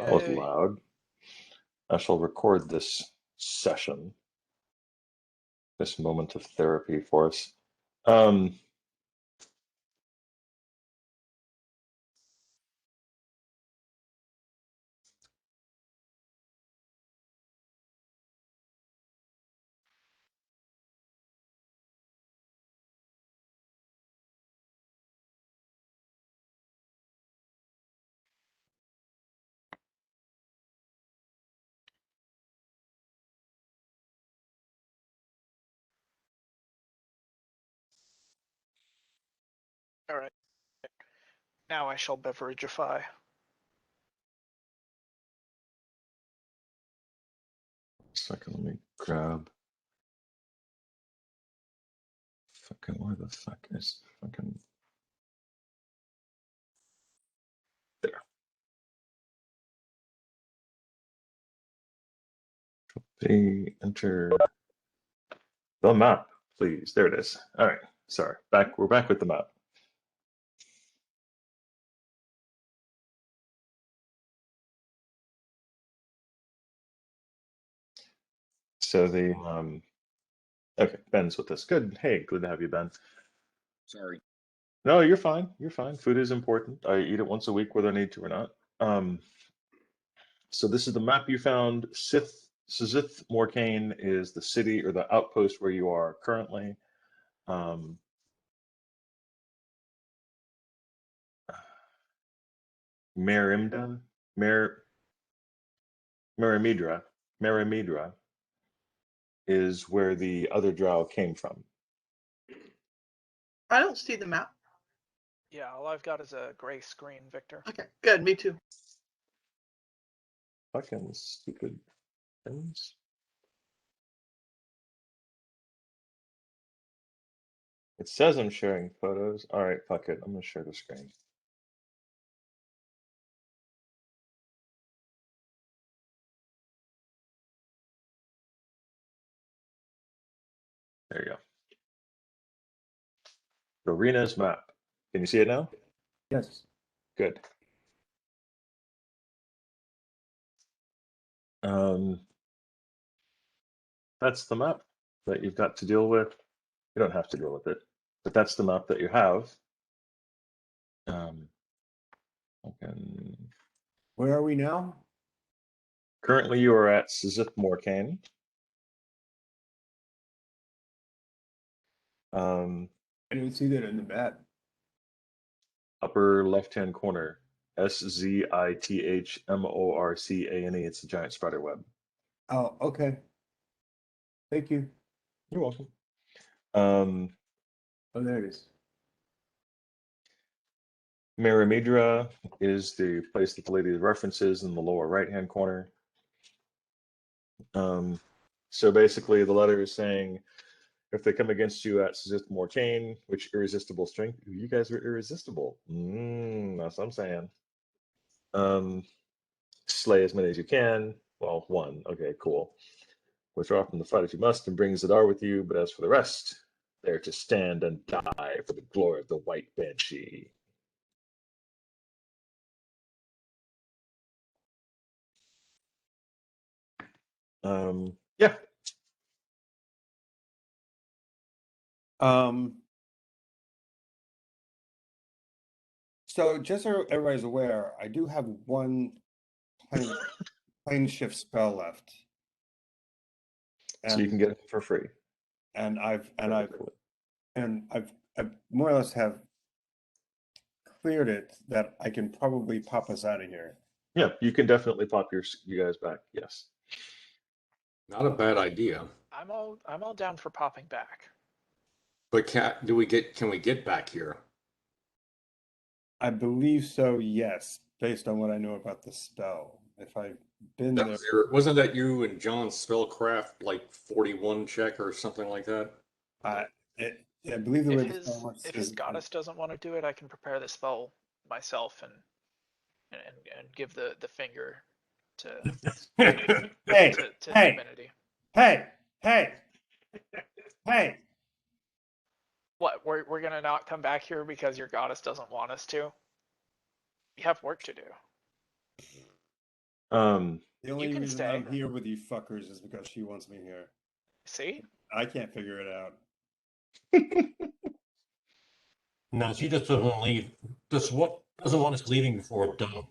That was Yay. loud. I shall record this session, this moment of therapy for us. Um, All right. Now I shall beverageify. second, let me grab. Fucking, where the fuck is fucking. There. Enter the map, please. There it is. All right. Sorry. We're back with the map. So okay, Ben's with us. Good. Hey, good to have you, Ben. Sorry. No, you're fine. You're fine. Food is important. I eat it once a week, whether I need to or not. So this is the map you found. Sizith Morcane is the city or the outpost where you are currently. Merimda, Merimidra is where the other Drow came from. I don't see the map. Yeah, all I've got is a gray screen, Victor. Okay, good. Me too. Fucking stupid things. It says I'm sharing photos. All right, fuck it. I'm gonna share the screen. There you go. The arena's map. Can you see it now? Yes. Good. That's the map that you've got to deal with. You don't have to deal with it, but that's the map that you have. Where are we now? Currently, you are at Sizith Morcane. I didn't see that in the map. Upper left-hand corner, SZITHMORCANE. It's a giant spider web. Oh, okay. Thank you. You're welcome. Oh, there it is. Merimidra is the place that the lady references in the lower right-hand corner. So basically, the letter is saying, if they come against you at Sizith Morcane, which irresistible strength, you guys are irresistible. That's what I'm saying. Slay as many as you can. Well, one. Okay, cool. Withdraw from the fight if you must, and bring Zadar with you. But as for the rest, they're to stand and die for the glory of the White Banshee. Yeah. So just so everybody's aware, I do have one plane shift spell left. So you can get it for free. And I've Cool. more or less have cleared it that I can probably pop us out of here. Yeah, you can definitely pop you guys back. Yes. Not a bad idea. I'm all down for popping back. But can we get back here? I believe so, yes, based on what I know about the spell. If I've been there. Wasn't that you and John's spellcraft like 41 check or something like that? I believe the way the If spell works his is goddess doesn't want to do it, I can prepare the spell myself and give the finger to Hey, to hey, divinity. hey. What, we're gonna not come back here because your goddess doesn't want us to? We have work to do. The only can reason stay. I'm here with you fuckers is because she wants me here. See? I can't figure it out. No, she just doesn't leave. Doesn't want us leaving before we're done.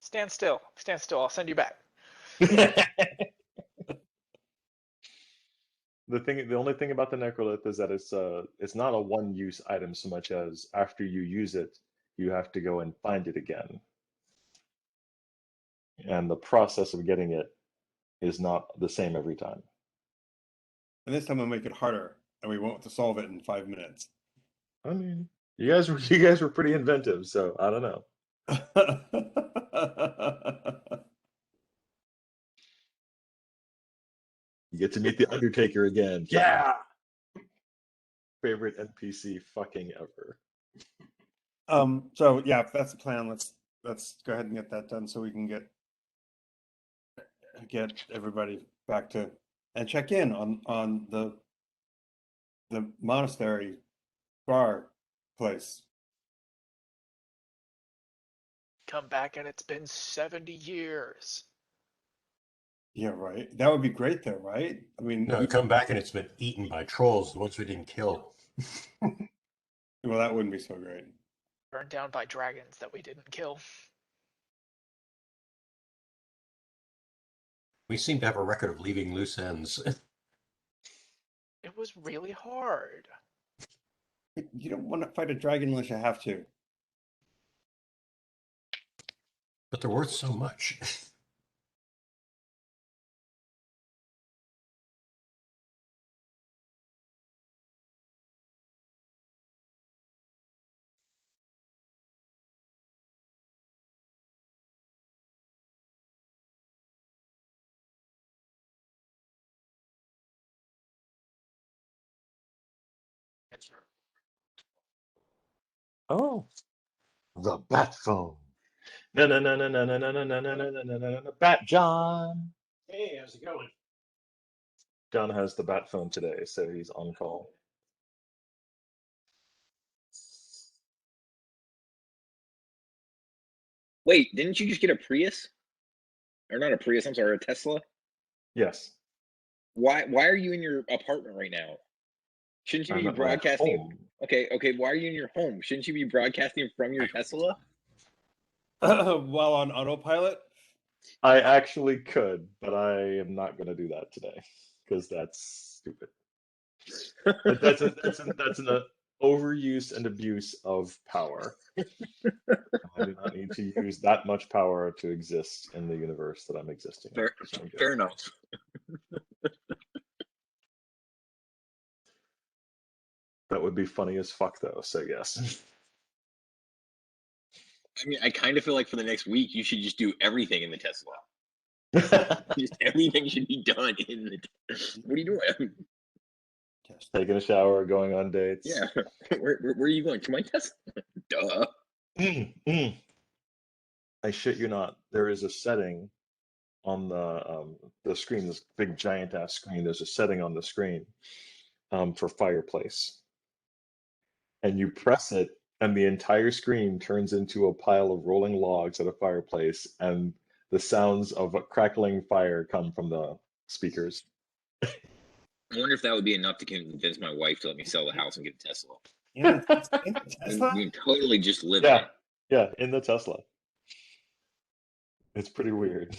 Stand still. Stand still. I'll send you back. The only thing about the necrolith is that it's not a one-use item so much as after you use it, you have to go and find it again. And the process of getting it is not the same every time. And this time I'll make it harder, and we won't have to solve it in 5 minutes. I mean, you guys were pretty inventive, so I don't know. You get to meet the Undertaker again. Yeah! Favorite NPC fucking ever. So yeah, if that's the plan, let's go ahead and get that done so we can get everybody back to and check in on the monastery bar place. Come back and it's been 70 years. Yeah, right. That would be great though, right? I mean, No, come back and it's been eaten by trolls, the ones we didn't kill. well, that wouldn't be so great. Burned down by dragons that we didn't kill. We seem to have a record of leaving loose ends. It was really hard. You don't want to fight a dragon unless you have to. But they're worth so much. Oh, the bat phone. No, no, no, no, no, no, no, no, no, no, no, no, no, no, no, Bat John. Hey, how's it going? John has the bat phone today, so he's on call. Wait, didn't you just get a Prius? Or not a Prius, I'm sorry, a Tesla? Yes, Why are you in your apartment right now? Shouldn't you I'm be at my broadcasting? home. Okay, why are you in your home? Shouldn't you be broadcasting from your Tesla? While on autopilot. I actually could, but I am not going to do that today because that's stupid. That's an overuse and abuse of power. I do not need to use that much power to exist in the universe that I'm existing in. So I'm good. Fair enough. That would be funny as fuck, though. So yes. I mean, I kind of feel like for the next week, you should just do everything in the Tesla. Just everything should be done in the. What are you doing? Taking a shower, going on dates. Yeah, where are you going? To my Tesla? Duh. I shit you not. There is a setting on the screen, this big giant ass screen. There's a setting on the screen for fireplace, and you press it, and the entire screen turns into a pile of rolling logs at a fireplace, and the sounds of a crackling fire come from the speakers. I wonder if that would be enough to convince my wife to let me sell the house and get a Tesla. Yeah, Tesla. You can totally just live in Yeah, it. yeah, in the Tesla. It's pretty weird.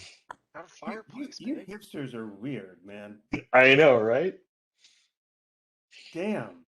Have a fireplace, You baby. hipsters are weird, man. I know, right? Damn.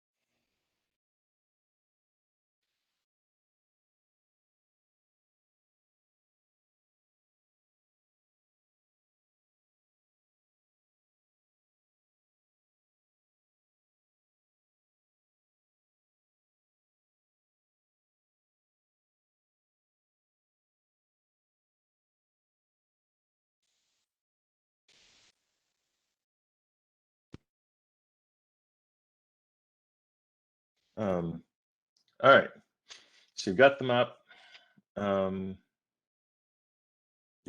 All right. So you've got the map. You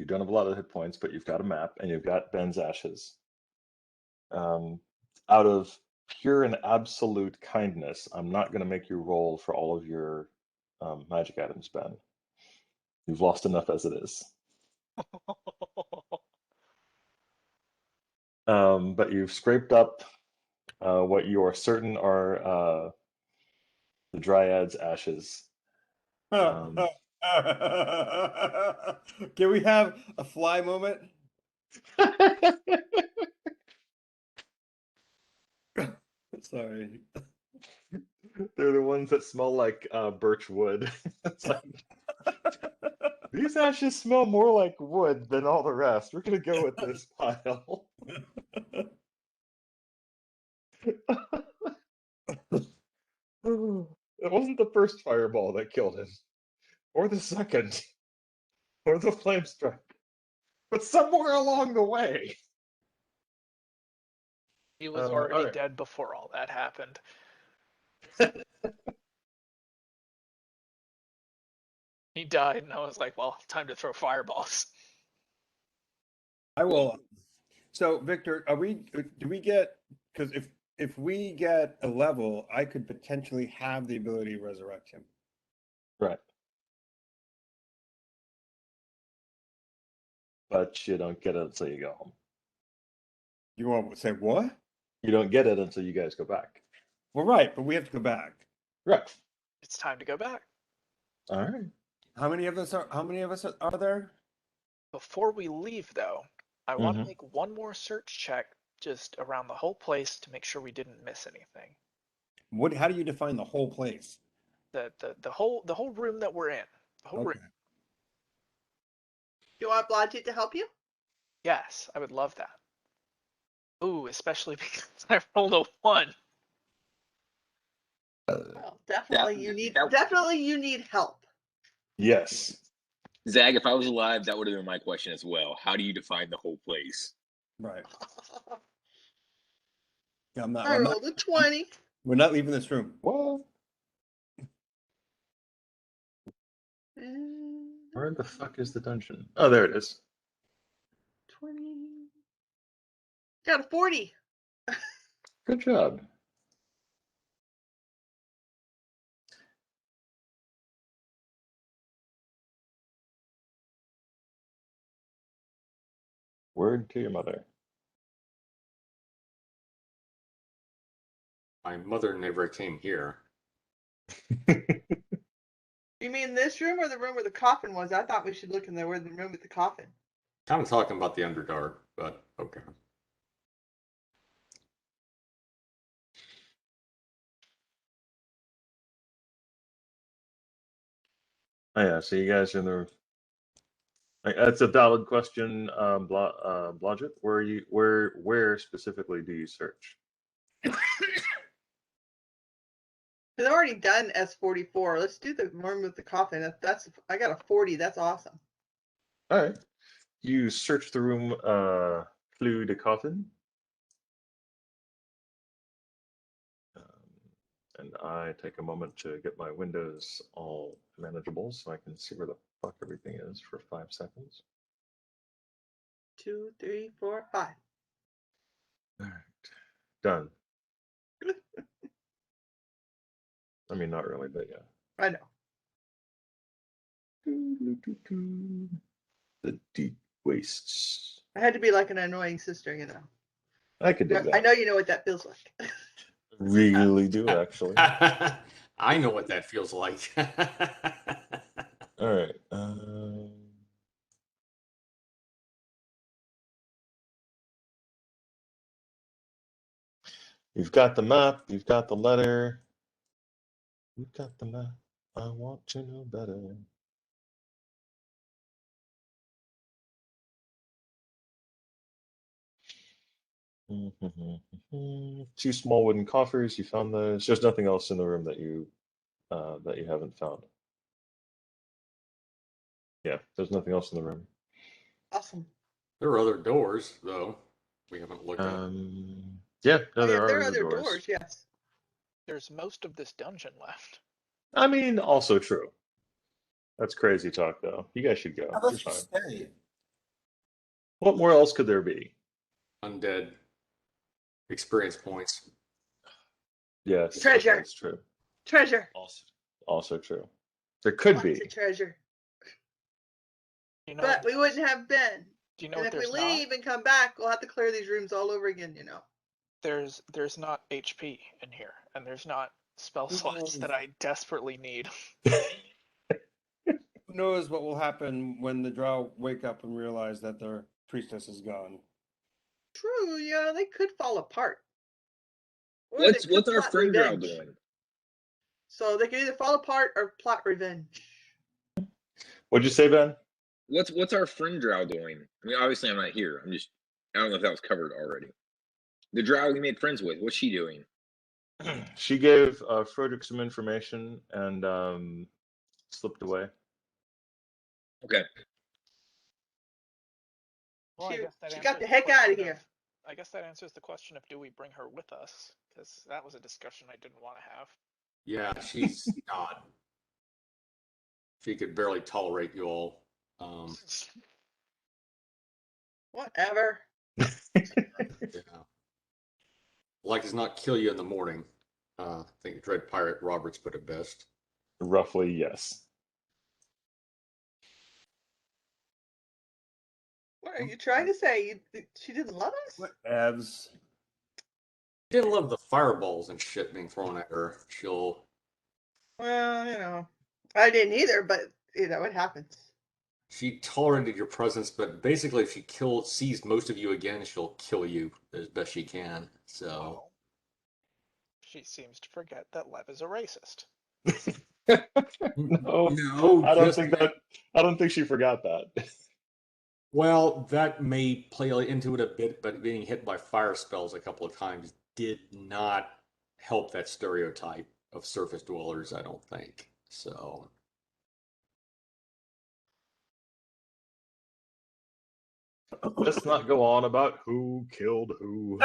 don't have a lot of hit points, but you've got a map and you've got Ben's ashes. Out of pure and absolute kindness, I'm not going to make you roll for all of your magic items, Ben. You've lost enough as it is. But you've scraped up what you are certain are the dryad's ashes. Can we have a fly moment? Sorry. They're the ones that smell like birch wood. It's like these ashes smell more like wood than all the rest. We're gonna go with this pile. It wasn't the first fireball that killed him, or the second, or the flame strike, but somewhere along the way. He was all already right. dead before all that happened. He died, and I was like, well, time to throw fireballs. I will. So, Victor, do we get, because if we get a level, I could potentially have the ability to resurrect him. Right. But you don't get it until you go home. You want to say what? You don't get it until you guys go back. Well, right, but we have to go back. Right. It's time to go back. All right. How many of us are there? Before we leave, though, I want to make one more search check just around the whole place to make sure we didn't miss anything. How do you define the whole place? The whole room that we're in. The whole room. You want Blodgett to help you? Yes, I would love that. Ooh, especially because I rolled a 1. Well, definitely you need help. Yes. Zag, if I was alive, that would have been my question as well. How do you define the whole place? Right. Yeah, I'm not. I rolled a 20. We're not leaving this room. What? And Where the fuck is the dungeon? Oh, there it is. 20. Got a 40. Good job. Word to your mother. My mother never came here. You mean this room or the room where the coffin was? I thought we should look in the room with the coffin. Kind of talking about the Underdark, but okay. Oh yeah, so you guys are in the. That's a valid question, Blodgett. Where specifically do you search? I've already done S44. Let's do the room with the coffin. I got a 40. That's awesome. All right. You search the room, through the coffin. And I take a moment to get my windows all manageable so I can see where the fuck everything is for 5 seconds. 2, 3, 4, 5. All right. Done. I mean, not really, but yeah. I know. The deep wastes. I had to be like an annoying sister, you know. I could do that. I know you know what that feels like. Really do, actually. I know what that feels like. All right. You've got the map. You've got the letter. You've got the map. I want to know better. Two small wooden coffers. You found those. There's nothing else in the room that you haven't found. Yeah, there's nothing else in the room. Awesome. There are other doors, though. We haven't looked at. Yeah, no, Oh, there yeah, are there are other other doors. doors. Yes. There's most of this dungeon left. I mean, also true. That's crazy talk, though. You guys should go. How You're about you fine. stay? What more else could there be? Undead experience points. Yes, Treasure. that's true. Treasure. Also true. There could Lots be. of treasure. You know, But we wouldn't have Ben. Do you know And what if we there's leave not? and come back, we'll have to clear these rooms all over again, you know. There's not HP in here, and there's not spell Who slots knows? that I desperately need. Who knows what will happen when the Drow wake up and realize that their priestess is gone? True, yeah, they could fall apart. Or they could What's our plot friend Drow revenge. doing? So they can either fall apart or plot revenge. What'd you say, Ben? What's our friend Drow doing? I mean, obviously I'm not here. I don't know if that was covered already. The Drow we made friends with, what's she doing? She gave Frederick some information and slipped away. Okay. Well, I guess that She got answers the heck out of question here. I guess that answers the question of do we bring her with us? Because that was a discussion I didn't want to have. Yeah, she's not. She could barely tolerate you all. Whatever. Yeah. Like does not kill you in the morning. I think Dread Pirate Roberts put it best. Roughly, yes. What are you trying to say? She didn't love us? What evs? She didn't love the fireballs and shit being thrown at her. She'll. Well, you know, I didn't either, but you know, it happens. She tolerated your presence, but basically, if she sees most of you again, she'll kill you as best she can. So. Well, she seems to forget that Lev is a racist. No, No, I don't just think that. I don't think she forgot that. well, that may play into it a bit, but being hit by fire spells a couple of times did not help that stereotype of surface dwellers, I don't think. So, Let's not go on about who killed who.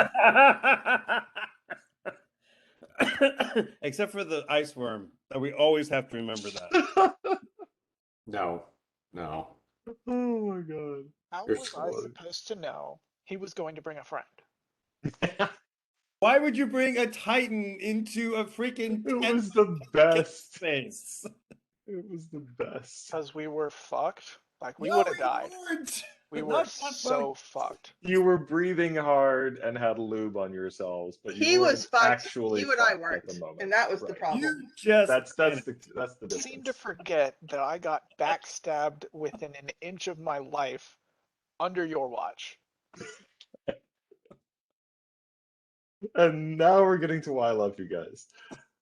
Except for the ice worm. We always have to remember that. no. Oh my god. How You're was I so- supposed to know he was going to bring a friend? Why would you bring a Titan into a freaking It tent was the best. space? It was the best. Because we were fucked. Like, we No, would have died. weren't. We were Not that so fucked. You were breathing hard and had lube on yourselves, but He you was weren't fucked. actually You and I fucked weren't, at the moment. and that was the Right. problem. You just That's the Seem to difference. forget that I got backstabbed within an inch of my life under your watch. And now we're getting to why I love you guys.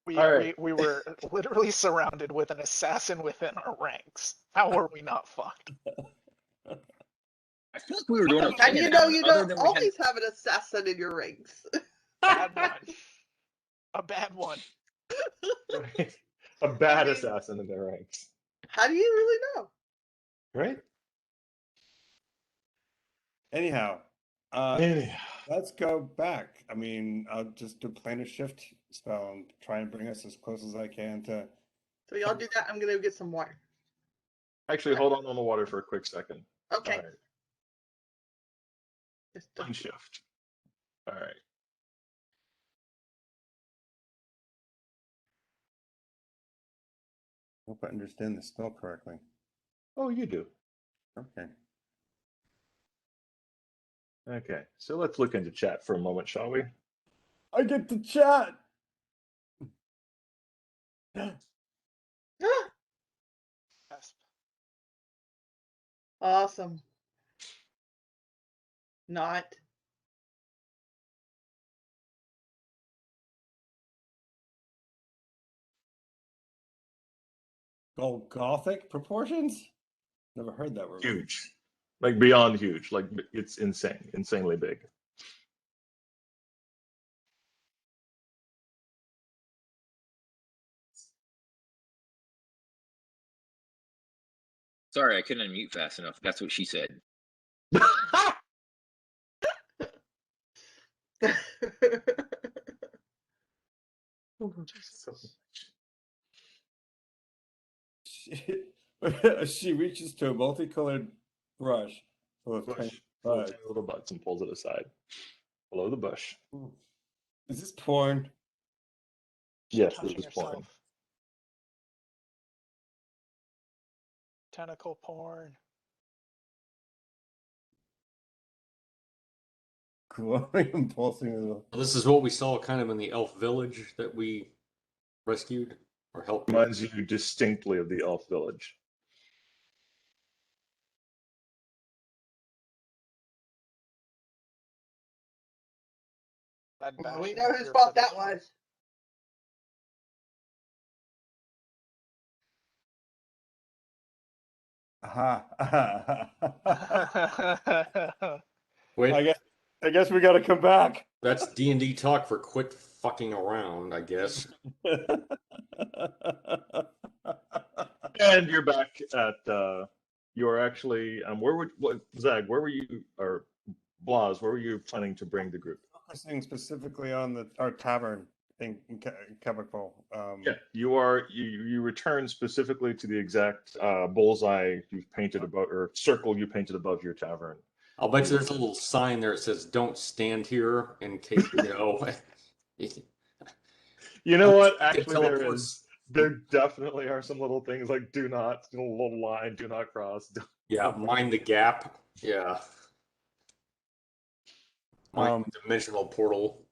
We, All right. we were literally surrounded with an assassin within our ranks. How were we not fucked? I feel like we were doing okay. And you know, you other don't than we had- always have an assassin in your ranks. Bad one. A bad one. A bad assassin in their ranks. How do you really know? Right? anyhow. Anyhow. Let's go back. I mean, I'll just do planar shift spell and try and bring us as close as I can to. So y'all do that. I'm gonna get some water. Actually, hold on the water for a quick second. Okay. All right. Just Plane shift. All right. Hope I understand the spell correctly. Oh, you do. Okay. Okay. So let's look into chat for a moment, shall we? I get to chat. Yes. awesome. Not. Gothic proportions? Never heard that word. Huge. Like beyond huge. Like it's insane. Insanely big. Sorry, I couldn't unmute fast enough. That's what she said. She reaches to a multicolored brush full of tiny Full of bugs. tiny little butts and pulls it aside. Below the bush. Is this porn? Yes, Touching this is porn. yourself. Tentacle porn. glowing, pulsing. This is what we saw kind of in the elf village that we rescued or helped. Reminds you distinctly of the elf village. Well, we know whose fault that was. Aha. Wait, I guess we got to come back. that's D&D talk for quit fucking around, I guess. And you're back at you are actually Zag, where were you, or Blas, where were you planning to bring the group? Focusing specifically on our tavern in Chemical. Yeah, you return specifically to the exact bullseye you've painted above, or circle you painted above your tavern. I'll bet you there's a little sign there that says "Don't stand here" in case you know. You know what? Actually, there definitely are some little things like do not, a little line, do not cross. Yeah, mind the gap. Yeah. My dimensional portal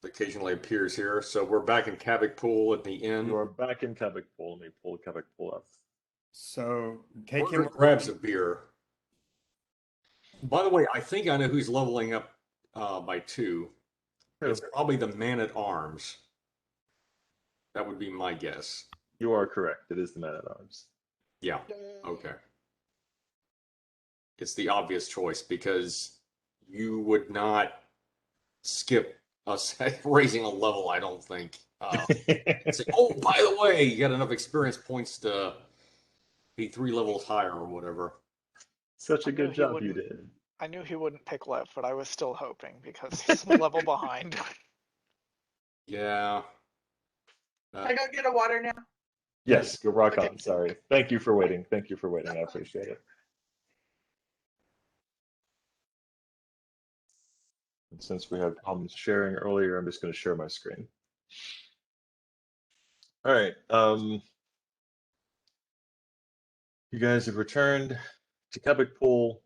occasionally appears here. So we're back in Kavik Pool at the inn. You are back in Kavik Pool. Let me pull Kavik Pool up. So take him. Grabs a beer. By the way, I think I know who's leveling up by 2. It's probably the man-at-arms. That would be my guess. You are correct. It is the man-at-arms. Yeah. Okay. It's the obvious choice because you would not skip us raising a level, I don't think. Say, oh, by the way, you got enough experience points to be 3 levels higher or whatever. Such a good job you did. I knew he wouldn't pick Lev, but I was still hoping because he's a level behind. Yeah. I go get a water now. Yes, go rock on. Sorry. Thank you for waiting. Thank you for waiting. I appreciate it. And since we had problems sharing earlier, I'm just going to share my screen. All right. You guys have returned to Kavik Pool.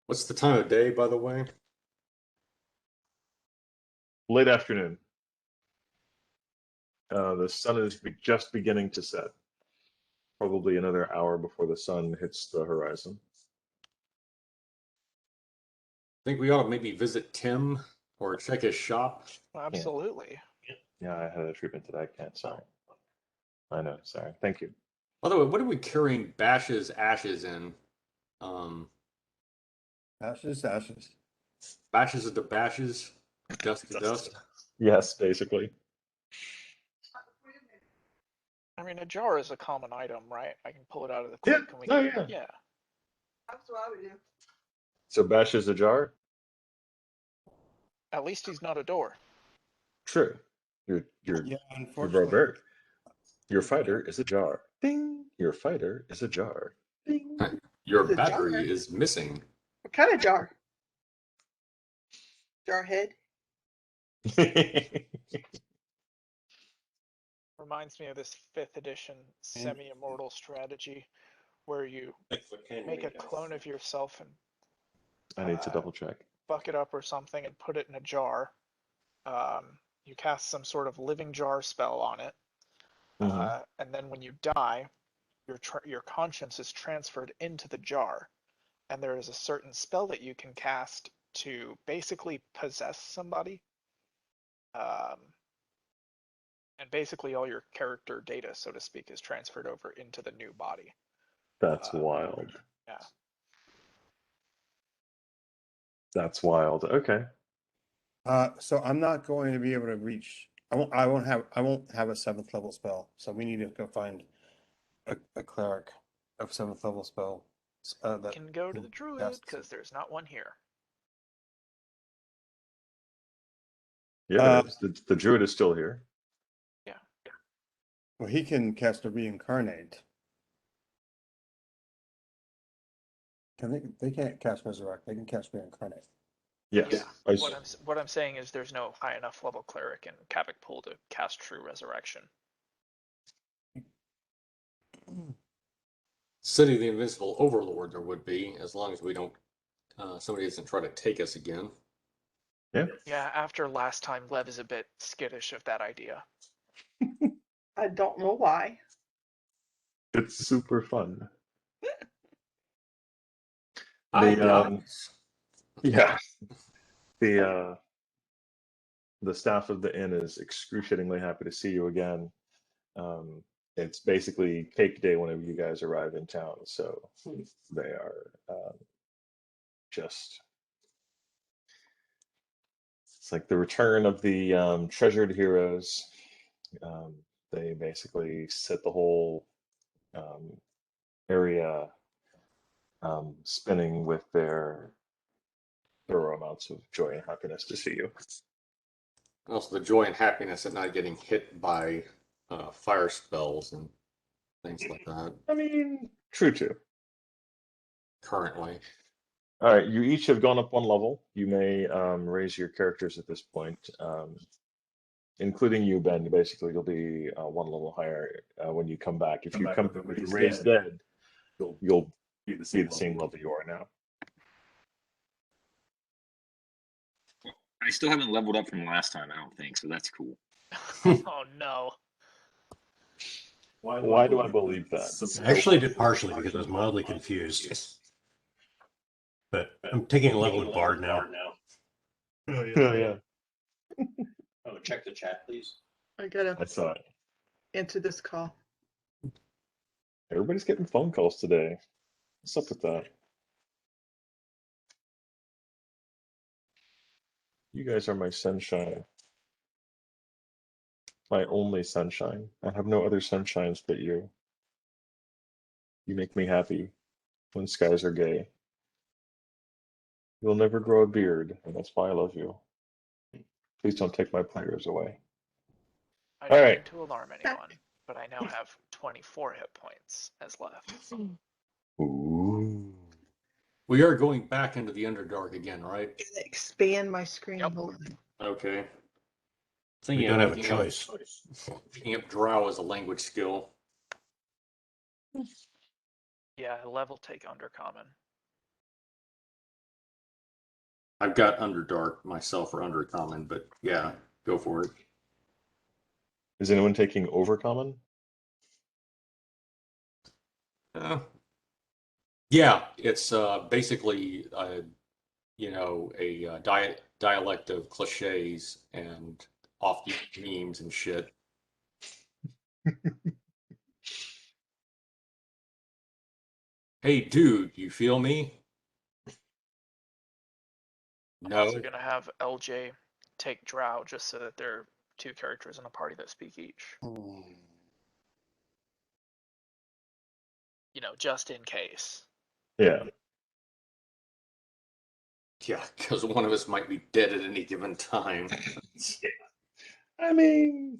What's the time of day, by the way? Late afternoon. The sun is just beginning to set. Probably another hour before the sun hits the horizon. I think we ought to maybe visit Tim or check his shop. Absolutely. Yeah, I had a treatment that I can't. Sorry. I know. Sorry. Thank you. By the way, what are we carrying Bash's ashes in? Ashes. Bashes of the bashes, dust to dust. Yes, basically. I mean, a jar is a common item, right? I can pull it out of the Yeah. quick. Yeah. That's what I would do. So Bash is a jar? At least he's not a door. True. You're barbaric. Your fighter is a jar. Ding. Your fighter is a jar. Ding. Your battery is missing. What kind of jar? Jar head? Reminds me of this 5th edition semi-immortal strategy where you make a clone of yourself and I need to double check. Buck it up or something and put it in a jar. You cast some sort of living jar spell on it. And then when you die, your conscience is transferred into the jar. And there is a certain spell that you can cast to basically possess somebody. And basically all your character data, so to speak, is transferred over into the new body. That's wild. Yeah. That's wild. Okay. So I'm not going to be able to reach. I won't have a 7th level spell. So we need to go find a cleric of 7th level spell. That can go to the druid because there's not one here. Yeah, the druid is still here. Yeah. Well, he can cast a reincarnate. They can't cast resurrect. They can cast reincarnate. Yes. Yeah. What I'm saying is there's no high enough level cleric in Kavik Pool to cast true resurrection. City of the Invincible Overlord there would be, as long as we don't somebody doesn't try to take us again. Yeah. Yeah, after last time, Lev is a bit skittish of that idea. I don't know why. It's super fun. I The yeah. The staff of the inn is excruciatingly happy to see you again. It's basically cake day whenever you guys arrive in town, so they are just. It's like the return of the treasured heroes. They basically set the whole area spinning with their thorough amounts of joy and happiness to see you. Also, the joy and happiness at not getting hit by fire spells and things like that. I mean, true too. Currently, All right, you each have gone up one level. You may raise your characters at this point, including you, Ben. Basically, you'll be one level higher when you come back. If you come with the raised dead, you'll be the same level you are now. I still haven't leveled up from last time, I don't think, so that's cool. Oh no. Why do I believe that? I actually did partially because I was mildly confused. But I'm taking a level in Bard now. Oh yeah, Oh, check the chat, please. I gotta I saw it. answer this call. Everybody's getting phone calls today. What's up with that? You guys are my sunshine. My only sunshine. I have no other sunshines but you. You make me happy when skies are gay. You'll never grow a beard, and that's why I love you. Please don't take my players away. I All don't right. mean to alarm anyone, but I now have 24 hit points as left. Ooh. we are going back into the Underdark again, right? Expand my screen. Yep. Hold on. Okay. We don't have a choice. Picking up Drow as a language skill. Yeah, Lev will take Undercommon. I've got Underdark myself or Undercommon, but yeah, go for it. Is anyone taking Overcommon? Yeah, it's basically a dialect of cliches and off memes and shit. Hey, dude, you feel me? I'm No. also gonna have LJ take Drow just so that there are two characters in a party that speak each. You know, just in case. Yeah. Yeah, because one of us might be dead at any given time. I mean,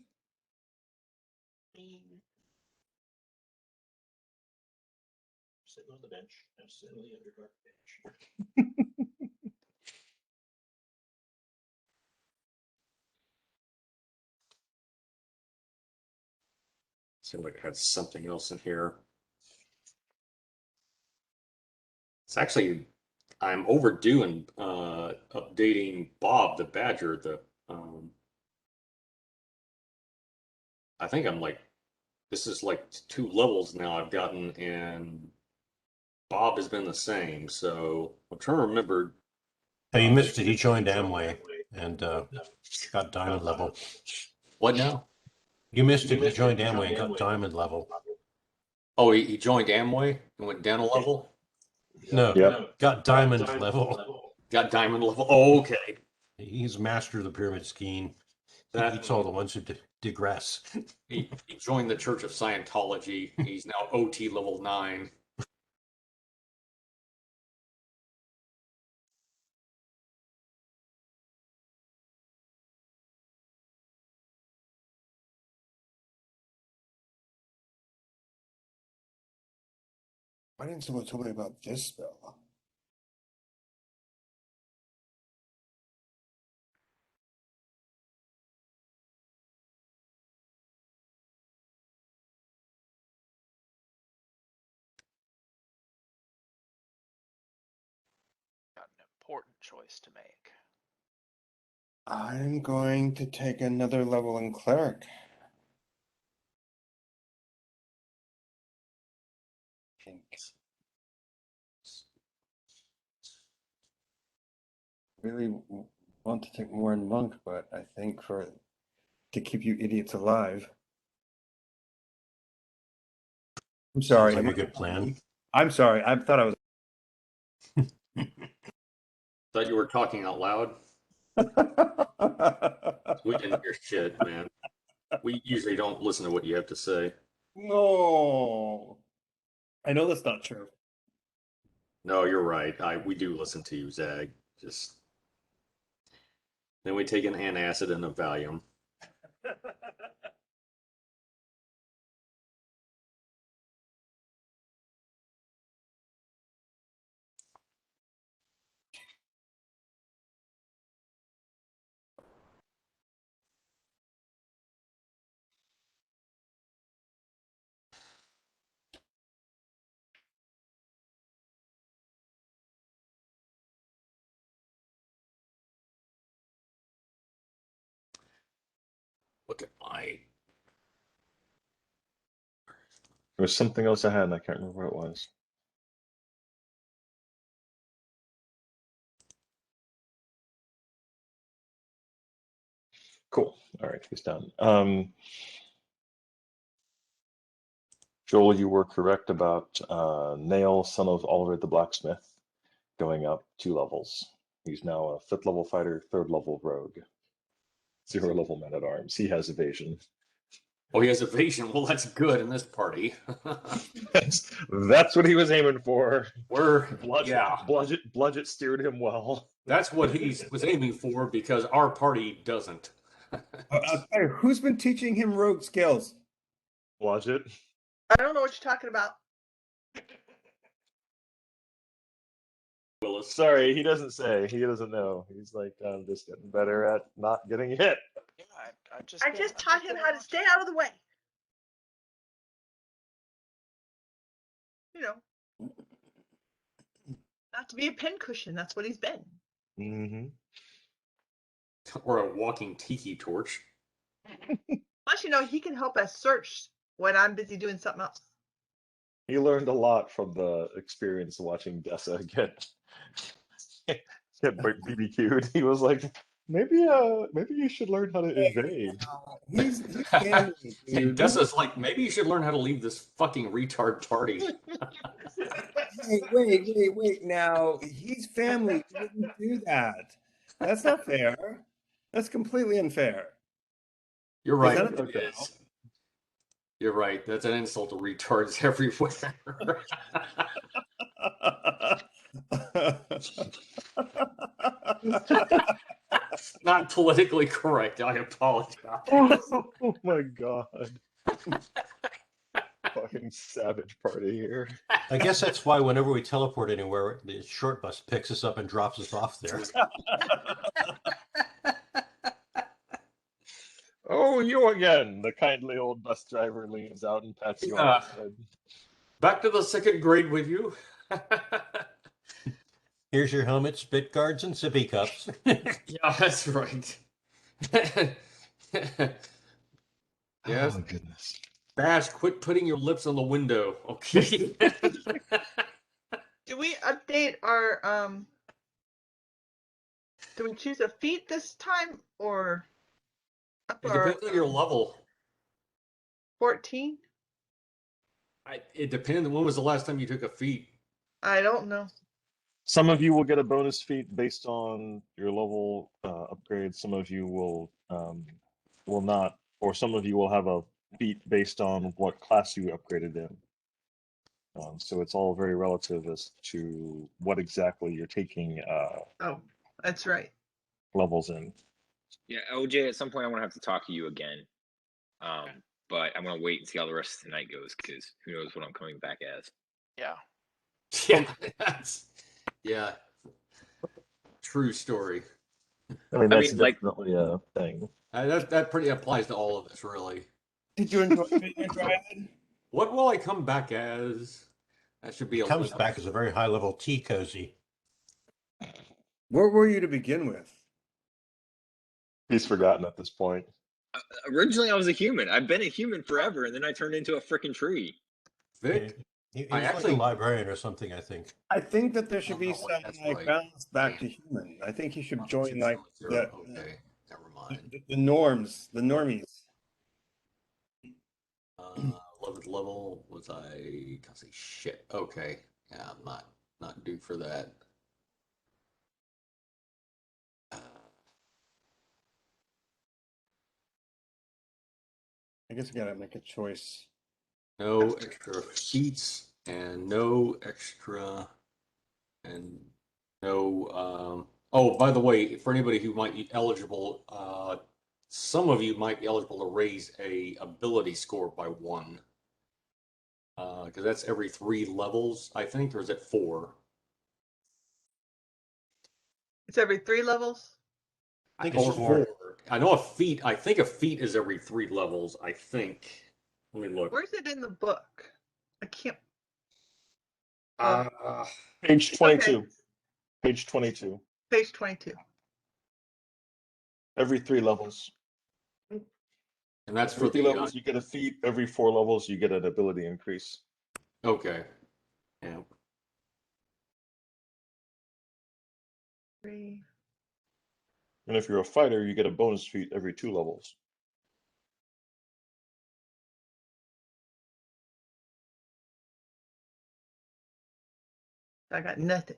Sitting on the bench. I'm sitting on the Underdark bench. Seems like I had something else in here. It's actually, I'm overdue in updating Bob the Badger. I think I'm like, this is like 2 levels now I've gotten, and Bob has been the same. So I'm trying to remember. Oh, you missed it. He joined Amway and got diamond level. What now? You missed it. He joined Amway and got diamond level. Oh, he joined Amway and went down a level? No, Yep. got diamond level. Got diamond level. Oh, okay. He's master of the pyramid scheme. He That- eats all the ones who digress. He joined the Church of Scientology. He's now OT level 9. Why didn't someone tell me about this spell? choice to make. I'm going to take another level in cleric. Really want to take more in monk, but I think to keep you idiots alive. I'm sorry. Sounds like a good plan. I'm sorry. I thought I was. Thought you were talking out loud. We didn't hear shit, man. We usually don't listen to what you have to say. No. I know that's not true. No, you're right. We do listen to you, Zag. Just then we take an antacid and a Valium. Look at my. There was something else I had, and I can't remember what it was. Cool. All right, he's done. Joel, you were correct about Nail, son of Ulrich the blacksmith, going up 2 levels. He's now a 5th level fighter, 3rd level rogue. 0 level man at arms. He has evasion. Oh, he has evasion. Well, that's good in this party. That's what he was aiming for. Bludget steered him well. That's what he was aiming for because our party doesn't. Hey, who's been teaching him rogue skills? Bludget. I don't know what you're talking about. Willis. Sorry, he doesn't say. He doesn't know. He's like, I'm just getting better at not getting hit. Yeah, I just taught him how to stay out of the way. You know, not to be a pincushion. That's what he's been. Mm-hmm. Or a walking tiki torch. Plus, you know, he can help us search when I'm busy doing something else. He learned a lot from the experience of watching Dessa get BBQ'd. He was like, maybe you should learn how to invade. He's family, dude. Dessa's like, maybe you should learn how to leave this fucking retard party. Hey, wait. Now, he's family. He wouldn't do that. That's not fair. That's completely unfair. You're right. Is that a It is. You're right. That's an insult to retards everywhere. Not politically correct. I apologize. Oh my god. Fucking savage party here. I guess that's why whenever we teleport anywhere, the short bus picks us up and drops us off there. Oh, you again. The kindly old bus driver leans out and pats you on the head. Back to the 2nd grade with you. Here's your helmet, spit guards, and sippy cups. Yeah, that's right. Yes. Oh, goodness. Bash, quit putting your lips on the window, okay? Do we update our do we choose a feat this time or up It our depends on your level. 14? It depends. When was the last time you took a feat? I don't know. Some of you will get a bonus feat based on your level upgrade. Some of you will not, or some of you will have a feat based on what class you upgraded in. So it's all very relative as to what exactly you're taking Oh, that's right. levels in. Yeah, OJ, at some point I want to have to talk to you again. But I'm going to wait and see how the rest of tonight goes because who knows what I'm coming back as. Yeah. Yeah. True story. I mean, that's like- definitely a thing. That pretty applies to all of us, really. Did you enjoy your dryad? What will I come back as? That should be He a comes list. back as a very high level tea cozy. Where were you to begin with? He's forgotten at this point. Originally, I was a human. I've been a human forever, and then I turned into a freaking tree. Vic, He I was like actually a librarian or something, I think. I think that there should be Oh, some that's like right. balance back to human. I think he should join like the Okay, never mind. the norms, the normies. 11th level was I? Can't say shit. Okay, yeah, I'm not due for that. I guess we gotta make a choice. No extra feats and no extra and no oh, by the way, for anybody who might be eligible, some of you might be eligible to raise a ability score by 1. Because that's every 3 levels, I think, or is it 4? It's every 3 levels. I think Or it's 4. I know a feat. I think a feat is every 3 levels. I think. Let me look. Where's it in the book? I can't. Page 22. Okay, Page 22. page 22. Every 3 levels. And that's Every for 3 the levels, you get a feat. Every 4 levels, you get an ability increase. okay. Yeah. 3. And if you're a fighter, you get a bonus feat every 2 levels. I got nothing.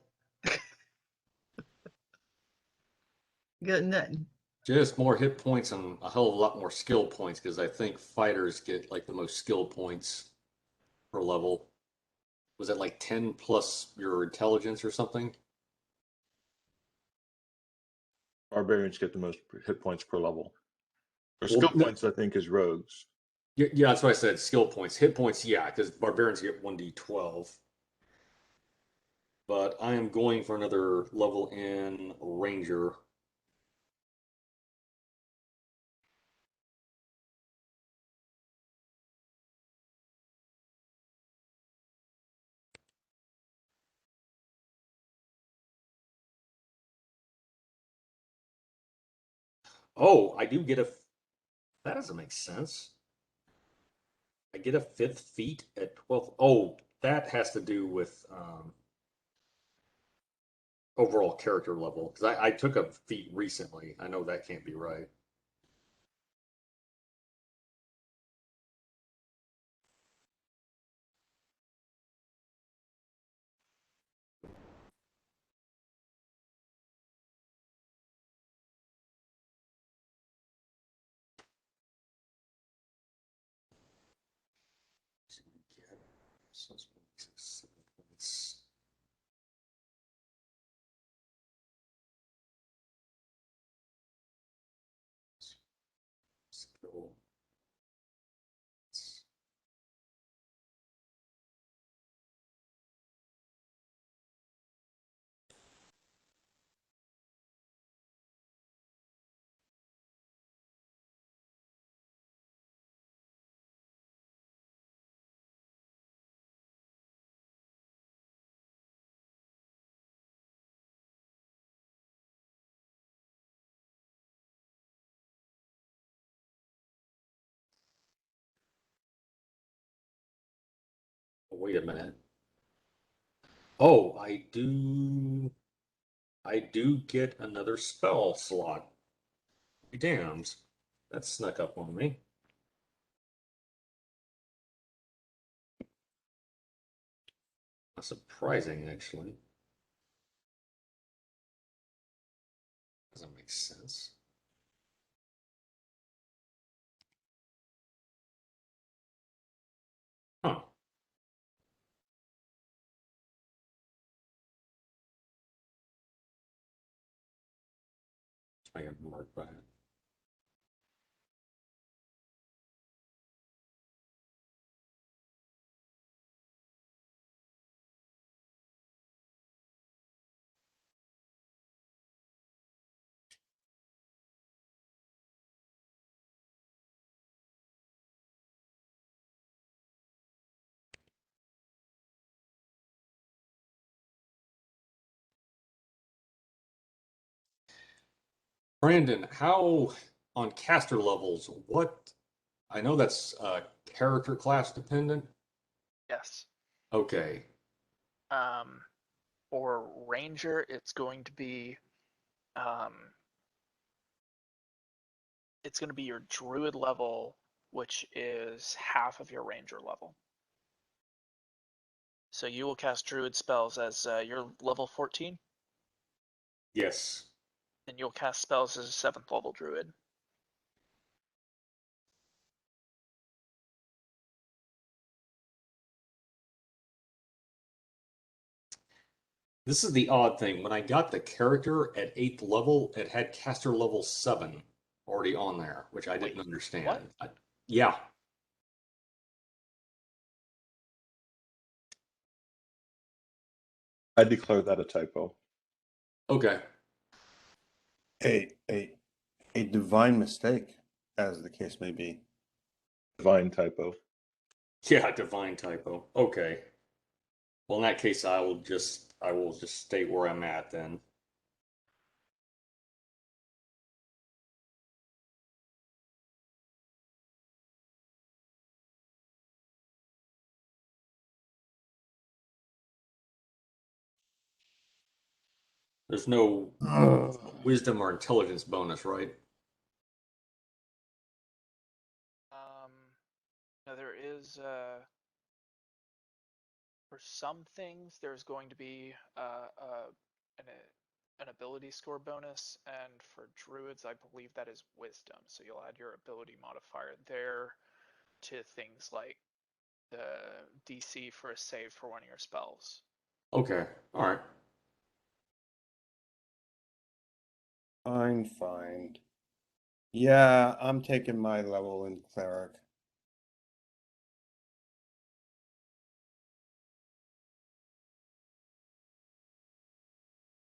Got nothing. Just more hit points and a hell of a lot more skill points because I think fighters get like the most skill points per level. Was it like 10 plus your intelligence or something? Barbarians get the most hit points per level. Or Well, skill no, points, I think, is rogues. yeah, that's what I said. Skill points, hit points, yeah, because barbarians get 1d12. But I am going for another level in ranger. Oh, I do get a. That doesn't make sense. I get a 5th feat at 12th. Oh, that has to do with overall character level. Because I took a feat recently. I know that can't be right. So it's 7 points. Skill. Wait a minute. Oh, I do get another spell slot. Be damned. That snuck up on me. That's surprising, actually. Doesn't make sense. Huh. I got marked by it. Brandon, how on caster levels? What I know that's character class dependent. Yes. Okay. For ranger, it's going to be your druid level, which is half of your ranger level. So you will cast druid spells as you're level 14, Yes. and you'll cast spells as a 7th level druid. This is the odd thing. When I got the character at 8th level, it had caster level 7 already on there, which I didn't understand. Yeah. I declare that a typo. Okay. A divine mistake, as the case may be. Divine typo. Yeah, divine typo. Okay. Well, in that case, I will just stay where I'm at then. There's no wisdom or intelligence bonus, right? No, there is for some things there's going to be an ability score bonus, and for druids, I believe that is wisdom. So you'll add your ability modifier there to things like the DC for a save for one of your spells. Okay. All right. Fine. Yeah, I'm taking my level in cleric.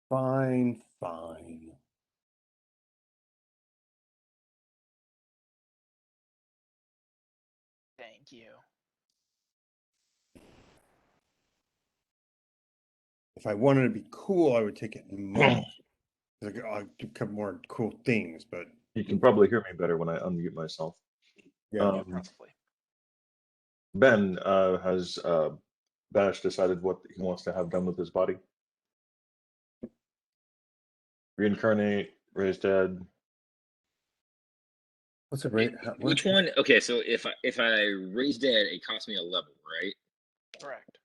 Fine. Thank you. If I wanted to be cool, I would take it more. I'll do a couple more cool things, but You can probably hear me better when I unmute myself. yeah. Probably. Ben, has Bash decided what he wants to have done with his body? Reincarnate, raise dead. What's it rate? Which one? Okay, so if I raise dead, it costs me a level, right? Correct.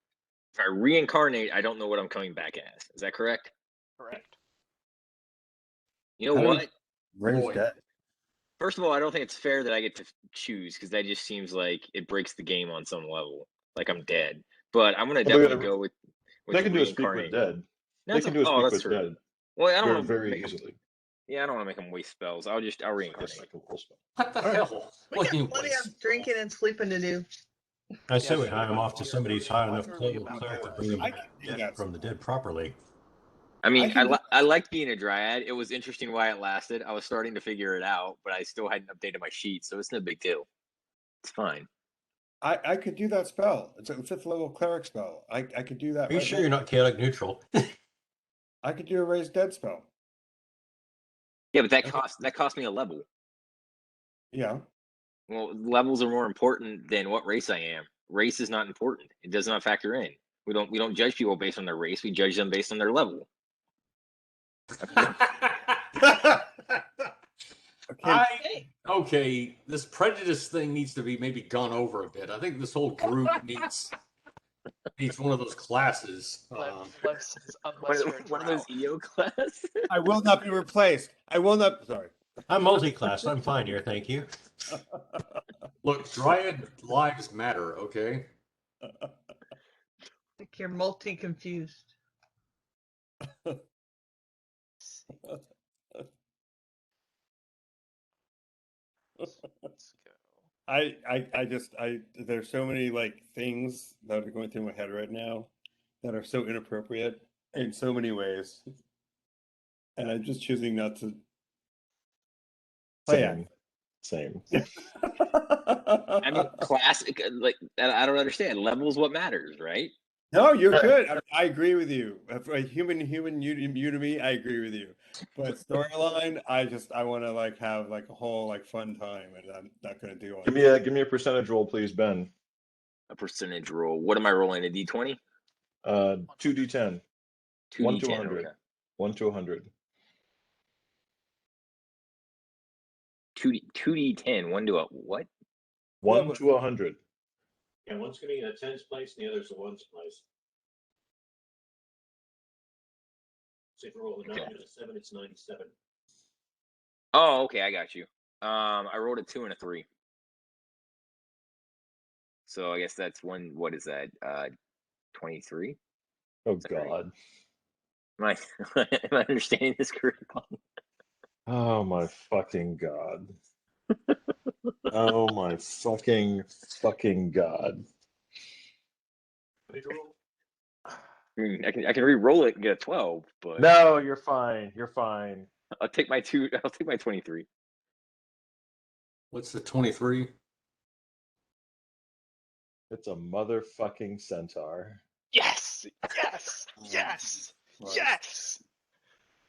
If I reincarnate, I don't know what I'm coming back as. Is that correct? Correct. You know How do we what? raise Boy. dead? First of all, I don't think it's fair that I get to choose because that just seems like it breaks the game on some level. Like I'm dead. But I'm gonna Well, they're definitely gonna- go with They can do a speak with reincarnate. dead. No, They it's can a- do a oh, speak that's with true. dead Well, I don't very, want to very make 'em- easily. Yeah, I don't want to make them waste spells. I'll Just reincarnate. like a cool spell. What the All right. hell? We What do you got plenty waste of drinking and sleeping to do. I say we Yes. hire him off to somebody who's high enough Really level about cleric to that. bring him I can do that. from the dead properly. I mean, can do I liked being a dryad. It was interesting why it lasted. I was starting to figure it out, but I still hadn't updated my sheet, so it's no big deal. It's fine. I could do that spell. It's a 5th level cleric spell. I could do that. Are you right sure now. you're not chaotic neutral? I could do a raise dead spell. Yeah, but that cost me a level. Yeah. Well, levels are more important than what race I am. Race is not important. It does not factor in. We don't judge people based on their race. We judge them based on their level. Okay, this prejudice thing needs to be maybe gone over a bit. I think this whole group needs one of those classes. Unless you're a One of drow. those EO class. I will not be replaced. I will not. Sorry. I'm multi-class. I'm fine here, thank you. Look, Dryad lives matter, okay? Like you're multi-confused. Let's go. There's so many like things that are going through my head right now that are so inappropriate in so many ways. And I'm just choosing not to play it. Same. I mean, classic. Like I don't understand. Level is what matters, right? No, you're good. I agree with you. For a human, you to me, I agree with you. But storyline, I want to like have like a whole like fun time, and I'm not going to do all that. Give me a percentage roll, please, Ben. A percentage roll. What am I rolling? A d20? 2d10. 1 to 2d10. 100. Okay. 1 to 100. 2d10. 1 to a what? 1 to 100. Yeah, one's going to be in a tens place, and the other's a ones place. So if you roll a 9 and a 7, it's 97. Oh, okay, I got you. I rolled a 2 and a 3. So I guess that's one. What is that? 23. Oh, Is that right? God. Am I understanding this correctly? Oh, my fucking God. Oh, my fucking God. What did you roll? I can re-roll it and get a 12, but No, you're fine. You're fine. I'll take my 2. I'll take my 23. What's the 23? It's a motherfucking centaur. Yes, yes, yes, Right. yes,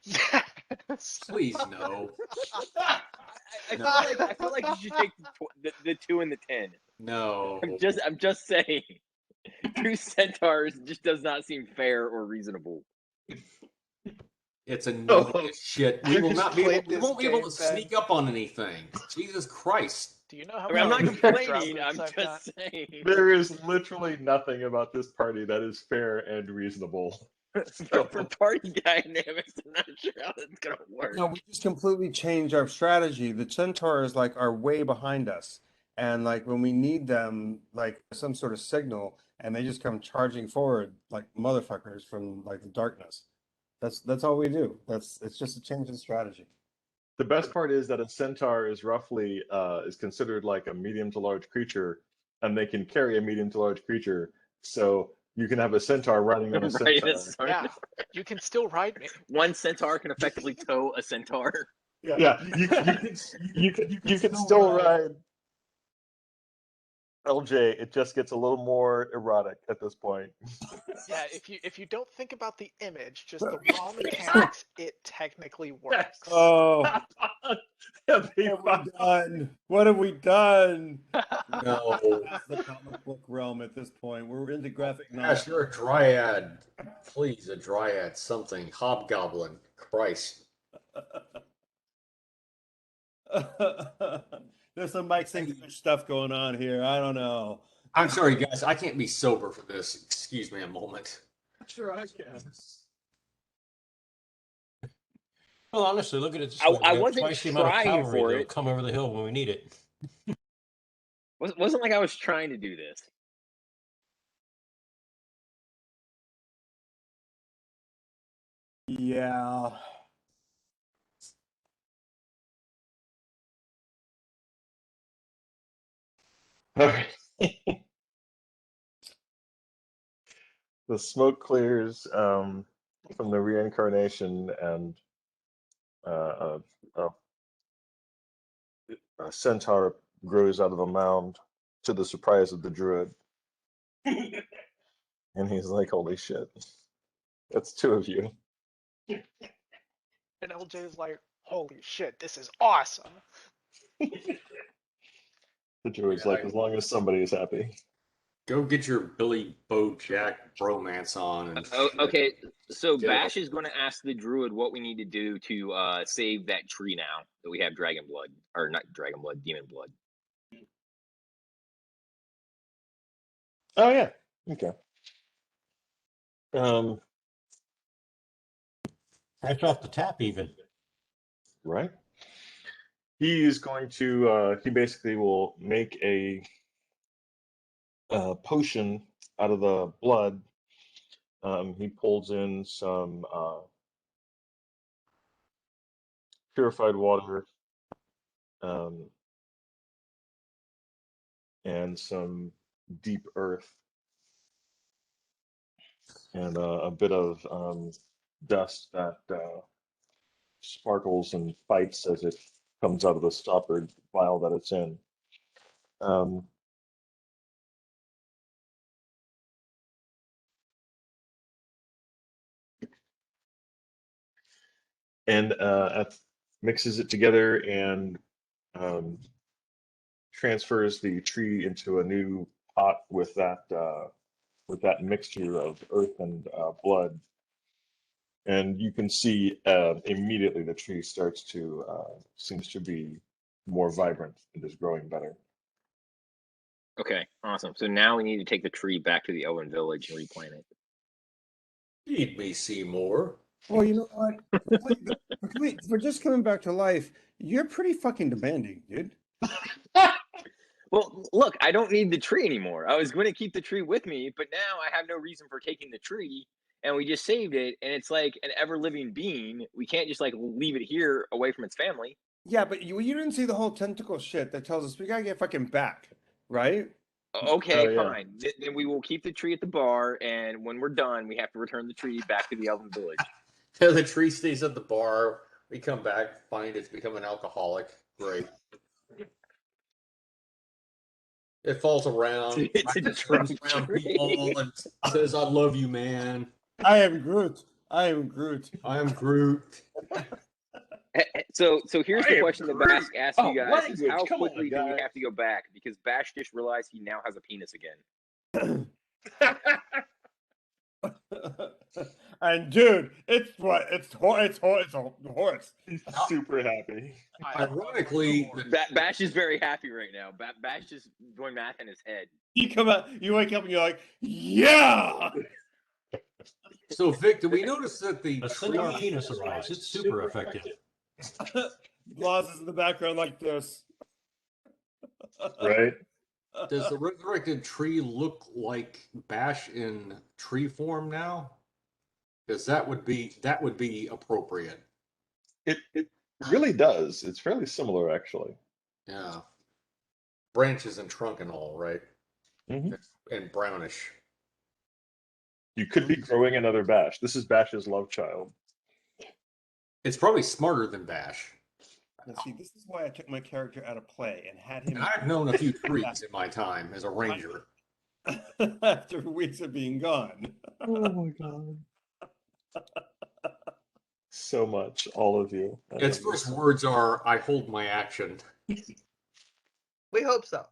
yes. Please no. I feel like you should take the 2 and the 10. No. I'm just saying. 2 centaurs just does not seem fair or reasonable. It's annoying Oh, as shit. you just We played won't be able this to game, sneak up on anything. Jesus Christ. Do you know how I mean, I'm many not Drow complaining. boots I'm I've got? just saying. there is literally nothing about this party that is fair and reasonable. For party dynamics, I'm not sure how that's gonna work. No, we just completely changed our strategy. The centaurs like are way behind us, and like when we need them, like some sort of signal, and they just come charging forward like motherfuckers from like the darkness. That's all we do. It's just a change in strategy. The best part is that a centaur is roughly is considered like a medium to large creature, and they can carry a medium to large creature. So you can have a centaur riding on a Right, centaur. that's Yeah, you can still ride me. one centaur can effectively tow a centaur. Yeah, you can still ride LJ. It just gets a little more erotic at this point. Yeah, if you don't think about the image, just the raw mechanics, it technically works. Oh, Yeah, they what have we done? What have we done? No. That's the comic book realm at this point. We're into graphic Gosh, novels. you're a dryad. Please, a dryad, something. Hobgoblin. Christ. There's some Mike Singer stuff going on here. I don't know. I'm sorry, guys. I can't be sober for this. Excuse me a moment. Sure, I can. Well, honestly, look at it this I- way. We I got wasn't twice the amount of trying cavalry for that'll it. come over the hill when we need it. Wasn't like I was trying to do this. Yeah. All right. The smoke clears from the reincarnation, and uh, uh, a centaur grows out of the mound to the surprise of the druid. And he's like, holy shit. That's 2 of you. And LJ is like, holy shit, this is awesome. The druid's like, as long as somebody is happy. Go get your Billy Bo Jack bromance on. And Okay, so Yeah. Bash is going to ask the druid what we need to do to save that tree now that we have dragon blood, or not dragon blood, demon blood. Oh, yeah. Okay. Fresh off the tap, even. Right. He is going to, he basically will make a potion out of the blood. He pulls in some purified water and some deep earth and a bit of dust that sparkles and fights as it comes out of the stoppered vial that it's in. and mixes it together and transfers the tree into a new pot with that mixture of earth and blood. And you can see immediately the tree starts to seems to be more vibrant and is growing better. Okay, awesome. So now we need to take the tree back to the Elven village and replant it. Feed me, Seymour. Well, you know what? For just coming back to life, you're pretty fucking demanding, dude. Well, look, I don't need the tree anymore. I was going to keep the tree with me, but now I have no reason for taking the tree, and we just saved it, and it's like an ever-living being. We can't just like leave it here away from its family. Yeah, but you didn't see the whole tentacle shit that tells us we gotta get fucking back, right? Okay, Oh, yeah. fine. Then we will keep the tree at the bar, and when we're done, we have to return the tree back to the Elven village. The tree stays at the bar. We come back, find it's become an alcoholic. Great. It falls around. It's a turns drunk around tree. people and says, "I love you, man. I am Groot. I am Groot. I am Groot." So here's the question that Bash asked Oh, you guys: language. is how Come on, quickly do we guys. have to go back? Because Bash just realized he now has a penis again. And dude, it's what? It's a horse. He's super happy. Ironically, Bash is very happy right now. Bash is doing math in his head. You come out, you wake up, and you're like, yeah. so Vic, do we notice that the A Centaur penis arrives. It's super effective. Gloss is in the background like this. Right? does the resurrected tree look like Bash in tree form now? Because that would be appropriate. It really does. It's fairly similar, actually. Yeah. Branches and trunk and all, right? Mhm. And brownish. You could be growing another Bash. This is Bash's love child. It's probably smarter than Bash. Now, see, this is why I took my character out of play and had him I've known a few trees in my time as a ranger. after weeks of being gone. Oh my god. So much, all of you. I Its love you first so words are, "I hold my action." We hope so.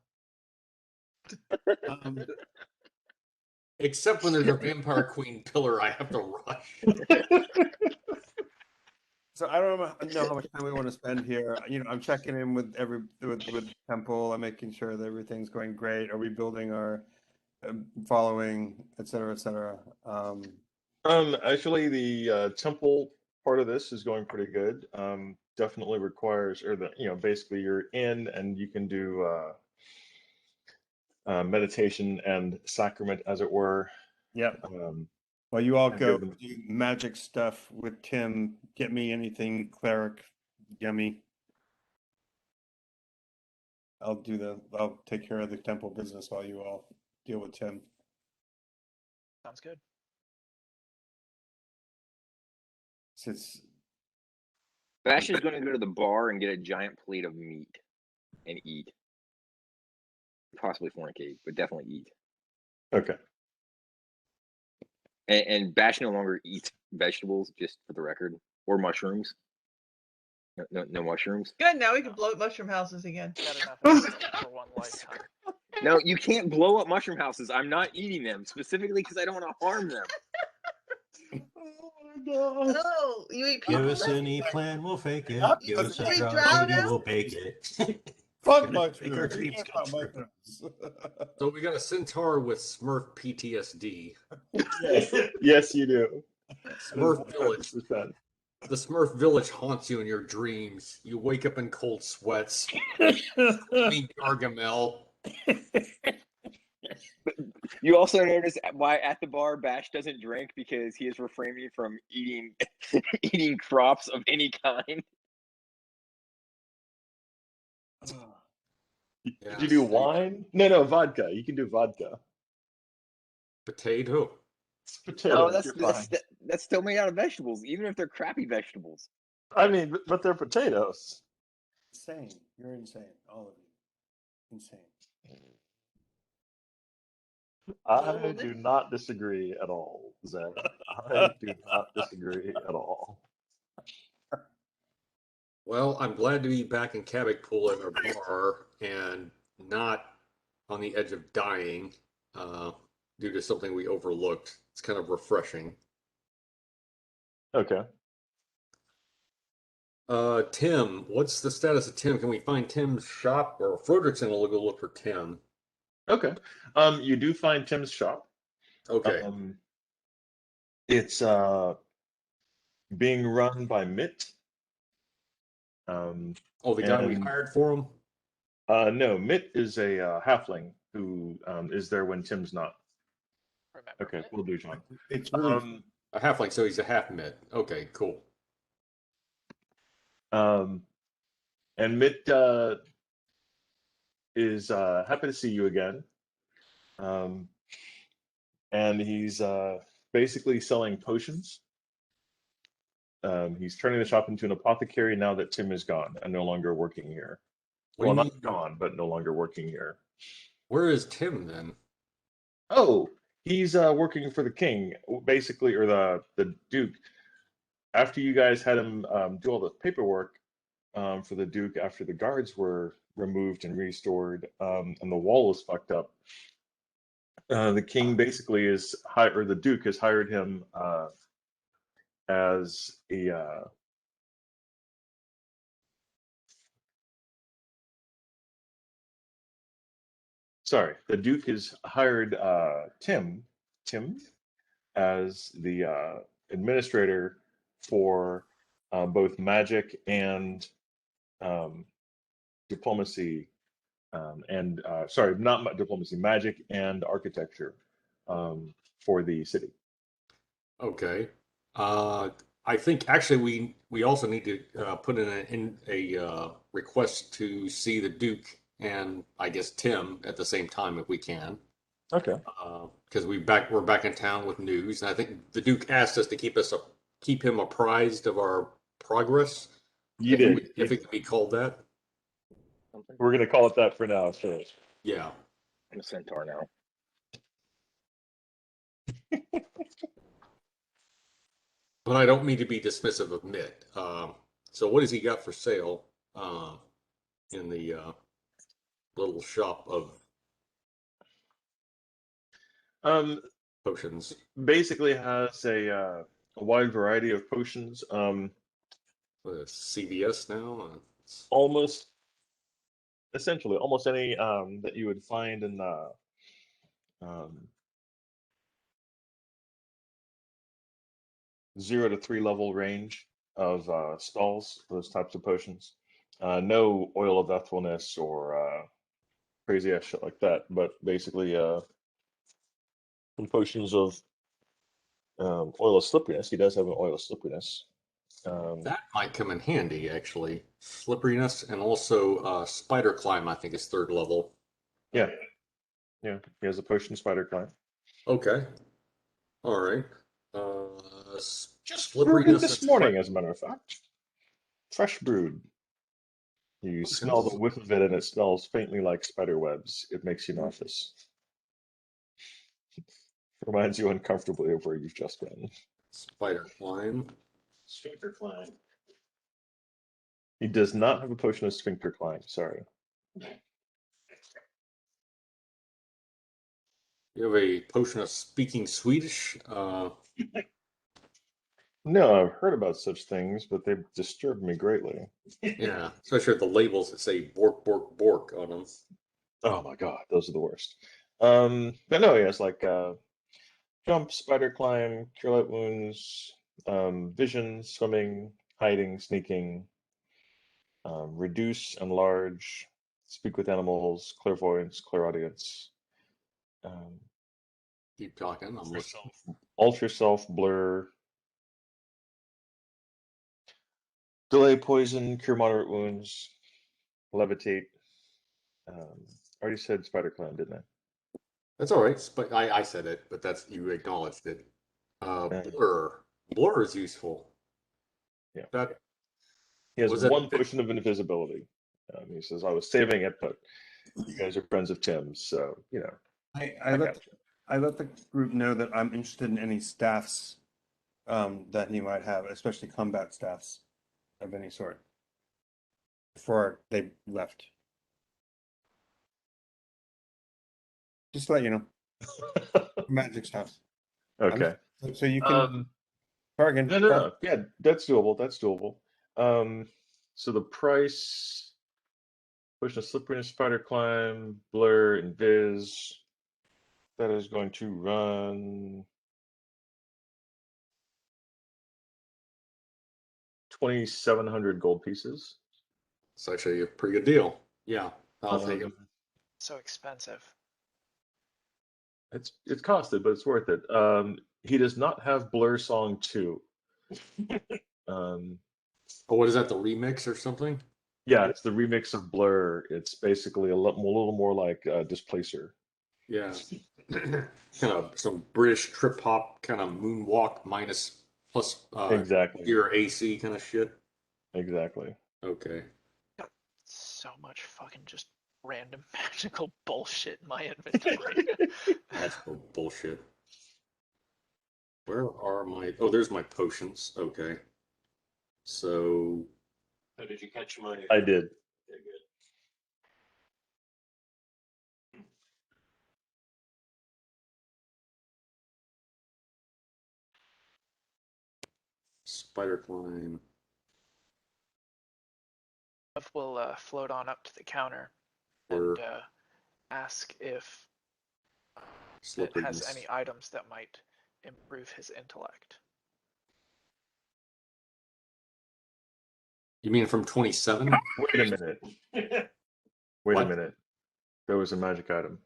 Except when there's a vampire queen pillar, I have to rush. So I don't know how much time we want to spend here. You know, I'm checking in with the temple. I'm making sure that everything's going great. Are we building our following, et cetera, et cetera? Actually, the temple part of this is going pretty good. Definitely requires, basically you're in and you can do meditation and sacrament, as it were. Yep. Um, Well, you all and go give them- do magic stuff with Tim. Get me anything cleric, yummy. I'll take care of the temple business while you all deal with Tim. Sounds good. Since Bash is going to go to the bar and get a giant plate of meat and eat. Possibly fornicate, but definitely eat. Okay. And Bash no longer eats vegetables, just for the record, or mushrooms. No mushrooms. Good. Now we can blow up mushroom houses again. Got enough evidence for one lifetime. No, you can't blow up mushroom houses. I'm not eating them, specifically because I don't want to harm them. Oh my god. Oh, you eat Give people? us any plan, we'll fake it. Yep. Give us a Wait, drought, Drow baby, now? we'll bake it. fuck Make our mushrooms. dreams come Fuck true. mushrooms. So we got a centaur with Smurf PTSD. Yes, yes, you do. Smurf Village. 100%. The Smurf Village haunts you in your dreams. You wake up in cold sweats. Eating Gargamel. You also notice why at the bar Bash doesn't drink because he is refraining from eating eating crops of any kind. Did you do wine? No, vodka. You can do vodka. Potato. It's potatoes. No, You're fine. that's still made out of vegetables, even if they're crappy vegetables. I mean, but they're potatoes. Insane. You're insane. All of you. Insane. I do not disagree at all, Zach. I do not disagree at all. Well, I'm glad to be back in Cabot Pool at our bar and not on the edge of dying uh, due to something we overlooked. It's kind of refreshing. Okay. Tim, what's the status of Tim? Can we find Tim's shop? Or Frederickson will go look for Tim. Okay. You do find Tim's shop. Okay. It's being run by Mitt. Oh, the guy we And hired for him? no, Mitt is a halfling who is there when Tim's not. Remember Okay, Mitt? we'll do John. It's really A halfling, so he's a half mid. Okay, cool. And Mitt is happy to see you again. And he's basically selling potions. He's turning the shop into an apothecary now that Tim is gone and no longer working here. What do Well, you not mean? gone, but no longer working here. Where is Tim then? Oh, he's working for the king, basically, or the duke. After you guys had him do all the paperwork for the duke, after the guards were removed and restored, and the wall was fucked up, the king basically is hired, or the duke has hired him as a sorry, the duke has hired Tim as the administrator for both magic and um, diplomacy, and sorry, not diplomacy, magic and architecture for the city. Okay. Uh, I think actually we also need to put in a request to see the Duke and I guess Tim at the same time if we can, Okay. because we're back in town with news, and I think the Duke asked us to keep him apprised of our progress, You did. if it can be called that. We're gonna call it that for now. Sure. Yeah. I'm a Centaur now. But I don't mean to be dismissive of Mitt. So what has he got for sale in the little shop of Um, potions? basically has a wide variety of potions. CVS now? Almost essentially almost any that you would find in the um, 0 to 3 level range of stalls, those types of potions. No oil of deathfulness or crazy ass shit like that, but basically some potions of oil of slipperiness. He does have an oil of slipperiness. That might come in handy, actually. Slipperiness and also spider climb, I think, is 3rd level. Yeah, yeah. He has a potion of spider climb. Okay. All right. Just brewed Slipperiness this and morning, as a matter of fact. Fresh brewed. You smell the potions. whiff of it, and it smells faintly like spider webs. It makes you nauseous. Reminds you uncomfortably of where you've just been. Spider climb. Sphincter climb. He does not have a potion of sphincter climb. Sorry. You have a potion of speaking Swedish. No, I've heard about such things, but they've disturbed me greatly. Yeah, especially with the labels that say "bork, bork, bork" on them. Oh my god, those are the worst. But no, he has like jump, spider climb, cure light wounds, vision, swimming, hiding, sneaking, reduce, enlarge, speak with animals, clairvoyance, clairaudience, um, Keep talking. I'm listening. alter self, blur, delay poison, cure moderate wounds, levitate. I already said spider climb, didn't I? That's all right. But I said it, but that's you acknowledged it. Uh, Blur. Blur is useful. yeah. That He has was that. one potion of invisibility. He says, I was saving it, but you guys are friends of Tim's, so, you know. I let the group know that I'm interested in any staffs that he might have, especially combat staffs of any sort. before they left. Just to let you know, magic stuff. Okay. So you can bargain. No, no, no. Yeah, that's doable. That's doable. So the price, push a slippery spider climb, blur, and viz. That is going to run 2,700 gold pieces. It's actually a pretty good deal. Yeah, I'll take it. So expensive. It's costed, but it's worth it. He does not have Blur Song 2. Oh, what is that? The remix or something? Yeah, it's the remix of Blur. It's basically a little more like Displacer. Yeah. Kind of some British trip hop kind of moonwalk minus plus Exactly. gear AC kind of shit. Exactly. Okay. Got so much fucking just random magical bullshit in my inventory. That's bullshit. Where are my... Oh, there's my potions. Okay. So... So did you catch my? I did. Okay, good. Spider climb. Will float on up to the counter Or and ask if it slipperiness. has any items that might improve his intellect. You mean from 27? Wait a minute. Wait What? a minute. There was a magic item.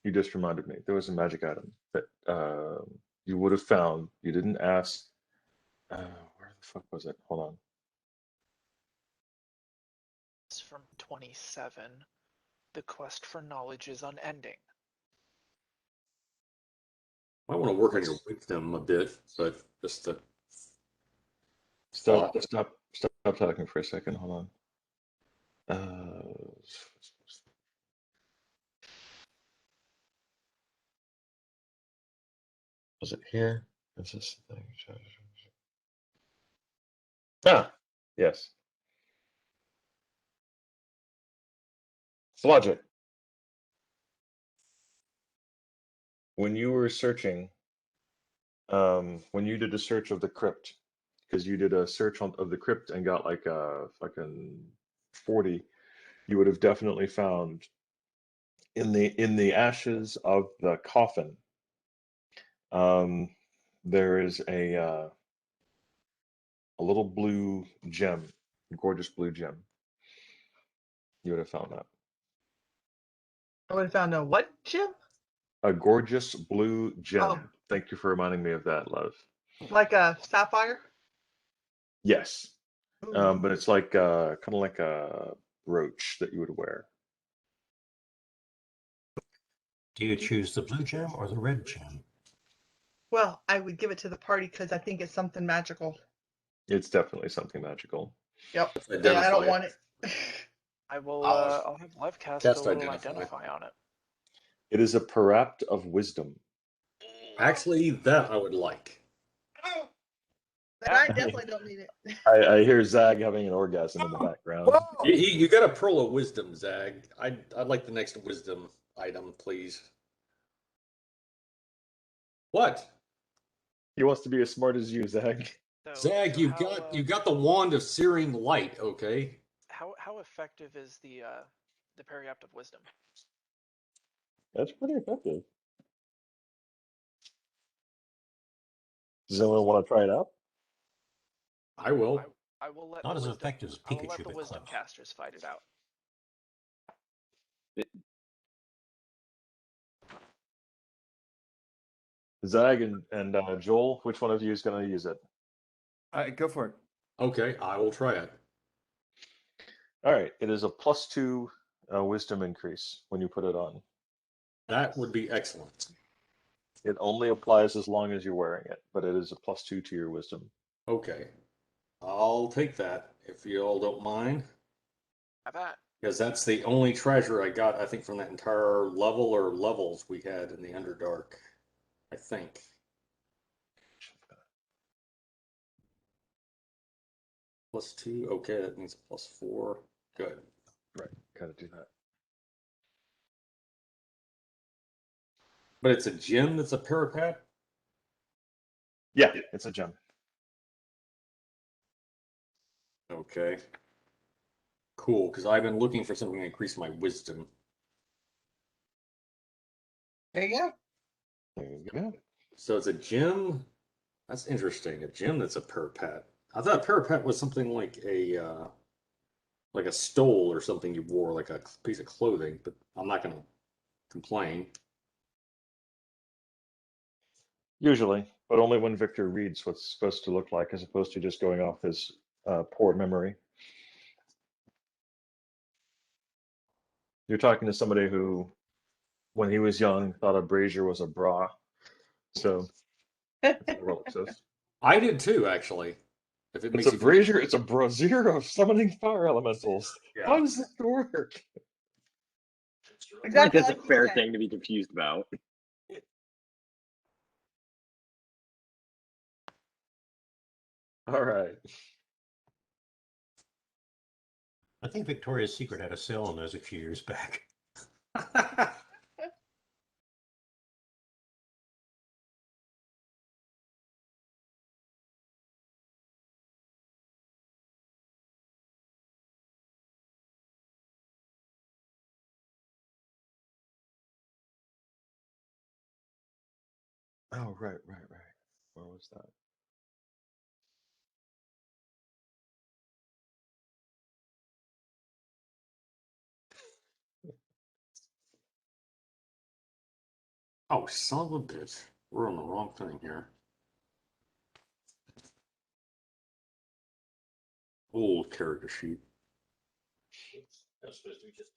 You just reminded me. There was a magic item that you would have found. You didn't ask. Where the fuck was it? Hold on. It's from 27. The quest for knowledge is unending. I want to work on your wisdom a bit, but just to... Stop talking for a second. Hold on. Was it here? Is this the thing? Ah, yes. Logic. When you were searching, when you did a search of the crypt, because you did a search of the crypt and got like a fucking 40, you would have definitely found in the ashes of the coffin, there is a little blue gem, a gorgeous blue gem. You would have found that. I would have found a what, Jim? A gorgeous blue gem. Oh. Thank you for reminding me of that, love. Like a sapphire? Yes. Ooh. But it's like kind of like a brooch that you would wear. Do you choose the blue gem or the red gem? Well, I would give it to the party because I think it's something magical. It's definitely something magical. Yep. And Identify I don't it. want it. I will. I'll I'll have Lev cast cast a little identify. identify on it. It is a parapt of wisdom. Actually, that I would like. Then I definitely don't need it. I hear Zag having an orgasm in the background. You got a pearl of wisdom, Zag. I'd like the next wisdom item, please. What? He wants to be as smart as you, Zag. Zag, you got the wand of searing light, okay? How effective is the periapt of wisdom? That's pretty effective. Does anyone want to try it out? I will. I will let Not the as wisdom, effective as I will let Pikachu, the but wisdom close. casters fight it out. Zag and Joel, which one of you is going to use it? Go for it. Okay, I will try it. All right. It is a +2 wisdom increase when you put it on. That would be excellent. It only applies as long as you're wearing it, but it is a +2 to your wisdom. Okay. I'll take that, if you all don't mind. Have that. Because that's the only treasure I got, I think, from that entire level or levels we had in the Underdark. I think. +2. Okay, that means +4. Good. Right. Gotta do that. But it's a gem that's a parapet? Yeah, it's a gem. Okay. Cool, because I've been looking for something to increase my wisdom. There you go. There you go. So it's a gem. That's interesting. A gem that's a parapet. I thought a parapet was something like a stole or something you wore, like a piece of clothing, but I'm not going to complain. Usually, but only when Victor reads what's supposed to look like, as opposed to just going off his poor memory. You're talking to somebody who, when he was young, thought a brazier was a bra. So that's how the world exists. I did too, actually. If it It's makes a you feel brazier. It's a brazier of summoning fire elementals. yeah. How does that work? I feel like Exactly that's a like you fair said. thing to be confused about. All right. I think Victoria's Secret had a sale on those a few years back. Oh, right. Where was that? Oh, son of a bitch. We're on the wrong thing here. Old character sheet. That's supposed to be just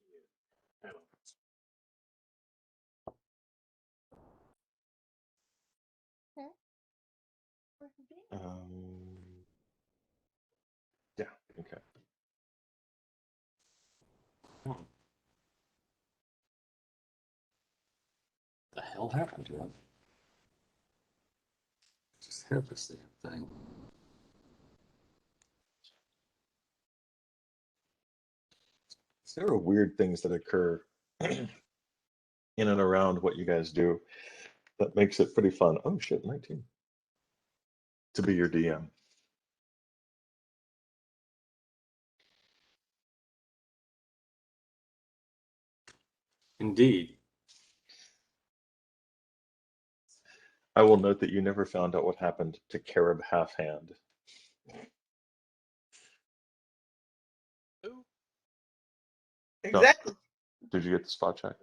Um, yeah. Okay. The hell happened to it? Just hit this damn thing. There are weird things that occur in and around what you guys do that makes it pretty fun. Oh shit, 19. To be your DM. Indeed. I will note that you never found out what happened to Carib Halfhand. Ooh, Exactly. Did you get the spot check?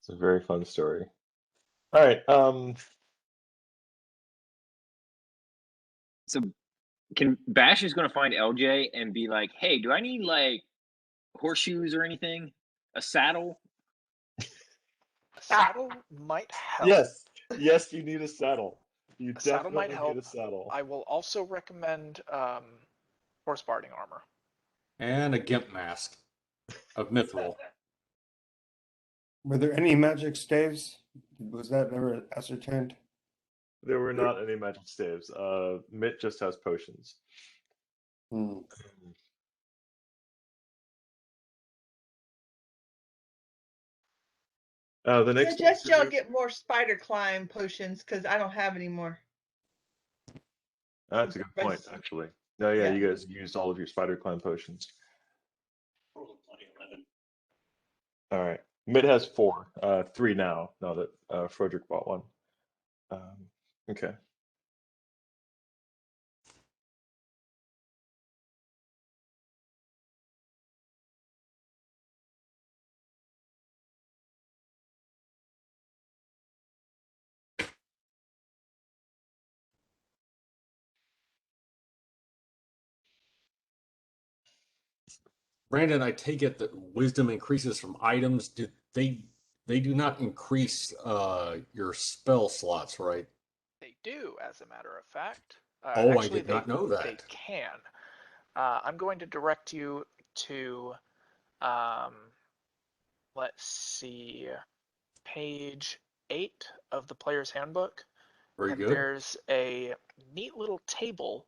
It's a very fun story. All right. So can Bash is going to find LJ and be like, "Hey, do I need like horseshoes or anything? A saddle?" a saddle might help. Yes, you need a saddle. You A saddle might definitely need help. a saddle. I will also recommend horse barding armor. And a gimp mask of Mithril. Were there any magic staves? Was that ever ascertained? There were not any magic staves. Mitt just has potions. Hmm. The I next thing suggest to y'all do. get more spider climb potions because I don't have any more. That's a good point, actually. No, yeah, Yeah. you guys used all of your spider climb potions. All right. Mitt has 4, 3 now that Frederick bought one. Okay. Brandon, I take it that wisdom increases from items. They do not increase your spell slots, right? They do, as a matter of fact. Oh, I Actually, did not know they that. can. I'm going to direct you to, let's see, page 8 of the player's handbook. Very And good. there's a neat little table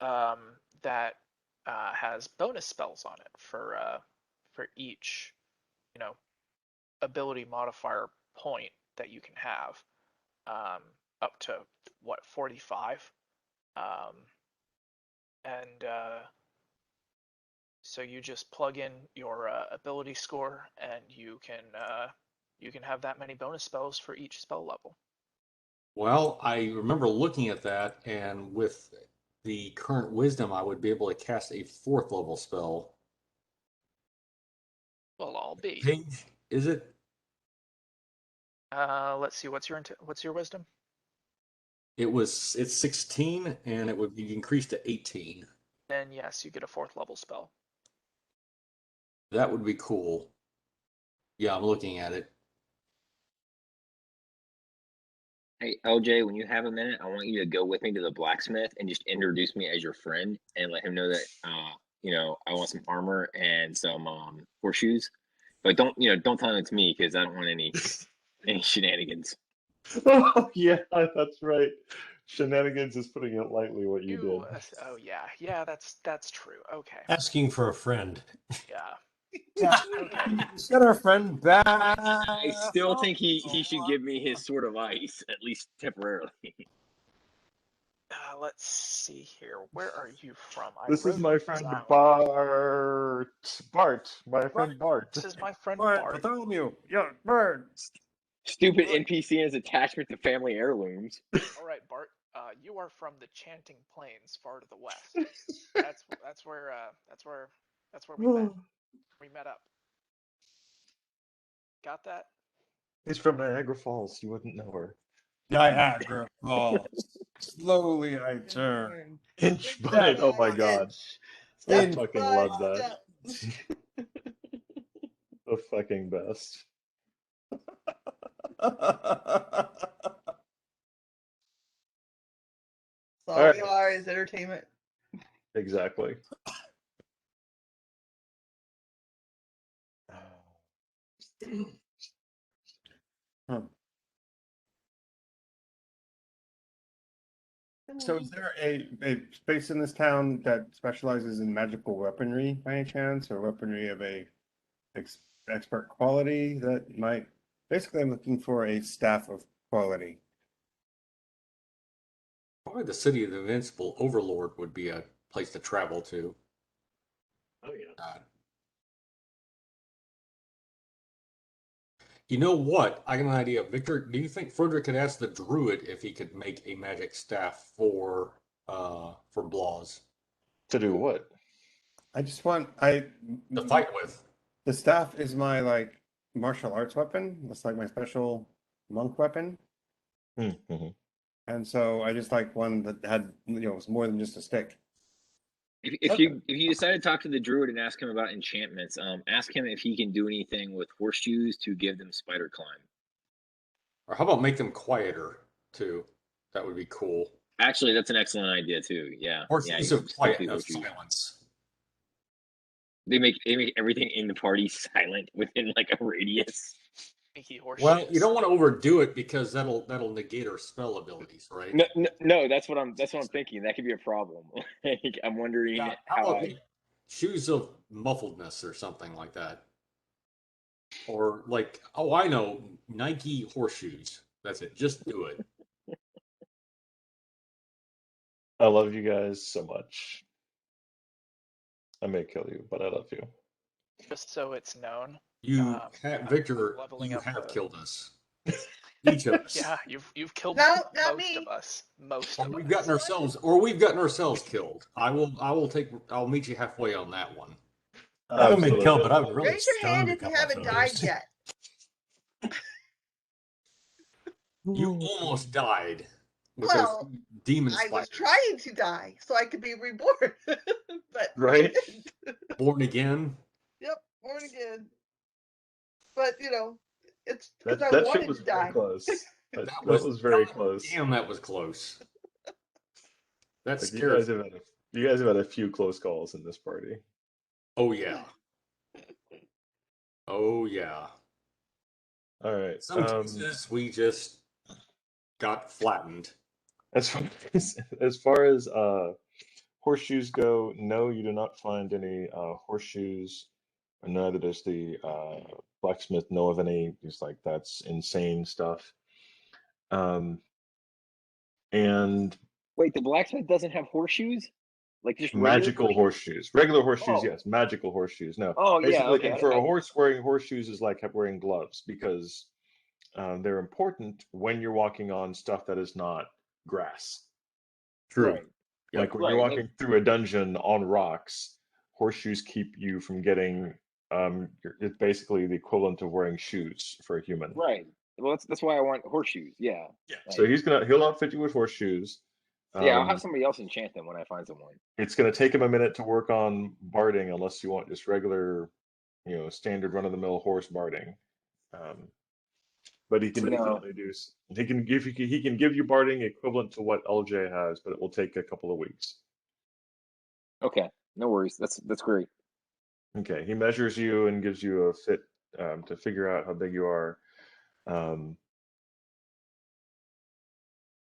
that has bonus spells on it for each, ability modifier point that you can have, up to 45, and so you just plug in your ability score, and you can have that many bonus spells for each spell level. Well, I remember looking at that, and with the current wisdom, I would be able to cast a 4th level spell. Well, I'll be. Page, is it? Let's see. What's your wisdom? It's 16, and it would be increased to 18. Then yes, you get a 4th level spell. That would be cool. Yeah, I'm looking at it. Hey, LJ, when you have a minute, I want you to go with me to the blacksmith and just introduce me as your friend and let him know that, I want some armor and some horseshoes. But don't tell him it's me because I don't want any shenanigans. Oh yeah, that's right. Shenanigans is putting it lightly what you did. Oh yeah, that's true. Okay. Asking for a friend. Yeah. Yeah. Okay. Let's get our friend back. I still think he should give me his sword of ice, at least temporarily. Let's see here. Where are you from? This is my friend down. Bart. Bart, my friend Bart. This is my friend Bart, Bart. Bartholomew. Yeah, Bird. Stupid NPC and his attachment to family heirlooms. All right, Bart. You are from the Chanting Plains, far to the west. That's where we met. We met up. Got that? He's from Niagara Falls. You wouldn't know her. Niagara Falls. Slowly I turn. Inch by oh my god. I Inch fucking by love that. step. The fucking best. All All right. we are is entertainment. Exactly. So is there a space in this town that specializes in magical weaponry by any chance, or weaponry of a expert quality that might, basically I'm looking for a staff of quality. Probably the City of the Invincible Overlord would be a place to travel to. Oh yeah. You know what? I got an idea. Victor, do you think Frederick could ask the druid if he could make a magic staff for Blaws To do what? I just want to fight with? the staff is my like martial arts weapon. It's like my special monk weapon. Mm-hmm. And so I just like one that had, was more than just a stick. If you decide to talk to the druid and ask him about enchantments, ask him if he can do anything with horseshoes to give them spider climb. Or how about make them quieter too? That would be cool. Actually, that's an excellent idea too. Yeah. Horseshoes Yeah, of quiet of horseshoes. silence. They make everything in the party silent within like a radius. Well, you don't want to overdo it because that'll negate our spell abilities, right? No, that's what I'm thinking. That could be a problem. Like, I'm wondering Yeah, how shoes of muffledness or something like that. Or like, oh, I know, Nike horseshoes. That's it. Just do it. I love you guys so much. I may kill you, but I love you. Just so it's known. You have, Victor, you have killed us. Each of us. Yeah, you've killed Not most me. of us. Most Or of we've us. gotten ourselves killed. I'll meet you halfway on that one. I haven't been killed, but I've really Raise your hand stoned a if you couple of haven't died voters. yet. You almost died. With Well, those demon I was spiders. trying to die so I could be reborn. But Right? Born again. Yep, born again. But it's because I That shit wanted was to very die. close. That was was very God close. Damn, that was close. That's Like, scary. you guys have had a few close calls in this party. Oh yeah. Oh yeah. All right. Some cases we just got flattened. As far as far as horseshoes go, no, you do not find any horseshoes. And neither does the blacksmith know of any. He's like, that's insane stuff. Um, and Wait, the blacksmith doesn't have horseshoes? Like just regular magical horseshoes. Regular horseshoes, Oh. yes. Magical horseshoes, no. Oh yeah, Basically, okay. for a horse, wearing horseshoes is like wearing gloves because they're important when you're walking on stuff that is not grass. True. Right. Like when Right. you're walking through a dungeon on rocks, horseshoes keep you from getting. It's basically the equivalent of wearing shoes for a human. Right. Well, that's why I want horseshoes. Yeah. Yeah. Like, So he'll outfit you with horseshoes. yeah, I'll have somebody else enchant them when I find someone. It's going to take him a minute to work on barding, unless you want just regular, standard run-of-the-mill horse barding. But he can No. definitely do. He can give you barding equivalent to what LJ has, but it will take a couple of weeks. Okay. No worries. That's great. Okay, he measures you and gives you a fit to figure out how big you are, and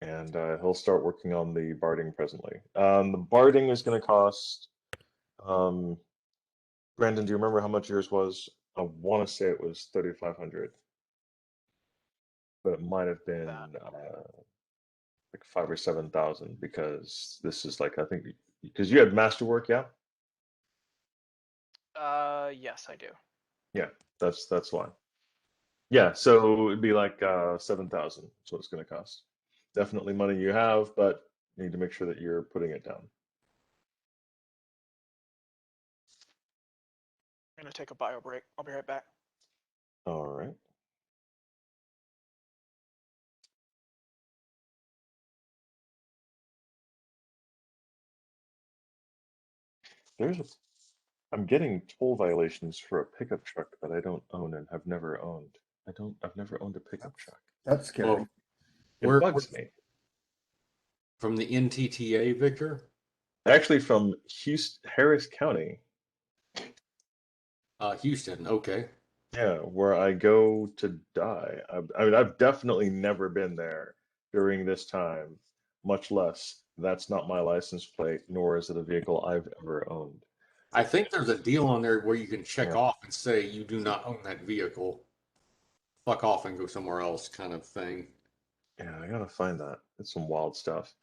he'll start working on the barding presently. The barding is going to cost. Brandon, do you remember how much yours was? I want to say it was 3,500, but it might have been like 5 or 7,000 because this is like I think because you had masterwork, yeah. Yes, I do. Yeah, that's why. Yeah, so it'd be like 7,000. That's what it's going to cost. Definitely money you have, but you need to make sure that you're putting it down. I'm gonna take a bio break. I'll be right back. All right. I'm getting toll violations for a pickup truck that I don't own and have never owned. I've never owned a pickup truck. That's scary. Well, It bugs me. From the NTTA, Victor? Actually, from Harris County. Houston, okay. Yeah, where I go to die. I mean, I've definitely never been there during this time, much less that's not my license plate, nor is it a vehicle I've ever owned. I think there's a deal on there where you can check Yeah. off and say you do not own that vehicle. Fuck off and go somewhere else, kind of thing. Yeah, I gotta find that. It's some wild stuff.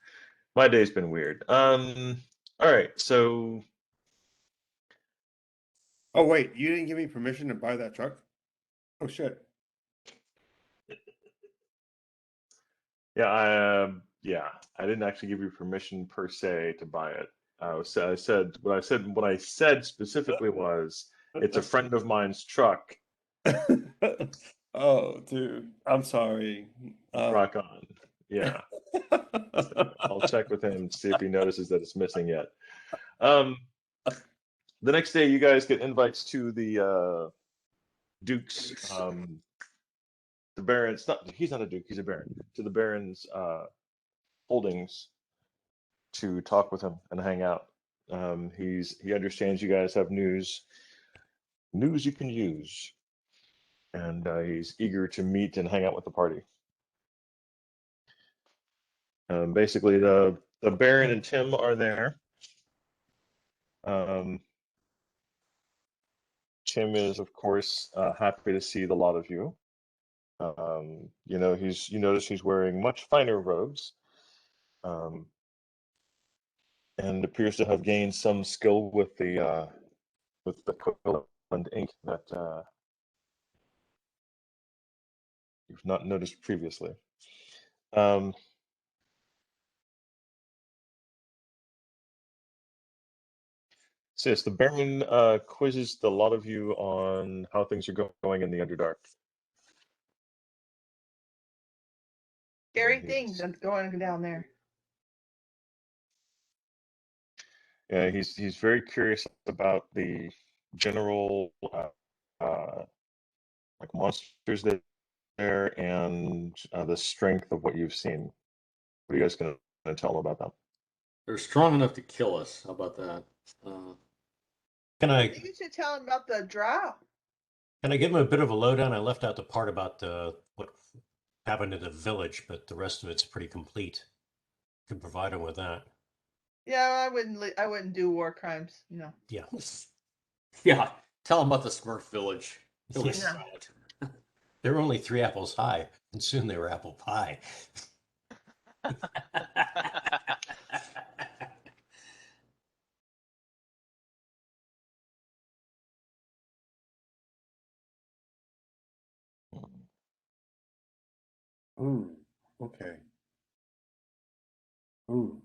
My day's been weird. All right, so Oh wait, you didn't give me permission to buy that truck? Oh shit. yeah, I didn't actually give you permission per se to buy it. What I said specifically was it's a friend of mine's truck. Oh, dude, I'm sorry. Rock on. Yeah. I'll check with him to see if he notices that it's missing yet. The next day, you guys get invites to the Duke's. The Baron's he's not a Duke. He's a Baron. To the Baron's holdings to talk with him and hang out. He understands you guys have news you can use, and he's eager to meet and hang out with the party. Basically, the Baron and Tim are there. Tim is, of course, happy to see the lot of you. You notice he's wearing much finer robes, and appears to have gained some skill with the quill and ink that you've not noticed previously. So yes, the Baron quizzes the lot of you on how things are going in the Underdark. Scary things that's going down there. Yeah, he's very curious about the general like monsters there and the strength of what you've seen. What are you guys gonna tell him about that? They're strong enough to kill us. How about that? Can I You should tell him about the Drow. Can I give him a bit of a lowdown? I left out the part about what happened in the village, but the rest of it's pretty complete. Can provide him with that. Yeah, I wouldn't do war crimes. Yeah. Yeah, tell him about the Smurf village. He'll be Yeah. sad. They were only 3 apples high, and soon they were apple pie. Ooh, okay. Ooh.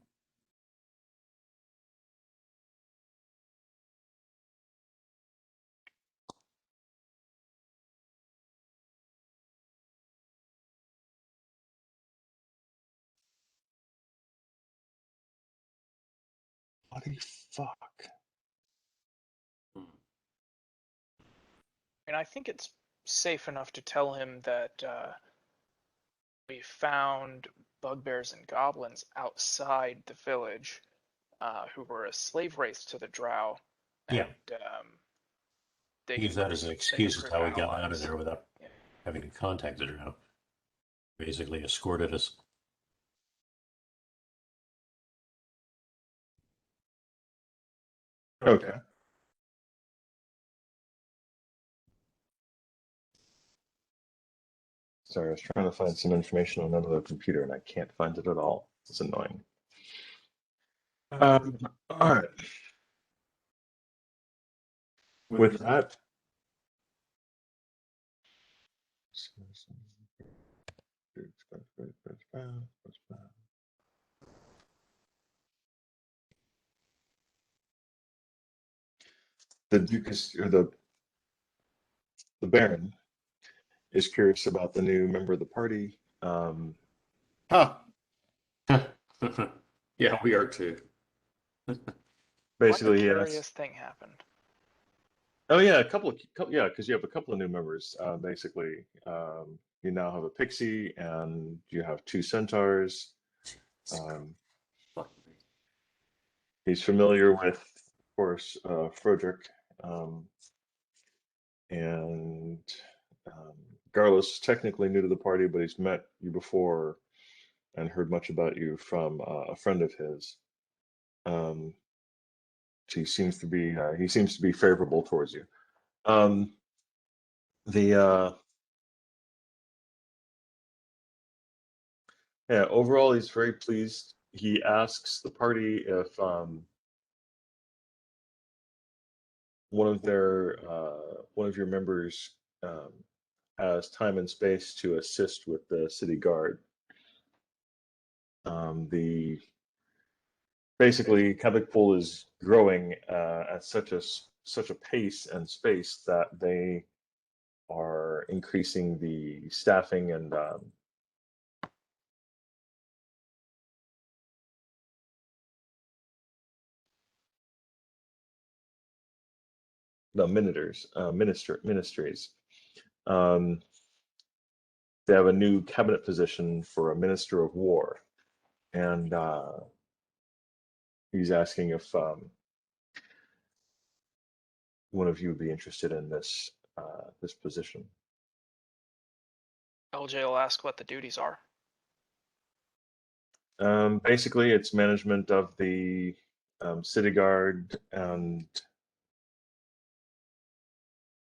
Bloody fuck. And I think it's safe enough to tell him that we found bugbears and goblins outside the village who were a slave race to the Drow. Yeah. And they Use that as an they excuse as proved to how we got out of allies. there without Yeah. having to contact the Drow. Basically escorted us. Okay. Sorry, I was trying to find some information on another computer and I can't find it at all. It's annoying. All right. With that, the Duke is, or the Baron is curious about the new member of the party. Huh. Yeah, we are too. Basically, What yes. curious thing happened? Oh yeah, a couple, yeah, because you have a couple of new members. Basically, you now have a pixie and you have 2 centaurs. Fuck me. He's familiar with, of course, Frederick, and Garlos is technically new to the party, but he's met you before and heard much about you from a friend of his. He seems to be favorable towards you. The Yeah, overall, he's very pleased. He asks the party if one of your members has time and space to assist with the city guard. The Basically, Quebec Pool is growing at such a pace and space that they are increasing the staffing and the ministries. Um, they have a new cabinet position for a minister of war, and he's asking if one of you would be interested in this position. LJ will ask what the duties are. Basically, it's management of the city guard and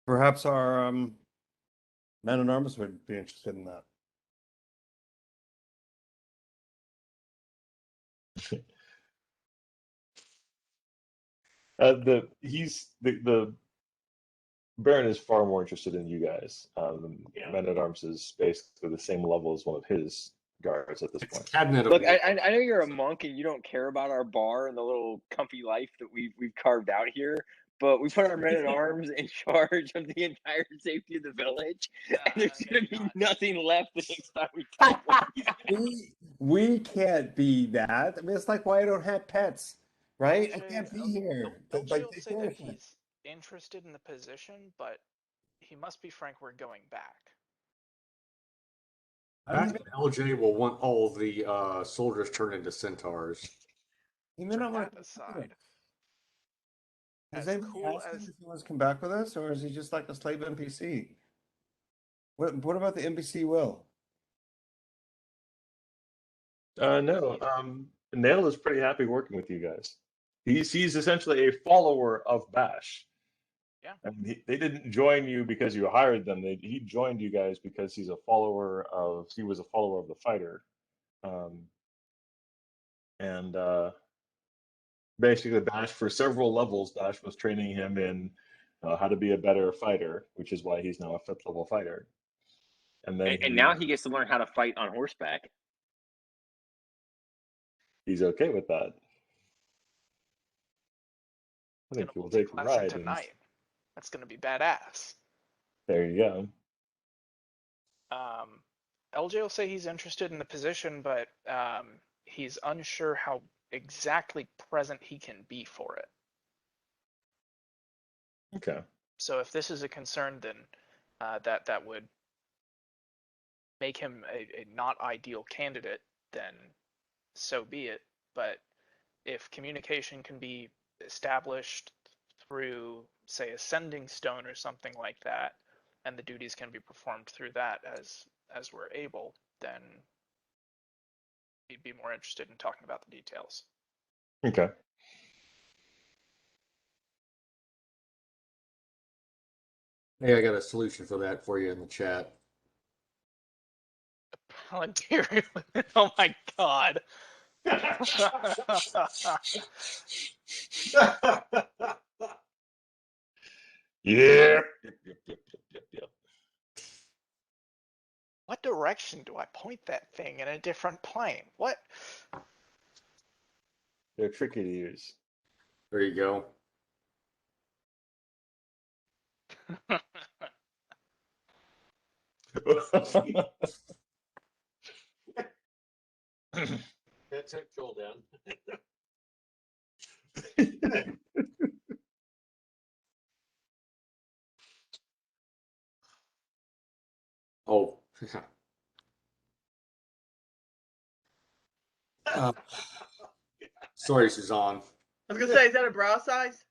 Perhaps our men at arms would be interested in that. the Baron is far more interested in you guys. Yeah. Men at Arms is basically the same level as one of his guards at this It's point. cabinet of Look, war. I know you're a monk and you don't care about our bar and the little comfy life that we've carved out here, but we put our men at arms in charge of the entire safety of the village, and there's gonna be nothing left the next time we come. We can't be that. I mean, it's like why I don't have pets, right? I LJ can't be here. LJ Like, will take say care that of it. he's interested in the position, but he must be frank, we're going back. Back LJ will want all the soldiers turned into centaurs. He may not want That to aside. Has as anybody cool asked him as if he wants to come back with us, or is he just like a slave NPC? What about the NPC Will? No, Nail is pretty happy working with you guys. He's essentially a follower of Bash. Yeah. And they didn't join you because you hired them. He joined you guys because he was a follower of the fighter. And basically Bash, for several levels, Bash was training him in how to be a better fighter, which is why he's now a 5th level fighter. And then And now he gets to learn how to fight on horseback. he's okay with that. I think we'll take a lesson ride. tonight. That's gonna be badass. There you go. LJ will say he's interested in the position, but he's unsure how exactly present he can be for it. Okay. So if this is a concern, then that would make him a not ideal candidate, then so be it. But if communication can be established through, say, a sending stone or something like that, and the duties can be performed through that as we're able, then he'd be more interested in talking about the details. Okay. Hey, I got a solution for that for you in the chat. Palantir. Oh my god. Yeah. Yep. What direction do I point that thing in a different plane? What? They're tricky to use. There you go. That's it, Joel down. Oh. Sorry, Suzanne. I was gonna say, is that a brow size?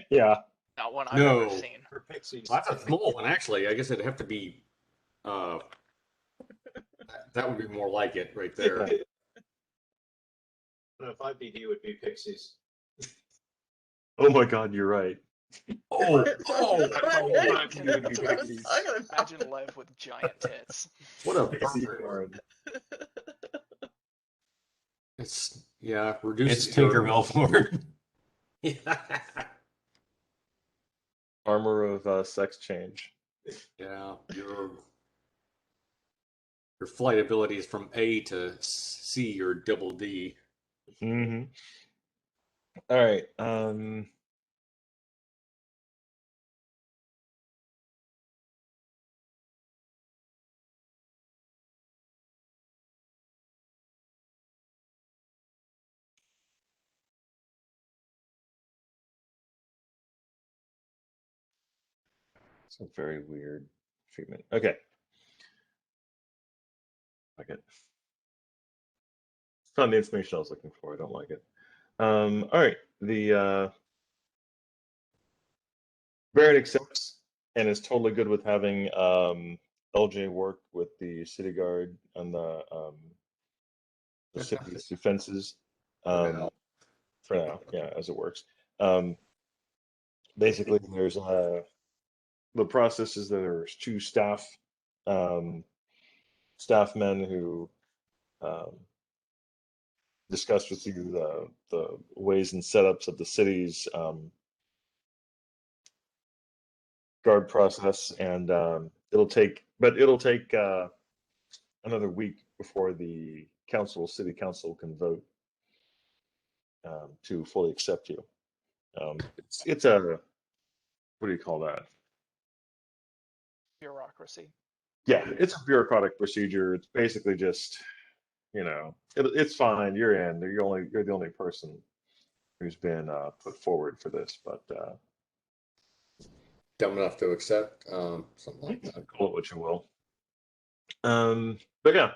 Yeah. Not one I've No. ever seen. For pixies. That's a small one, actually. I guess it'd have to be. That would be more like it right there. No, 5BD would be pixies. Oh my God, you're right. Oh, Imagine Lev with giant tits. what a Pixie bummer. card. It's reduces It's Tinkerbell forward. Armor of sex change. Yeah, your flight ability is from A to C or double D. Mm-hmm. All right. It's a very weird treatment. Okay. Like it. Found the information I was looking for. I don't like it. All right. The Baron accepts and is totally good with having LJ work with the city guard and the city's defenses. For now, yeah, as it works. Basically, there's the process is that there's 2 staff men who discuss with you the ways and setups of the city's guard process, and it'll take another week before the city council can vote to fully accept you. It's a, what do you call that? Bureaucracy. Yeah, it's a bureaucratic procedure. It's basically just, it's fine. You're in. You're the only person who's been put forward for this, but Dumb enough to accept something like that. call it what you will. But yeah,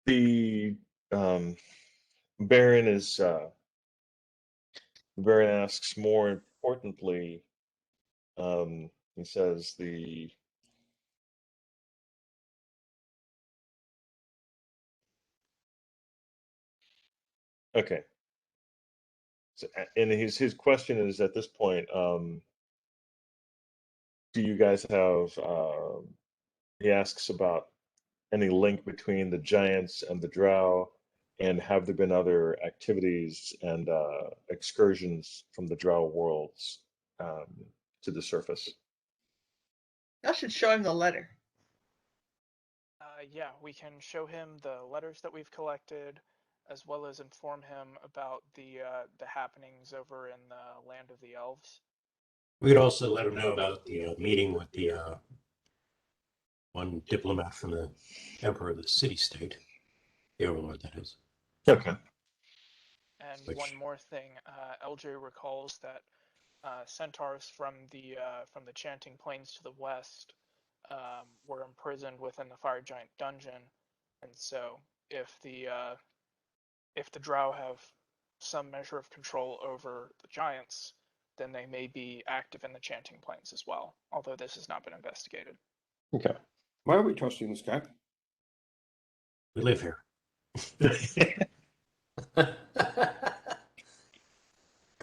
the Baron is Baron asks, more importantly, he says okay. So, and his question is at this point, do you guys have? He asks about any link between the giants and the Drow, and have there been other activities and excursions from the Drow worlds um, to the surface? I should show him the letter. Yeah, we can show him the letters that we've collected, as well as inform him about the happenings over in the land of the elves. We could also let him know about the meeting with the one diplomat from the Emperor of the city-state, the Overlord, that is. Okay. And Which... one more thing, LJ recalls that centaurs from the Chanting Plains to the west were imprisoned within the Fire Giant dungeon, and so if the Drow have some measure of control over the giants, then they may be active in the Chanting Plains as well, although this has not been investigated. Okay. Why are we trusting this guy? We live here. Good I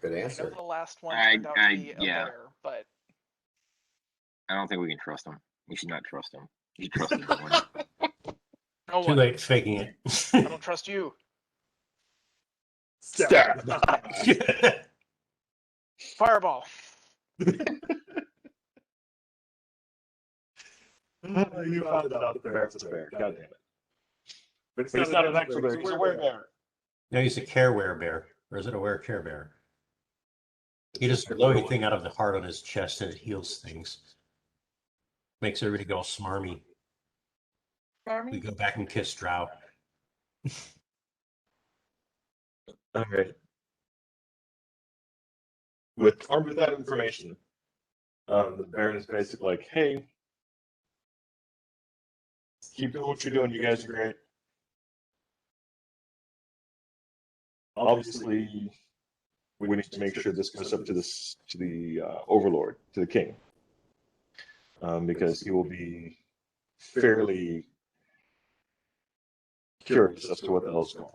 know answer. the last one turned out to be a bear, but I don't think we can trust him. We should not trust him. You should trust no one. no Too one. late faking it. I don't trust you. Stab. Fireball. You found out that the bear's a bear. God damn it. But it's not an actual bear. He's a werebear. No, he's a care-wear bear. Or is it a wear-care bear? He does a glowy thing out of the heart on his chest and it heals things. Makes everybody go all smarmy. We go back and kiss Drow. Okay. Armed with that information, the Baron is basically like, hey, keep doing what you're doing. You guys are great. Obviously, we need to make sure this goes up to the Overlord, to the King, because he will be fairly curious as to what the hell's going on.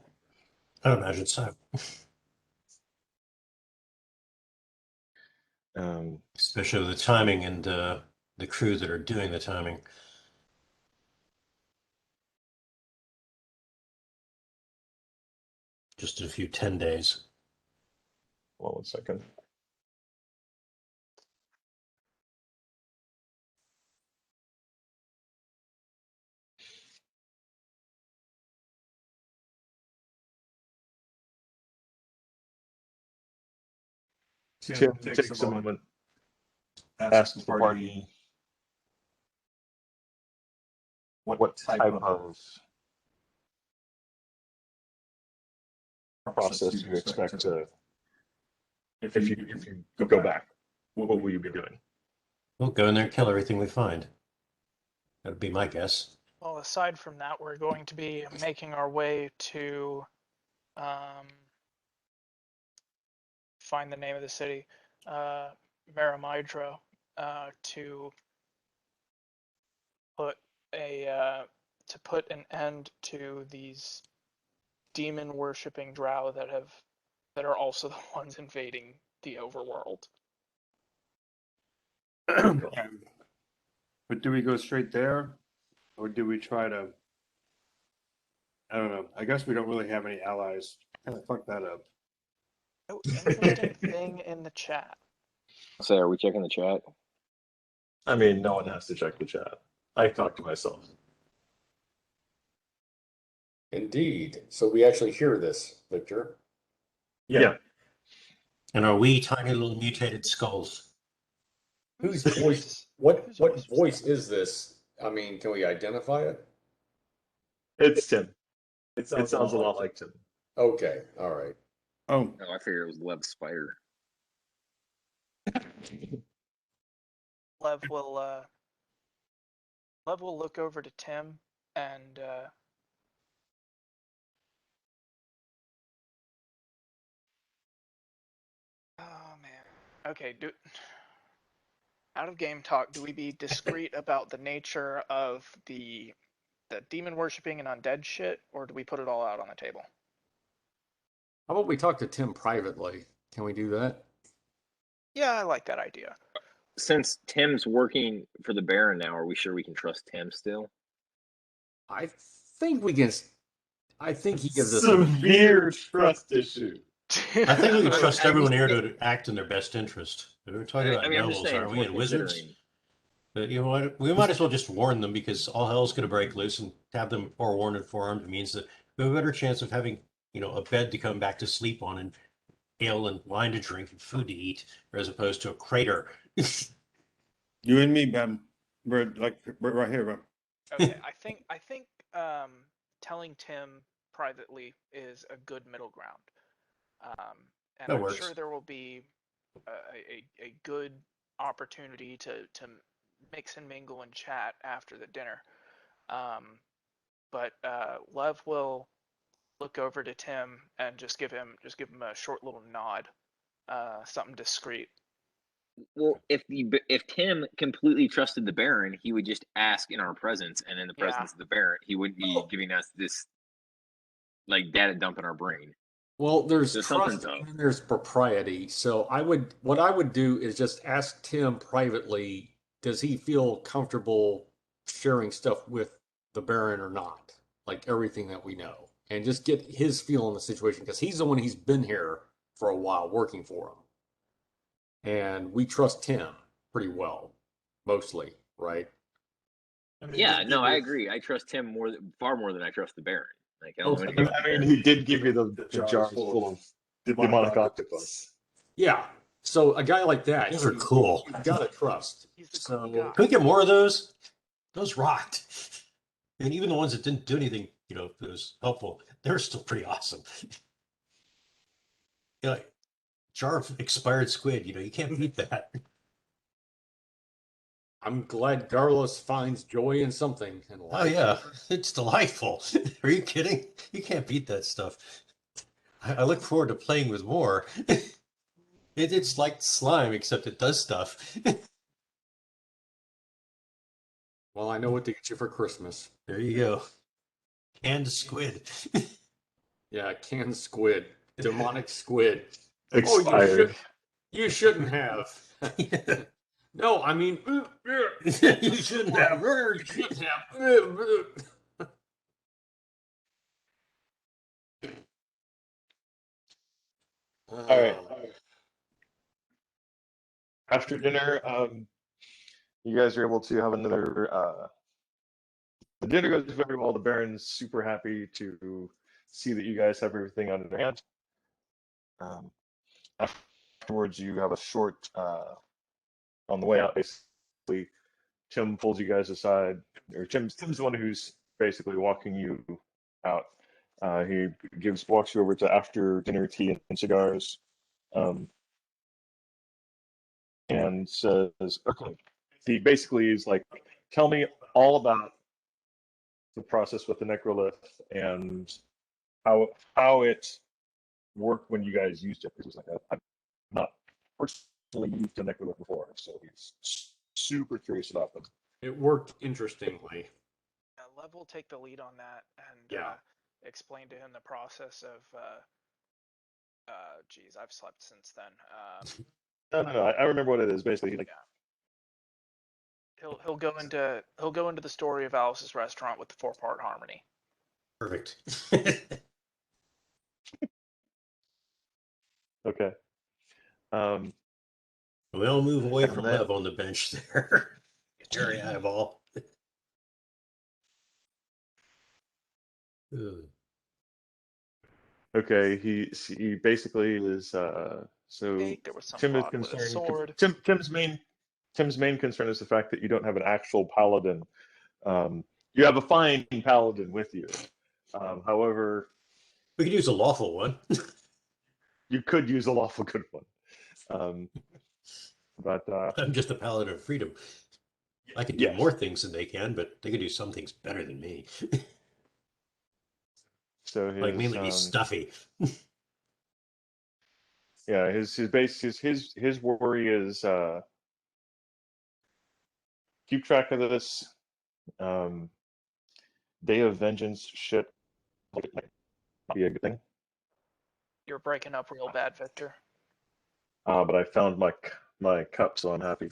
I imagine so. Especially with the timing and the crew that are doing the timing. Just a few 10 days. Well, 1 second. Tim takes a moment, asks the party what type of process you expect to, if you go back, what will you be doing? We'll go in there and kill everything we find. That'd be my guess. Well, aside from that, we're going to be making our way to find the name of the city, Maramidro, to put an end to these demon worshipping Drow that are also the ones invading the overworld. But do we go straight there, or do we try to? I don't know. I guess we don't really have any allies. Kind of fuck that up. Oh, interesting thing in the chat. So, are we checking the chat? I mean, no one has to check the chat. I talk to myself. Indeed. So we actually hear this, Victor. Yeah. And are we tiny little mutated skulls? Whose voice? What voice is this? I mean, can we identify it? It's Tim. It sounds a lot like Tim. Okay. All right. Oh, No, I figured it was Lev Spider. Lev will look over to Tim and Okay, out of game talk, do we be discreet about the nature of the demon worshipping and undead shit, or do we put it all out on the table? How about we talk to Tim privately? Can we do that? Yeah, I like that idea. Since Tim's working for the Baron now, are we sure we can trust Tim still? I think we can. I think he gives us severe trust issue. I think we can I- trust I everyone just- here to act in their best interest. We're talking about I'm just nobles, saying, aren't it's we, worth and wizards? considering. But you know what? We might as well just warn them because all hell's going to break loose, and have them forewarned and forearmed means that we have a better chance of having, a bed to come back to sleep on, and ale and wine to drink, and food to eat, as opposed to a crater. You and me, Ben. We're right here, bro. Okay, I think telling Tim privately is a good middle ground. And That I'm works. sure there will be a good opportunity to mix and mingle and chat after the dinner. But Lev will look over to Tim and just give him a short little nod, something discreet. Well, if Tim completely trusted the Baron, he would just ask in our presence, and in the presence of the Baron, he wouldn't be giving us this like data dump in our brain. Well, there's There's trust something to- and there's propriety. So what I would do is just ask Tim privately, does he feel comfortable sharing stuff with the Baron or not? Like everything that we know. And just get his feel on the situation because he's the one he's been here for a while working for him. And we trust him pretty well, mostly, right? I mean, Yeah, he did no, I give agree. I trust him far more than I trust the Baron. Like, I don't know Okay. anything about the I mean, Baron. he did give you the jars full of demonic octopus. Yeah. So a guy like that, Those are cool. you gotta trust. He's the cool So guy. Can we get more of those? Those rocked. And even the ones that didn't do anything, that was helpful, they're still pretty awesome. Like jar of expired squid, you can't beat that. I'm glad Garlos finds joy in something in life. Oh yeah, it's delightful. Are you kidding? You can't beat that stuff. I look forward to playing with more. It's like slime, except it does stuff. Well, I know what to get you for Christmas. There you go. Canned squid. Yeah, canned squid, demonic squid. Expired. You shouldn't have. No, I mean, You shouldn't have. You shouldn't have. All right. After dinner, you guys are able to have another. The dinner goes very well. The Baron's super happy to see that you guys have everything under hand. Afterwards, you have a short on the way out. Basically, Tim pulls you guys aside, or Tim's the one who's basically walking you out. He walks you over to after dinner tea and cigars, and says, "Okay." He basically is like, "Tell me all about the process with the necrolith and how it worked when you guys used it." Because like, I've not personally used a necrolith before, so he's super curious about them. It worked interestingly. Lev will take the lead on that and Yeah. explain to him the process of. Geez, I've slept since then. No. I remember what it is. Basically, like, He'll go into the story of Alice's restaurant with the 4-part harmony. Perfect. okay. We all move away from And then- Lev on the bench there. Jerry eyeball. Ugh. Okay, he basically is so There was some Tim is fraud with a concerned. sword. Tim's main concern is the fact that you don't have an actual paladin. You have a fine paladin with you. However, We could use a lawful one. you could use a lawful good one. But I'm just a paladin of freedom. I can do Yes. more things than they can, but they can do some things better than me. so his Like mainly be stuffy. Yeah, his worry is keep track of this Day of Vengeance shit. Might be a good thing. You're breaking up real bad, Victor. But I found my cup, so I'm happy.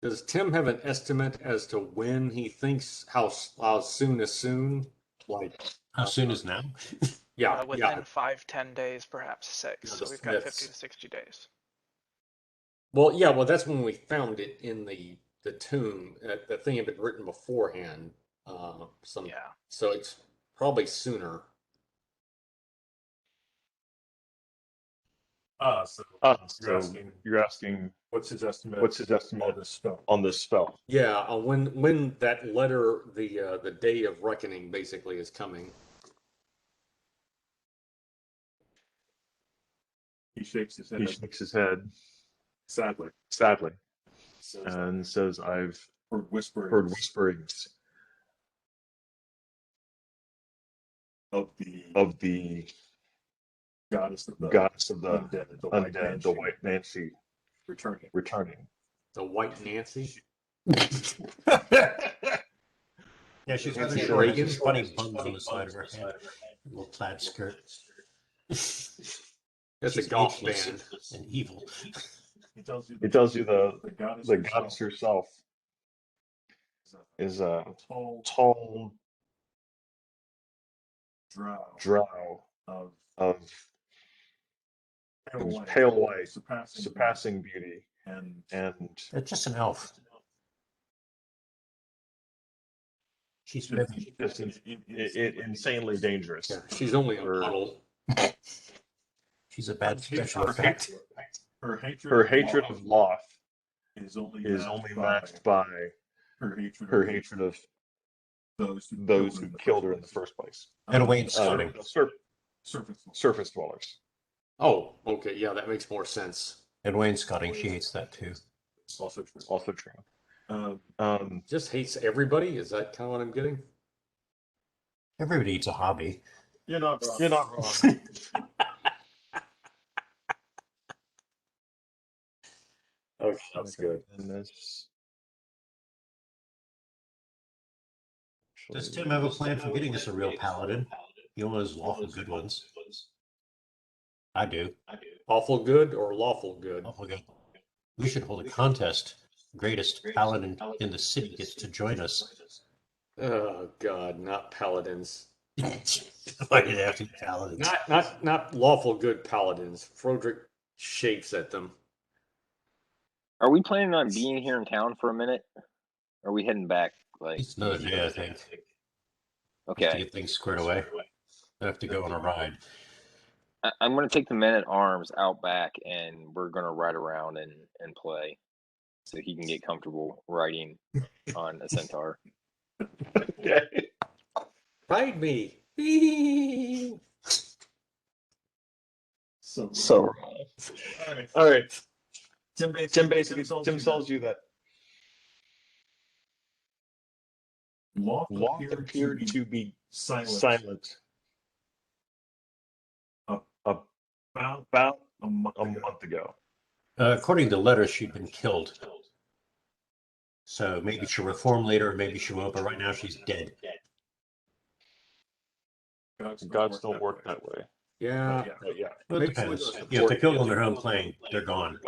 Does Tim have an estimate as to when he thinks how soon is soon? Like How soon is now? yeah, Within 5-10 days, perhaps 6. Yeah, So the we've got 50 Smiths. to 60 days. Well, that's when we found it in the tomb. That thing had been written beforehand. Yeah. So it's probably sooner. So So you're asking what's his estimate on this spell? on this spell? Yeah, when that letter, the day of reckoning, basically is coming. He shakes his head. He shakes his head Sadly. And says, "I've heard whisperings of the goddess of the undead, the White Banshee, returning." The White Nancy. Yeah, she's got Nancy these Reagan. funny buns on the side of her head. A little plaid skirt. That's She's a goth ageless band. and evil. He tells you He tells you the goddess goddess herself is a tall tall drow of pale pale white, surpassing beauty, and They're just an elf. She's very just insanely dangerous. Yeah, she's only a puddle. She's a bad special effect. her Her hatred of Loth is is only matched by her hatred of those who killed her in the first place. And wainscoting. Surface dwellers. Oh, okay, yeah, that makes more sense. And wainscoting, she hates that too. Also true. Just hates everybody. Is that kind of what I'm getting? Everybody eats a hobby. You're not wrong. You're not wrong. Okay, that's good. And this. Does Tim have a plan for getting us a real paladin? He only has lawful good ones. I do. Awful good or lawful good? Lawful good. We should hold a contest. Greatest paladin in the city gets to join us. Oh God, not paladins. Why did it have to be paladins? Not lawful good paladins. Frodrick chafes at them. Are we planning on being here in town for a minute? Or are we heading back? Like, It's another day, I think. Just to okay, get things squared away. I have to go on a ride. I'm going to take the men at arms out back, and we're going to ride around and play, so he can get comfortable riding on a centaur. Okay. Ride me. So all right. Tim tells you that Loth Loth appeared to be silent about a month a month ago. According to letters, she'd been killed. So maybe she'll reform later, maybe she won't, but right now she's dead. Gods don't work that way. Yeah. Yeah. Well, it depends. Yeah, if they're killed on their home plane, they're gone.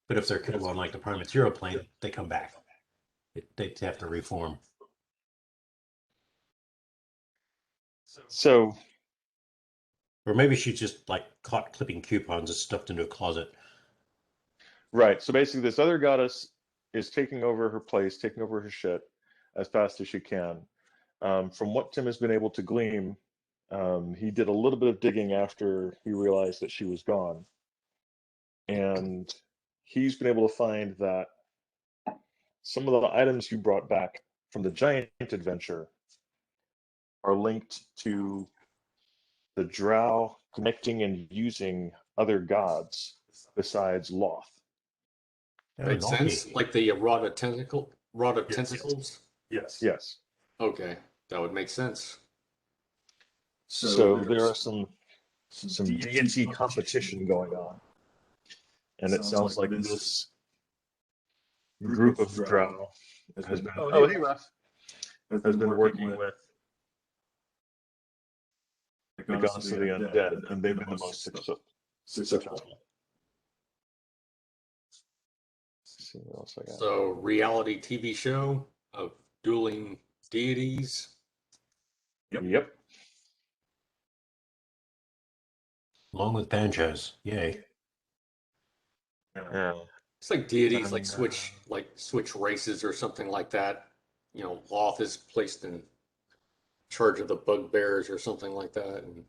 But if they're killed on like the prime material plane, they come back. They have to reform. So Or maybe she's just like caught clipping coupons and stuffed into a closet. right. So basically this other goddess is taking over her place, taking over her shit as fast as she can. From what Tim has been able to glean, he did a little bit of digging after he realized that she was gone. And he's been able to find that some of the items you brought back from the giant adventure are linked to the Drow connecting and using other gods besides Loth. Makes sense. Like the rod of tentacles. Yes. Okay, that would make sense. So there are some some deity competition going on, and it sounds like this group of Drow has been. Oh, hey, Russ. Has been working with the goddess of the undead, and they've been the most successful. Let's see what else I got. So, reality TV show of dueling deities. Yep. Along with banjos. Yay. Yeah. It's like deities switch races or something like that. You know, Loth is placed in charge of the bugbears or something like that, and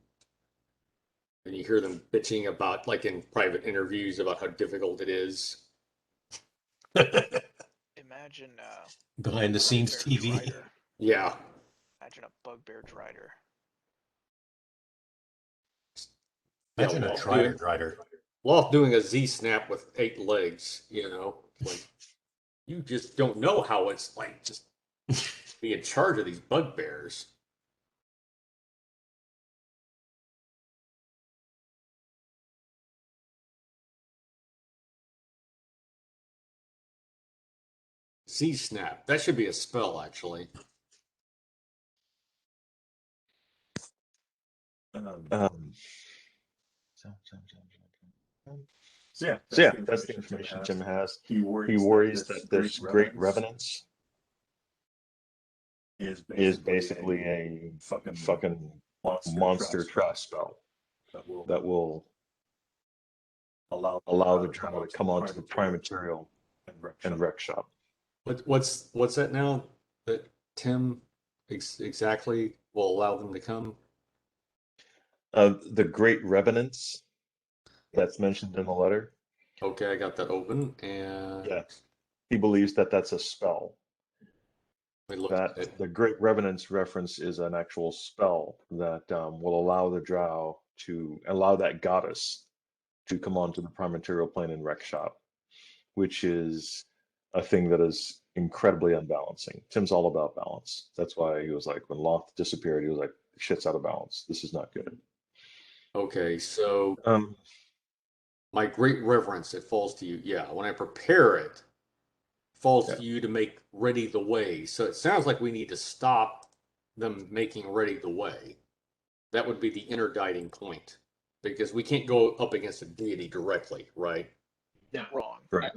you hear them bitching about, like in private interviews, about how difficult it is. Imagine Behind the scenes bugbear TV. Drider. Yeah. Imagine a bugbear Drider. Imagine a Drider. Loth doing a Z snap with 8 legs, you know. Like, you just don't know how it's like just be in charge of these bugbears. Z snap. That should be a spell, actually. So yeah, that's the information Tim has. He worries that this great revenance is basically a fucking monster trap spell that will allow the Drow to come onto the prime material and wreck shop. What's that now that Tim exactly will allow them to come? The great revenance that's mentioned in the letter. Okay, I got that open, and yeah, he believes that that's a spell. That the Great Revenant's reference is an actual spell that will allow the Drow to allow that goddess to come onto the prime material plane and wreck shop, which is a thing that is incredibly unbalancing. Tim's all about balance. That's why he was like, when Loth disappeared, he was like, shit's out of balance. This is not good. Okay, so my great reverence, it falls to you. Yeah, when I prepare it, falls to you to make ready the way. So it sounds like we need to stop them making ready the way. That would be the interdicting point, because we can't go up against a deity directly, right? Yeah, wrong. Right.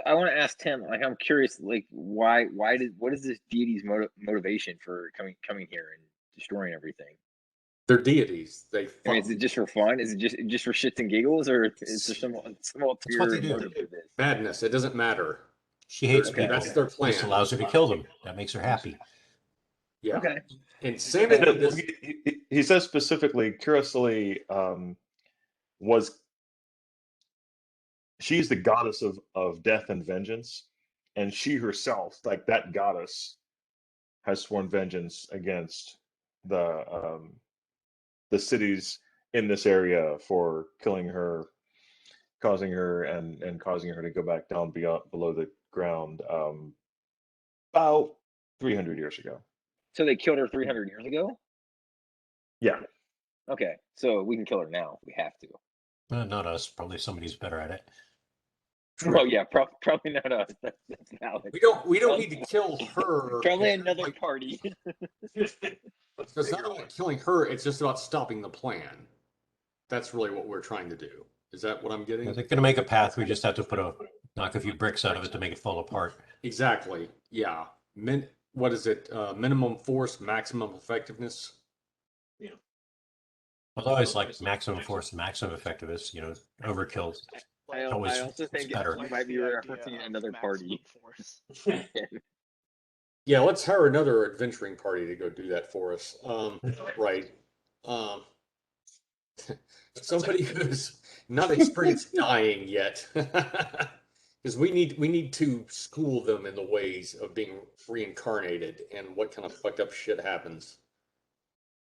I want to ask Tim. Like, I'm curious. Like, what is this deity's motivation for coming here and destroying everything? They're deities. I mean, is it just for fun? Is it just for shits and giggles, or is there some ulterior motive to this? Madness. It doesn't matter. She hates Okay. people. That's their plan. This allows her to kill them. That makes her happy. Yeah. Okay. And Sam, he says specifically, Curiously she's the goddess of death and vengeance, and she herself, like that goddess, has sworn vengeance against the cities in this area for killing her, causing her to go back down below the ground about 300 years ago. So they killed her 300 years ago? Yeah. Okay, so we can kill her now. We have to. Not us. Probably somebody's better at it. Oh yeah, probably not us. That's valid. We don't need to kill her. Probably another party. It's not about killing her. It's just about stopping the plan. That's really what we're trying to do. Is that what I'm getting? They're going to make a path. We just have to knock a few bricks out of it to make it fall apart. Exactly. Yeah. What is it? Minimum force, maximum effectiveness. Yeah. Well, I always like maximum force, maximum effectiveness. You know, overkill. I also think better. you might be referencing another party. Yeah, let's hire another adventuring party to go do that for us. Right. Somebody who's not experienced dying yet, because we need to school them in the ways of being reincarnated and what kind of fucked up shit happens.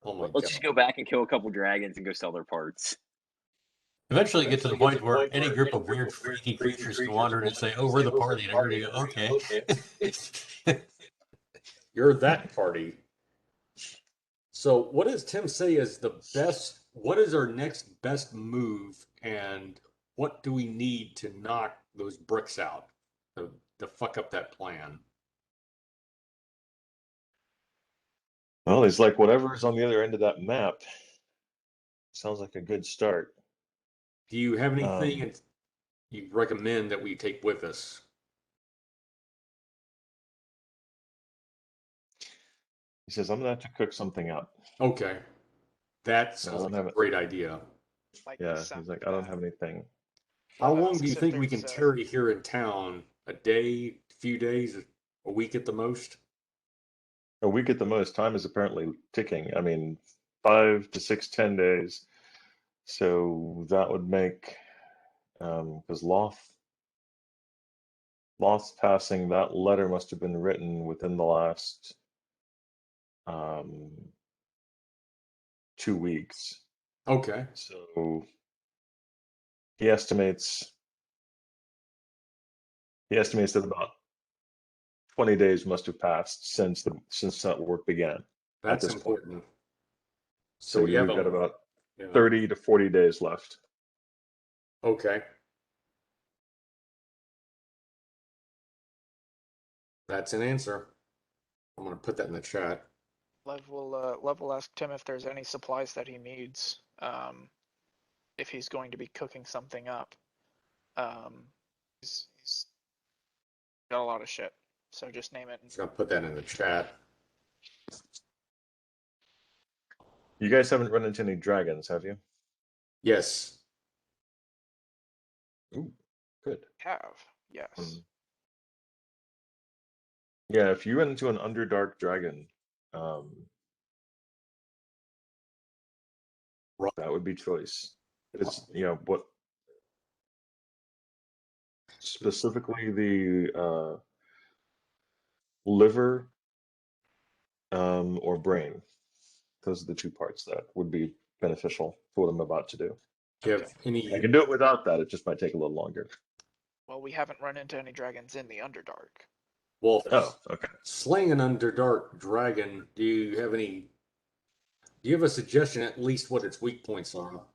Oh my god! Let's just go back and kill a couple dragons and go sell their parts. Eventually get to the point where any group of weird, freaky creatures can wander in and say, "Oh, we're the party," and everybody go, "Okay." You're that party. So, what does Tim say is the best what is our next best move, and what do we need to knock those bricks out to fuck up that plan? Well, he's like whatever's on the other end of that map. Sounds like a good start. Do you have anything Um, you recommend that we take with us? He says, "I'm gonna have to cook something up." Okay, that I sounds don't like have a it. great idea. Like the Yeah, sound he's like, of "I don't that. have anything." How long do Asks you if think we can there's tarry here in town? A day, few days, a week at the most? A week at the most. Time is apparently ticking. I mean, 5 to 6, 10 days. So that would make because Loth's passing. That letter must have been written within the last um, 2 weeks. Okay. So he estimates that about 20 days must have passed since that work began at That's this point. important. So we have you've got a about yeah. 30 to 40 days left. Okay. That's an answer. I'm gonna put that in the chat. Lev will ask Tim if there's any supplies that he needs, if he's going to be cooking something up. He's got a lot of shit, so just name it. Just gonna put that in the chat. You guys haven't run into any dragons, have you? Yes. Ooh, good. Have, yes. Yeah, if you run into an underdark dragon, that would be choice. It's what specifically the liver or brain. Those are the two parts that would be beneficial for what I'm about to do. Do you have Okay. any? I can do it without that. It just might take a little longer. Well, we haven't run into any dragons in the Underdark. Well, Oh, okay. slaying an underdark dragon. Do you have any? Do you have a suggestion at least what its weak points are? No.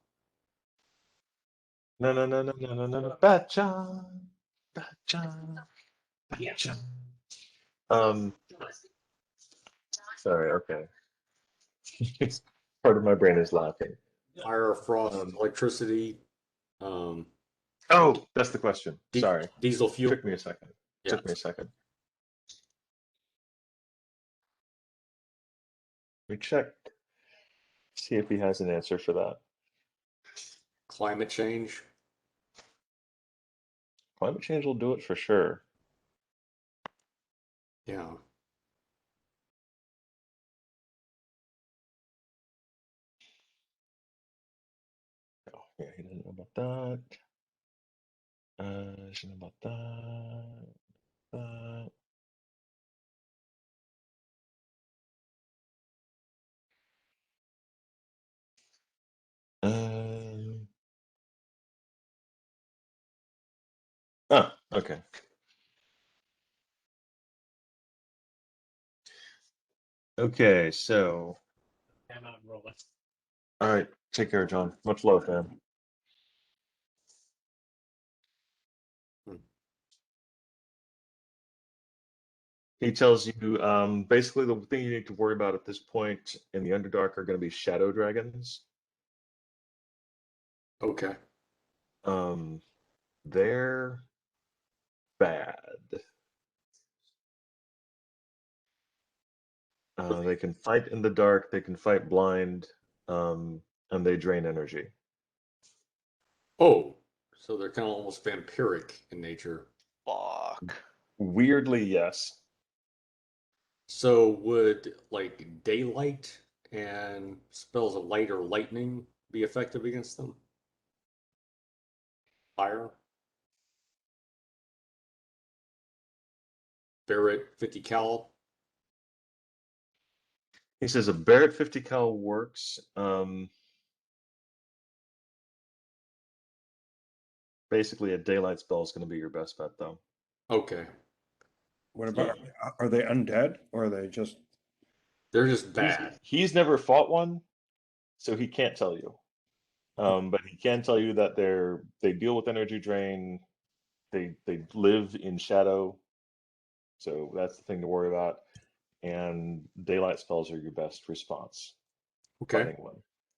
Batchan. Um, sorry, okay. Part of my brain is laughing. Fire, frost, electricity. Oh, that's the question. Sorry. Diesel fuel. Took me a second. Yeah. Took me a second. Let me check. See if he has an answer for that. Climate change. Climate change will do it for sure. Yeah. Oh, yeah, he doesn't know about that. He doesn't know about that. Oh, okay. Okay, so. All right, take care, John. Much love, man. He tells you basically the thing you need to worry about at this point in the Underdark are going to be shadow dragons. Okay. They're bad. They can fight in the dark, they can fight blind, and they drain energy. Oh, so they're kind of almost vampiric in nature. Fuck. Weirdly, yes. So would like daylight and spells of light or lightning be effective against them? Fire? Barrett 50 cal? He says a Barrett 50 cal works. Basically, a daylight spell is going to be your best bet, though. Okay. What about, are they undead or are they just? They're just bad. He's never fought one, so he can't tell you. But he can tell you that they deal with energy drain. They live in shadow, so that's the thing to worry about. And daylight spells are your best response. Okay. Finding one.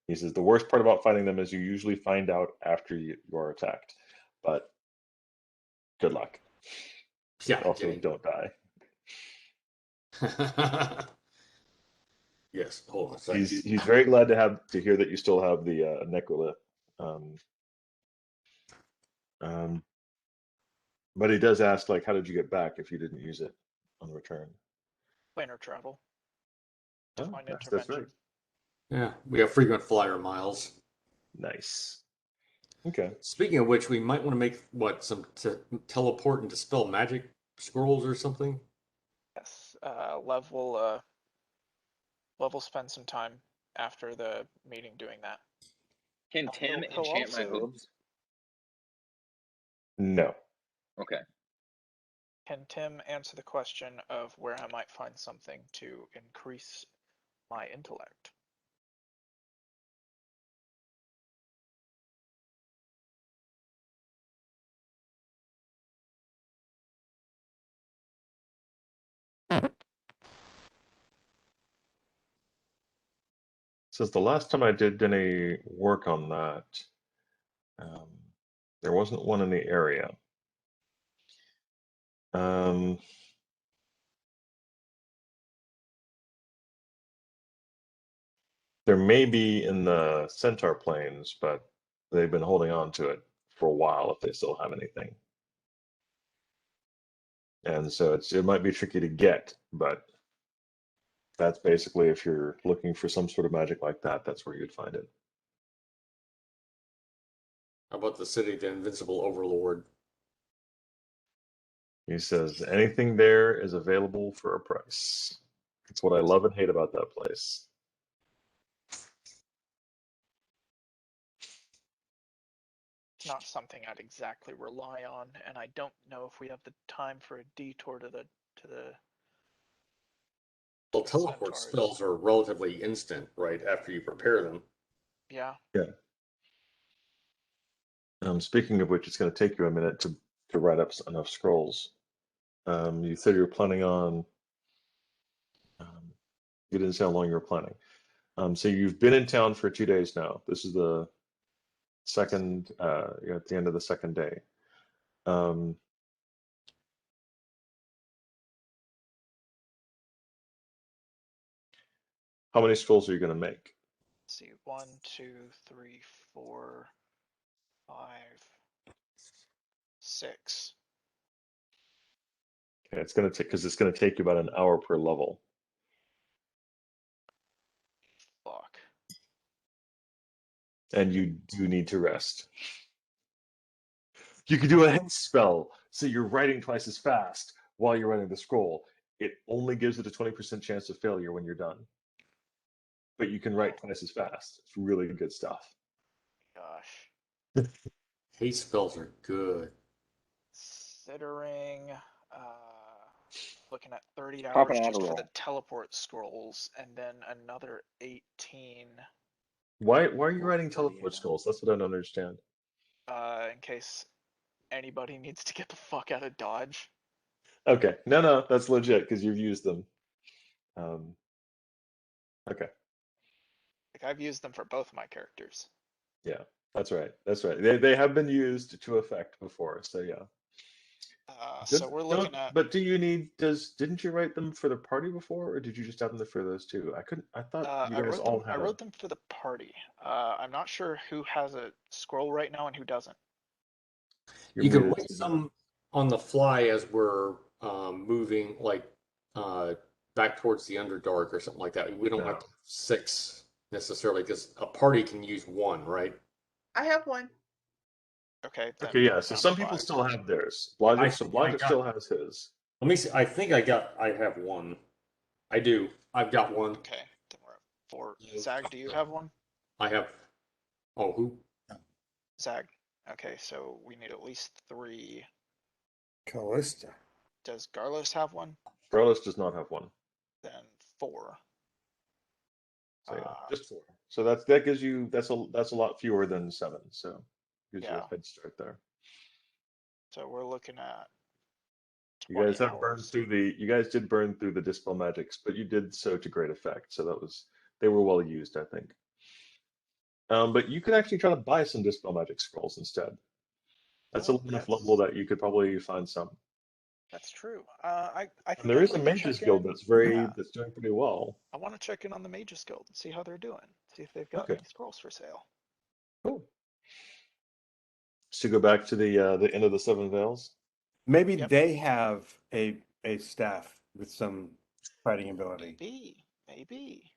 He says the worst part about finding them is you usually find out after you are attacked. But good luck. Yeah. Also, don't die. Yes. Hold on a second. He's very glad to hear that you still have the necrolith. But he does ask, like, how did you get back if you didn't use it on the return? Planar travel. Divine That's intervention. right. Yeah, we have frequent flyer miles. Nice. Okay. Speaking of which, we might want to make some teleport and dispel magic scrolls or something. Yes. Lev will spend some time after the meeting doing that. Can Tim He'll enchant my also- hooves? No. Okay. Can Tim answer the question of where I might find something to increase my intellect? Says the last time I did any work on that, there wasn't one in the area. There may be in the Centaur plains, but they've been holding on to it for a while if they still have anything. And so it might be tricky to get, but that's basically if you're looking for some sort of magic like that, that's where you'd find it. How about the city of the Invincible Overlord? He says anything there is available for a price. That's what I love and hate about that place. It's not something I'd exactly rely on, and I don't know if we have the time for a detour to the Well, teleport Centaurs. spells are relatively instant, right, after you prepare them. Yeah. Yeah. Speaking of which, it's going to take you a minute to write up enough scrolls. You said you were planning on. You didn't say how long you were planning. So you've been in town for 2 days now. This is the second. You're at the end of the second day. How many scrolls are you going to make? Let's see, 1, 2, 3, 4, 5, 6. Okay, it's going to take because it's going to take you about an hour per level. Fuck. And you do need to rest. You could do a haste spell, so you're writing twice as fast while you're writing the scroll. It only gives it a 20% chance of failure when you're done. But you can write twice as fast. It's really good stuff. Gosh. Haste spells are good. Considering looking at 30 Pop hours an just for Adderall. the teleport scrolls and then another 18 Why are you for writing the teleport scrolls? That's what I don't understand. in case anybody needs to get the fuck out of Dodge. Okay, no, that's legit because you've used them. Okay, Like I've used them for both of my characters. yeah, that's right. That's right. They have been used to effect before, so yeah. So we're looking at But do you need? Didn't you write them for the party before, or did you just have them for those two? I couldn't. I thought you guys all had. I wrote them for the party. I'm not sure who has a scroll right now and who doesn't. You can write some on the fly as we're moving, like back towards the Underdark or something like that. We don't have to have 6 necessarily, because a party can use 1, right? I have one. Okay. Then Okay, yeah. put So down some people 5. still have theirs. Logic, so think I Logic got- still has his. Let me see. I think I have 1. I do. I've got 1. Okay. Then we're at 4. Zag, do you have one? I have. Oh, who? Zag. Okay, so we need at least 3. Callista. Does Garlos have one? Carlos does not have one. Then 4. So yeah, just 4. So that gives you that's a lot fewer than 7. So gives you Yeah. a head start there. So we're looking at You 20 guys have burned hours. through you guys did burn through the dispel magics, but you did so to great effect. So they were well used, I think. But you could actually try to buy some dispel magic scrolls instead. That's a Oh, low enough level that you could probably find some. that's true. I And think there I'd is a like to mages check guild in. that's Yeah, that's doing pretty well. I want to check in on the Mages Guild and see how they're doing. See if they've got Okay, any scrolls for sale. cool. So go back to the end of the Seven Veils. Maybe Yep. they have a staff with some fighting ability. Maybe.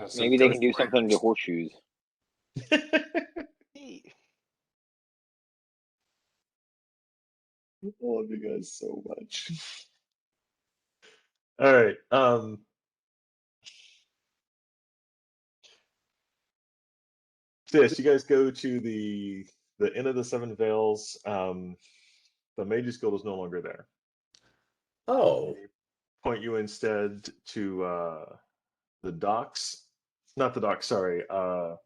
Some Maybe they ghost can do something to warriors. horseshoes. Maybe. I love you guys so much. All right. So yes, you guys go to the Inn of the Seven Veils. The Mages Guild is no longer there. Oh, Point you instead to the docks. Not the docks, sorry. The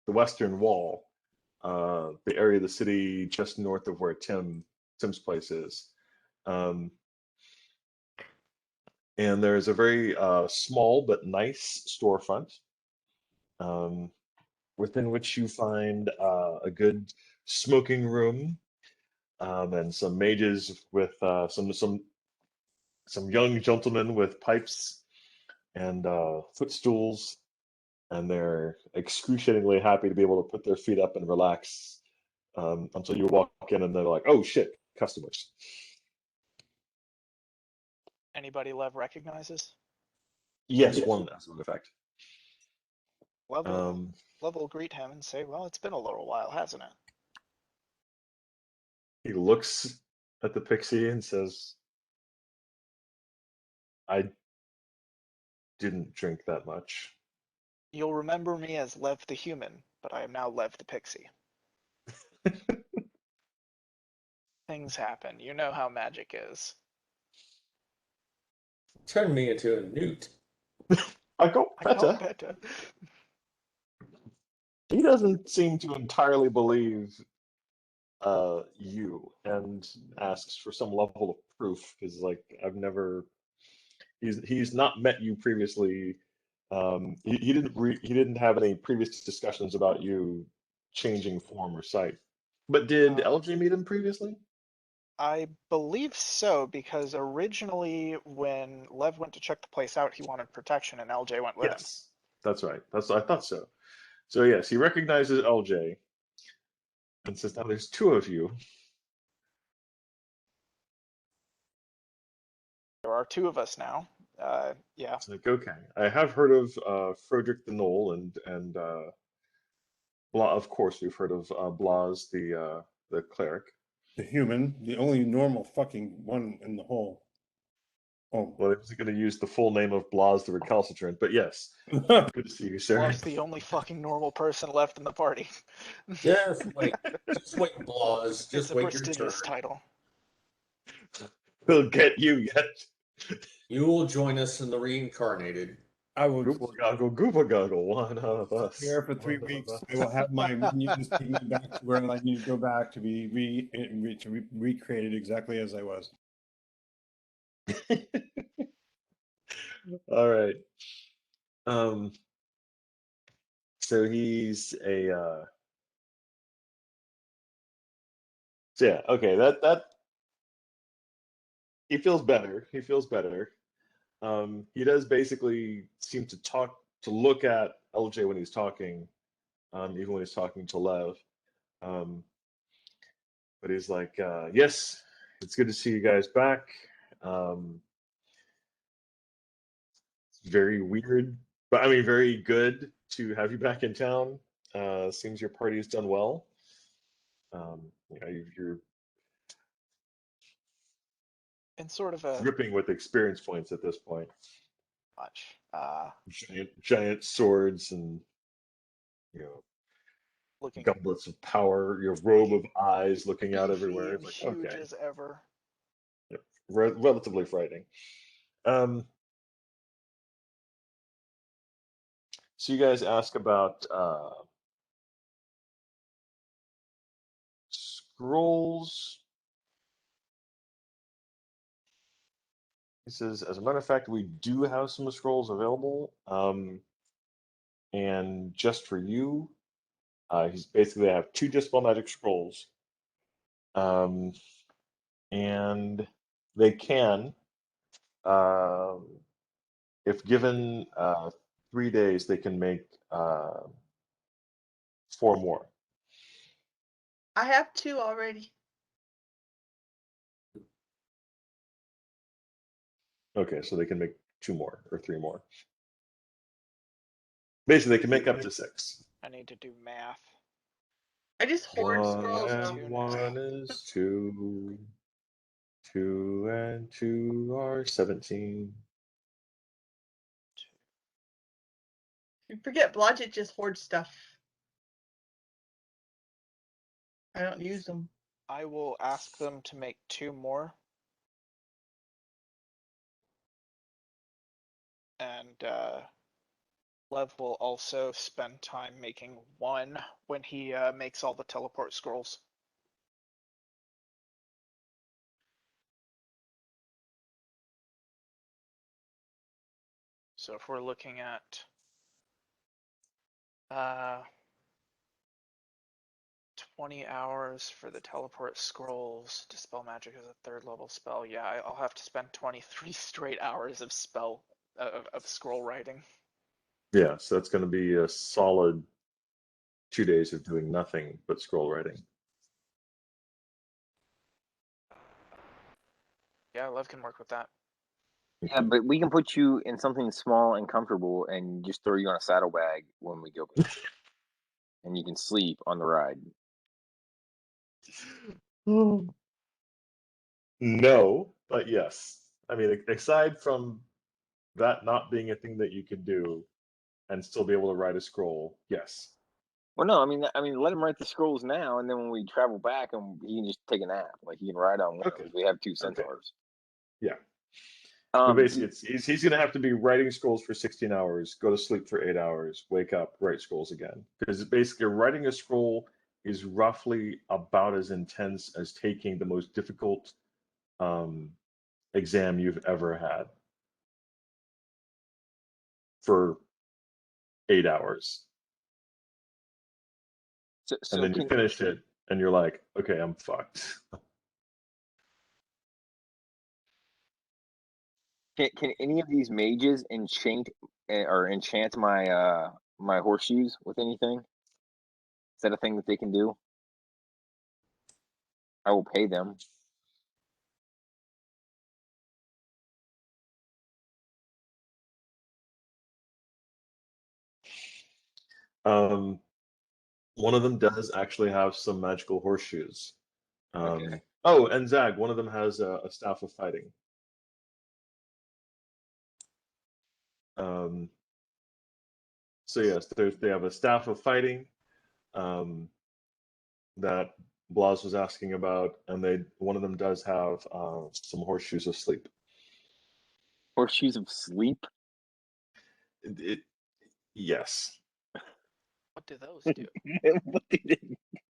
Western Wall, the area of the city just north of where Tim's place is. And there's a very small but nice storefront, within which you find a good smoking room, and some mages with some young gentlemen with pipes and footstools, and they're excruciatingly happy to be able to put their feet up and relax, until you walk in and they're like, "Oh shit, customers." Anybody Lev recognizes? Yes, one as a matter of fact. Lev Um, will greet him and say, "Well, it's been a little while, hasn't it?" he looks at the pixie and says, "I didn't drink that much." You'll remember me as Lev the human, but I am now Lev the pixie. Things happen. You know how magic is. turned me into a newt. I go I got better. better. He doesn't seem to entirely believe you, and asks for some level of proof, because like he's not met you previously. He didn't have any previous discussions about you changing form or sight. But did LJ meet him previously? I believe so, because originally when Lev went to check the place out, he wanted protection, and LJ went with him. Yes, that's right. I thought so. So yes, he recognizes LJ and says, "Now there's 2 of you." There are 2 of us now. Yeah. It's like, okay, I have heard of Frederick the Knoll and Blah. Of course, we've heard of Blas the cleric. The human, the only normal fucking one in the whole. Oh, Well, I wasn't going to use the full name of Blas the recalcitrant, but yes, good to see you, sir. Blas the only fucking normal person left in the party. Just wait, Blas. It's Just a wait your turn. prestigious title. We'll get you yet. You will join us in the reincarnated. I will Gooba goggle, one of us. here for 3 One of weeks. us. I will have my minions take me back to where I need to go back to be recreated exactly as I was. All right. So he's a so yeah, okay, that he feels better. He feels better. He does basically seem to look at LJ when he's talking, even when he's talking to Lev. But he's like, yes, it's good to see you guys back. It's very weird, but I mean, very good to have you back in town. Seems your party has done well. You're In sort of a dripping with experience points at this point. much. Giant swords and Looking goblets of power. Your robe of eyes looking out beefy everywhere. and It's like, huge okay, as ever. relatively frightening. Um, So you guys ask about scrolls. He says, as a matter of fact, we do have some scrolls available. And just for you, he's basically I have 2 Dispel Magic scrolls. And they can, if given 3 days, they can make 4 more. I have 2 already. Okay, so they can make 2 more or 3 more. Basically, they can make up to 6. I need to do math. I just hoard 1 scrolls now. and 1 is 2. 2 and 2 are 17. You forget Blodgett just hoards stuff. I don't use them. I will ask them to make 2 more. And Lev will also spend time making 1 when he makes all the teleport scrolls. So if we're looking at 20 hours for the teleport scrolls, Dispel Magic is a 3rd level spell. Yeah, I'll have to spend 23 straight hours of scroll writing. Yeah, so that's going to be a solid 2 days of doing nothing but scroll writing. Yeah, Lev can work with that. Yeah, but we can put you in something small and comfortable and just throw you on a saddlebag when we go. And you can sleep on the ride. No, but yes. I mean, aside from that not being a thing that you can do and still be able to write a scroll, yes. Well, no, I mean, let him write the scrolls now, and then when we travel back, and he can just take a nap. Like he can ride on one. Okay. We have 2 centaurs. Yeah. But Um, basically, he's going to have to be writing scrolls for 16 hours, go to sleep for 8 hours, wake up, write scrolls again. Because basically, writing a scroll is roughly about as intense as taking the most difficult exam you've ever had for 8 hours. so And then you finish it, and you're like, okay, I'm fucked. can any of these mages enchant my my horseshoes with anything? Is that a thing that they can do? I will pay them. One of them does actually have some magical horseshoes. Okay. Oh, and Zag, one of them has a staff of fighting. So yes, they have a staff of fighting that Blas was asking about, and one of them does have some horseshoes of sleep. Horseshoes of sleep? Yes. What do those do? What do they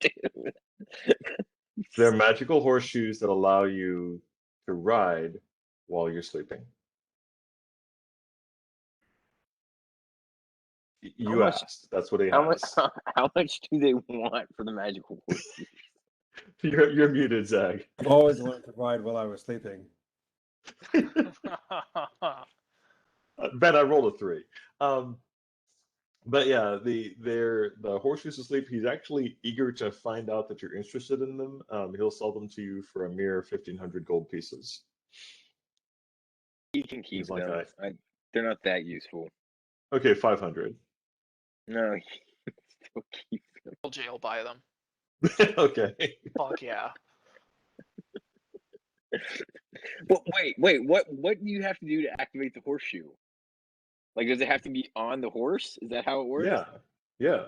do? They're magical horseshoes that allow you to ride while you're sleeping. You asked. That's what he has. How much do they want for the magical horseshoes? You're muted, Zag. I've always wanted to ride while I was sleeping. Ben, I rolled a 3. But yeah, the horseshoes of sleep. He's actually eager to find out that you're interested in them. He'll sell them to you for a mere 1,500 gold pieces. He can keep He's like, them. They're not that useful. okay, 500. No, he can still keep them. LJ will buy them. Okay. Fuck yeah. But wait, what do you have to do to activate the horseshoe? Like, does it have to be on the horse? Is that how it works? Yeah.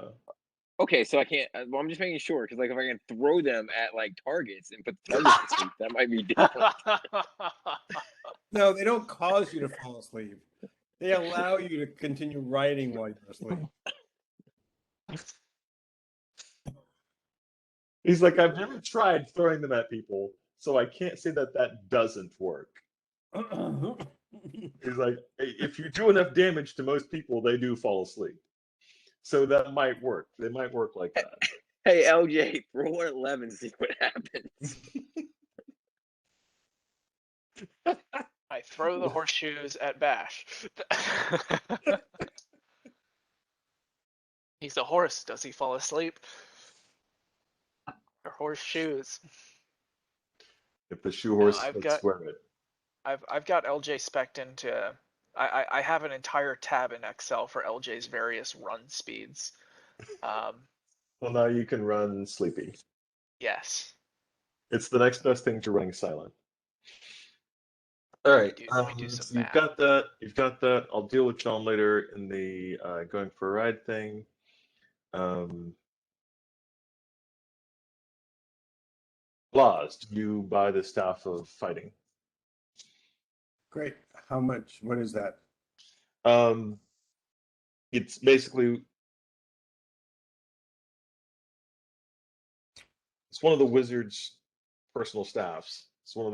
Okay, so I can't. Well, I'm just making sure because, like, if I can throw them at like targets and put the targets to sleep, that might be different. No, they don't cause you to fall asleep. They allow you to continue writing while you're asleep. He's like, I've never tried throwing them at people, so I can't say that that doesn't work. He's like, if you do enough damage to most people, they do fall asleep. So that might work. They might work like that. Hey, LJ, roll an 11, see what happens. I throw the horseshoes at Bash. He's a horse. Does he fall asleep? Or horseshoes? If the shoe horse, I've let's got swear it. I've got LJ spec'd into. I have an entire tab in Excel for LJ's various run speeds. Well, now you can run sleepy. Yes. It's the next best thing to running silent. All right. Let me do some So you've math. got that. You've got that. I'll deal with John later in the going for a ride thing. Blas, do you buy the staff of fighting? Great. How much? What is that? It's basically it's one of the wizard's personal staffs. It's one of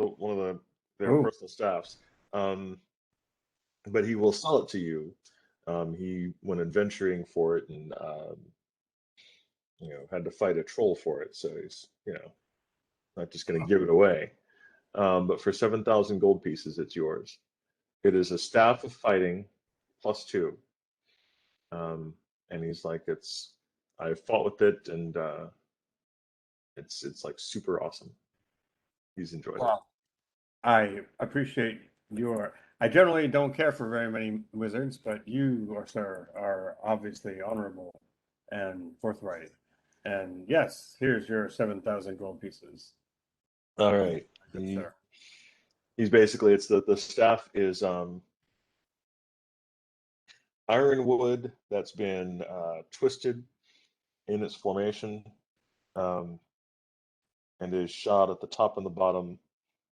their Oh. personal staffs. But he will sell it to you. He went adventuring for it and had to fight a troll for it, so he's not just going to give it away. But for 7,000 gold pieces, it's yours. It is a staff of fighting +2. And he's like, I fought with it, and it's like super awesome. He's enjoyed it. Wow. I appreciate your. I generally don't care for very many wizards, but you, sir, are obviously honorable and forthright. And yes, here's your 7,000 gold pieces. All right. Good sir. He's basically, it's the staff is ironwood that's been twisted in its formation, and is shot at the top and the bottom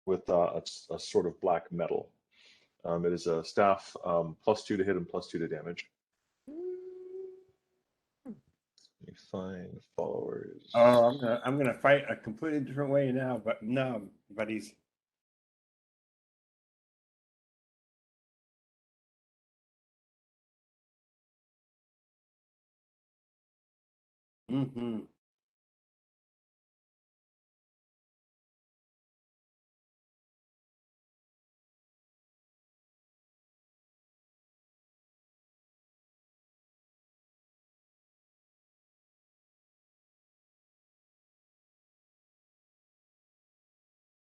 with a sort of black metal. It is a staff, +2 to hit and +2 to damage. Let me find followers. Oh, I'm gonna fight a completely different way now, but no, buddies. Mm-hmm.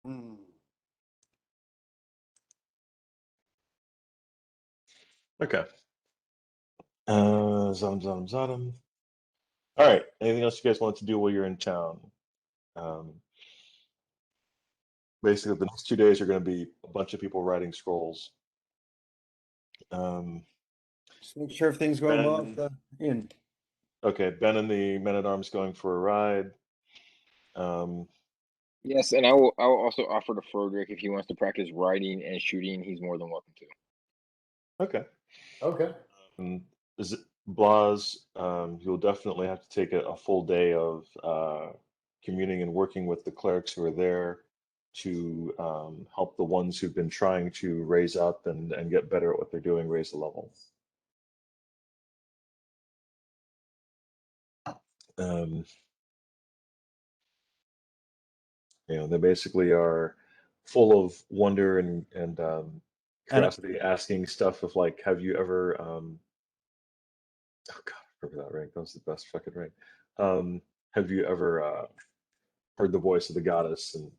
Mm. Okay. Zam. All right. Anything else you guys want to do while you're in town? Basically, the next 2 days are going to be a bunch of people writing scrolls. Just make sure everything's going well at the inn. Okay, Ben and the men-at-arms going for a ride. Yes, and I will also offer to Froderick if he wants to practice riding and shooting, he's more than welcome to. Okay. Okay. Is it Blas? You'll definitely have to take a full day of communing and working with the clerics who are there to help the ones who've been trying to raise up and get better at what they're doing, raise the level. They basically are full of wonder and curiosity, asking stuff of like, have you ever oh god, I remember that rank. That was the best fucking rank. Have you ever heard the voice of the goddess, and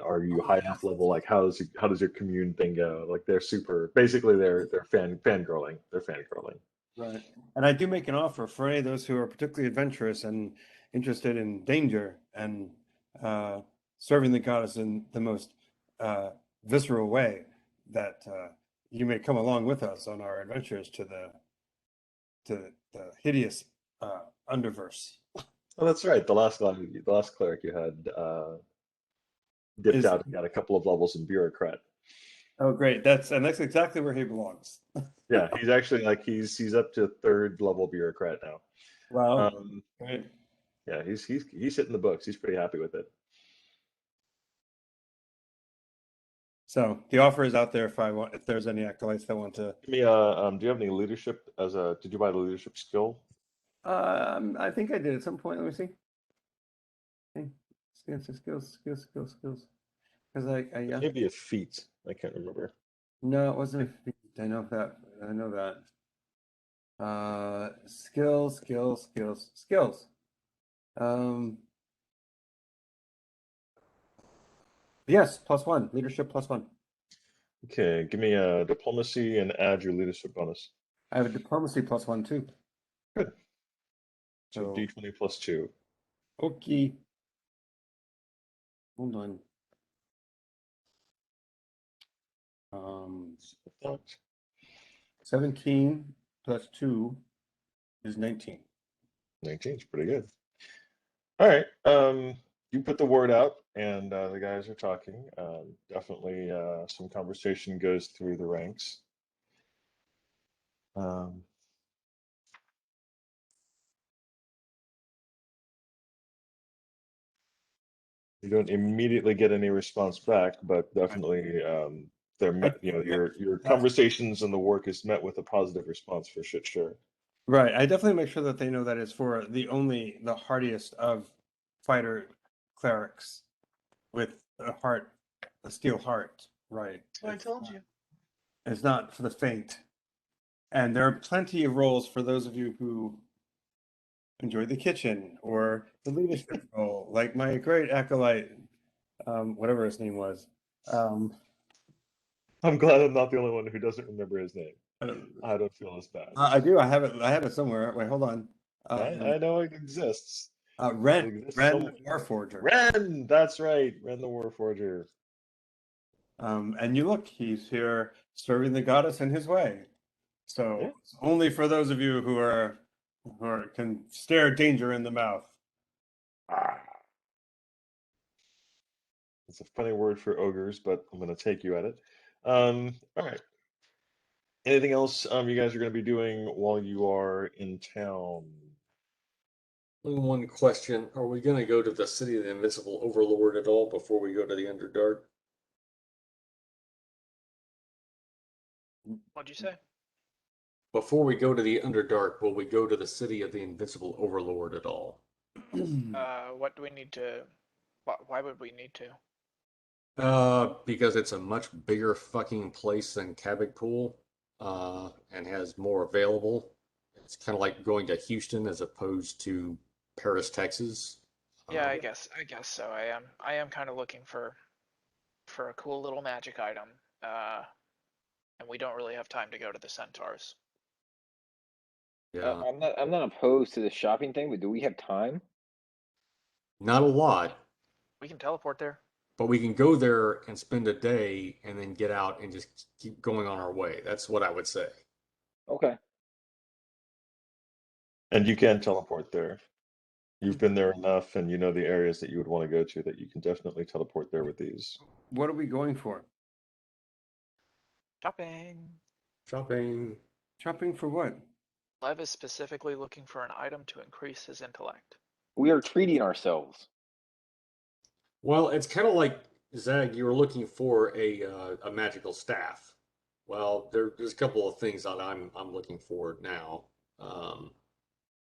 are you high enough level? Like, how does your commune thing go? Like, they're super. Basically, they're fangirling. They're fangirling. Right. And I do make an offer for any of those who are particularly adventurous and interested in danger and serving the goddess in the most visceral way, that you may come along with us on our adventures to the hideous underverse. Oh, that's right. The last cleric you had dipped out and got a couple of levels in bureaucrat. Oh, great. That's exactly where he belongs. Yeah, he's actually like he's up to third level bureaucrat now. Wow. Um, Great. yeah, he's hitting the books. He's pretty happy with it. So the offer is out there if there's any acolytes that want to. Give me do you have any leadership as a? Did you buy the leadership skill? I think I did at some point. Let me see. Okay. Skills. Because yeah. Maybe a feat. I can't remember. No, it wasn't a feat. I know that. Skills. Yes, +1. Leadership +1. Okay, give me a diplomacy and add your leadership bonus. I have a diplomacy +1 too. Good. So So D20 plus 2. okay. Hold on. 17 plus 2 is 19. 19 is pretty good. All right. You put the word out, and the guys are talking. Definitely, some conversation goes through the ranks. You don't immediately get any response back, but definitely, they're met. You know, your conversations and the work is met with a positive response for shit. Sure. Right. I definitely make sure that they know that it's for the hardiest of fighter clerics with a steel heart. Right. I told you. It's not for the faint. And there are plenty of roles for those of you who enjoy the kitchen or the leadership role, like my great acolyte, whatever his name was. I'm glad I'm not the only one who doesn't remember his name. I I don't feel as bad. I do. I have it. I have it somewhere. Wait, hold on. I know it exists. It Ren exists the somewhere. Warforger. Ren, that's right. Ren the Warforger. And you look, he's here serving the goddess in his way. So Yeah. it's only for those of you who can stare danger in the mouth. It's a funny word for ogres, but I'm going to take you at it. All right. Anything else you guys are going to be doing while you are in town? Only one question. Are we going to go to the city of the Invisible Overlord at all before we go to the Underdark? What'd you say? Before we go to the Underdark, will we go to the city of the Invincible Overlord at all? What do we need to? Why would we need to? Because it's a much bigger fucking place than Cabot Pool, and has more available. It's kind of like going to Houston as opposed to Paris, Texas. Yeah, I guess so. I am kind of looking for a cool little magic item. And we don't really have time to go to the Centaurs. Yeah, I'm not opposed to the shopping thing, but do we have time? not a lot, We can teleport there. but we can go there and spend a day and then get out and just keep going on our way. That's what I would say. Okay. And you can teleport there. You've been there enough, and you know the areas that you would want to go to that you can definitely teleport there with these. What are we going for? Shopping. Shopping. Shopping for what? Lev is specifically looking for an item to increase his intellect. We are treating ourselves. Well, it's kind of like Zag. You were looking for a magical staff. Well, there's a couple of things that I'm looking for now.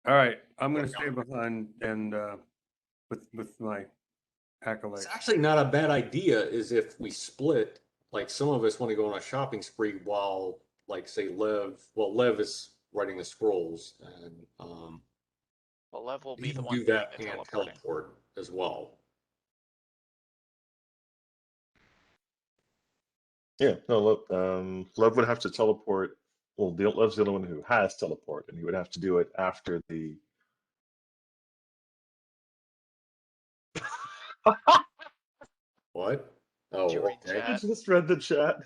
All right, I'm going to stay behind and with my acolytes. It's actually not a bad idea. Is if we split, like some of us want to go on a shopping spree while, like, say Lev is writing the scrolls, and Well, Lev will be he the can one do doing that the and teleporting. teleport as well. Yeah, no, Love would have to teleport. Well, Love's the only one who has teleport, and he would have to do it after the. What? Did you Oh, read okay. I chat? just read the chat.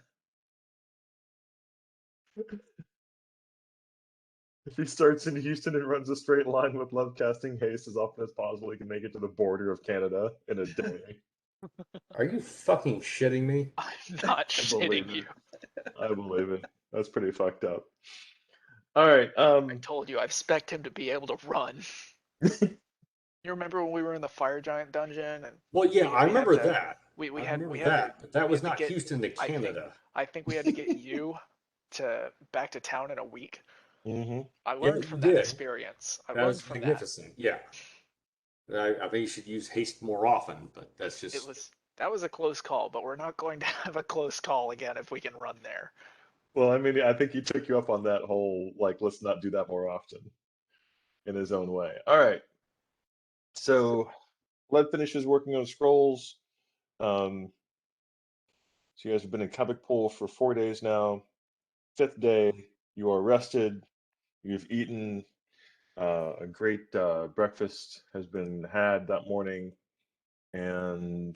If he starts in Houston and runs a straight line with Love casting haste as often as possible, he can make it to the border of Canada in a day. Are you fucking shitting me? I'm not I believe shitting it. you. I believe it. That's pretty fucked up. All right. I told you, I expect him to be able to run. You remember when we were in the fire giant dungeon and Well, yeah, I we had remember to that. we I had remember we had to that, but that we was had to not get Houston to I think Canada. I think we had to get you to back to town in a week. hmm I Yeah, learned you from that did. experience. I That learned was from that. magnificent. Yeah. I think you should use haste more often, but that's just That was a close call, but we're not going to have a close call again if we can run there. Well, I mean, I think he took you up on that whole like, let's not do that more often in his own way. All right. So Led finishes working on scrolls. So you guys have been in Kavik Pool for 4 days now. Fifth day, you are rested. You've eaten. A great breakfast has been had that morning, and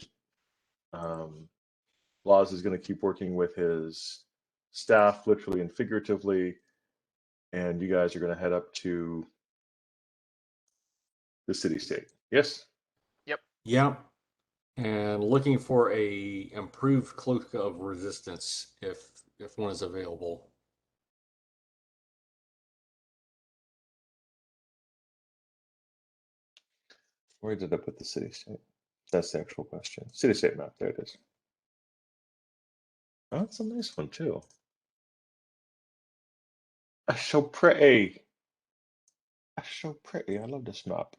Laws is going to keep working with his staff, literally and figuratively, and you guys are going to head up to the city state. Yes? Yep. yeah. And looking for a improved cloak of resistance if one is available. Where did I put the city state? That's the actual question. City state map. There it is. Oh, that's a nice one, too. That's so pretty. That's so pretty. I love this map.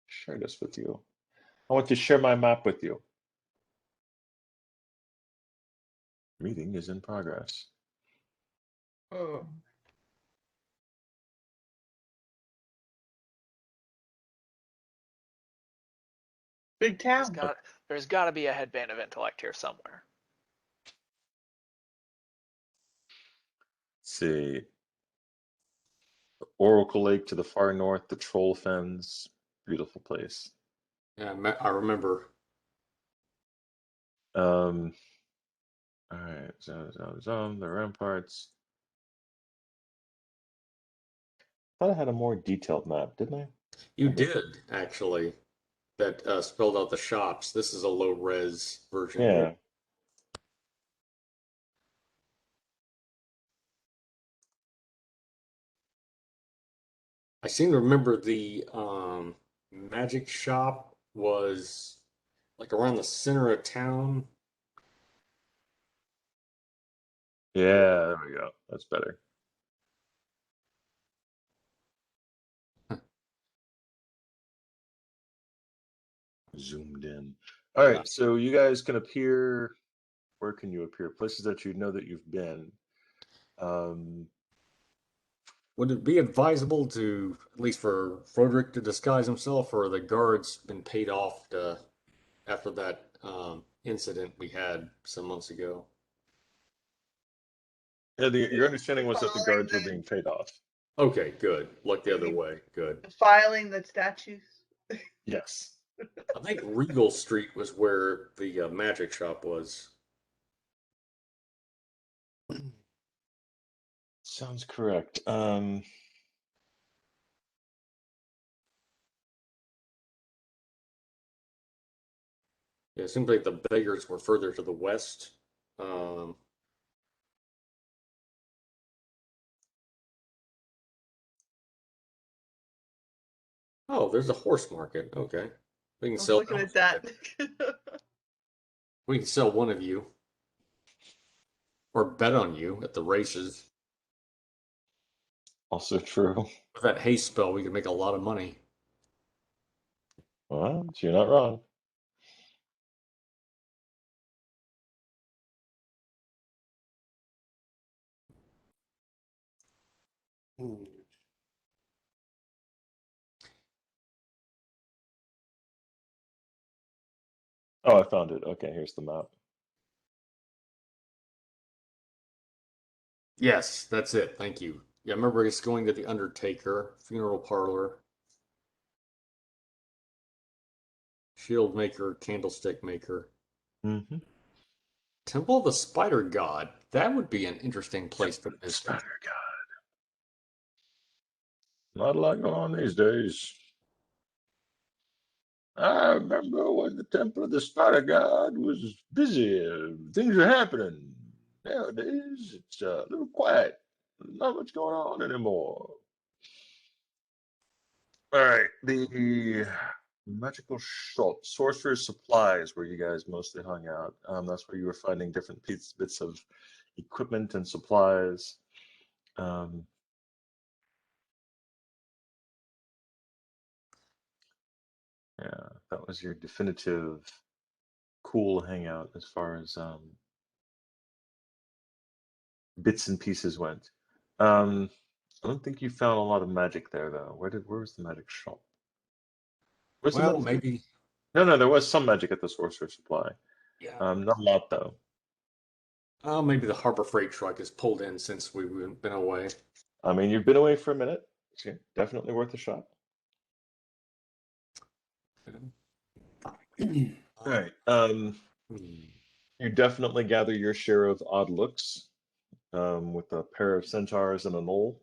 Share this with you. I want to share my map with you. Meeting is in progress. Oh. Big There's town. got to be a headband of intellect here somewhere. Let's see. Oracle Lake to the far north, the Troll Fens. Beautiful place. Yeah, I remember. All right, the ramparts. Thought I had a more detailed map, didn't I? You Maybe I did actually. That spelled out the shops. This is a low res version here. Yeah. I seem to remember the magic shop was like around the center of town. Yeah, there we go. That's better. Zoomed in. All right, so you guys can appear. Where can you appear? Places that you know that you've been. Would it be advisable to, at least for Frederick to disguise himself, or the guards been paid off after that incident we had some months ago? Yeah, your understanding was that the Following guards were being paid off. Okay, good. Look the other way. Good. Filing the statues. Yes. I think Regal Street was where the magic shop was. Sounds correct. Yeah, it seems like the beggars were further to the west. Um, oh, there's a horse market. Okay. We I can was sell looking at that. We can sell one of you or bet on you at the races. Also true. With that haste spell, we could make a lot of money. Well, you're not wrong. Oh, I found it. Okay, here's the map. Yes, that's it. Thank you. Yeah, I remember it's going to the Undertaker, funeral parlor, shield maker, candlestick maker, Mm-hmm. Temple of the Spider God. That would be an interesting place to visit. Spider God. Not a lot going on these days. I remember when the Temple of the Spider God was busy. Things are happening. Nowadays, it's a little quiet. Not much going on anymore. All right, the magical shop, sorcerer's supplies, where you guys mostly hung out. That's where you were finding different bits of equipment and supplies. Um, yeah, that was your definitive cool hangout as far as bits and pieces went. I don't think you found a lot of magic there, though. Where was the magic shop? Where's the Well, magic? maybe. No, there was some magic at the sorcerer's supply. Yeah. Not a lot though. Maybe the Harbor Freight truck is pulled in since we've been away. I mean, you've been away for a minute. So definitely worth a shot. All right. You definitely gather your share of odd looks, with a pair of centaurs and a knoll.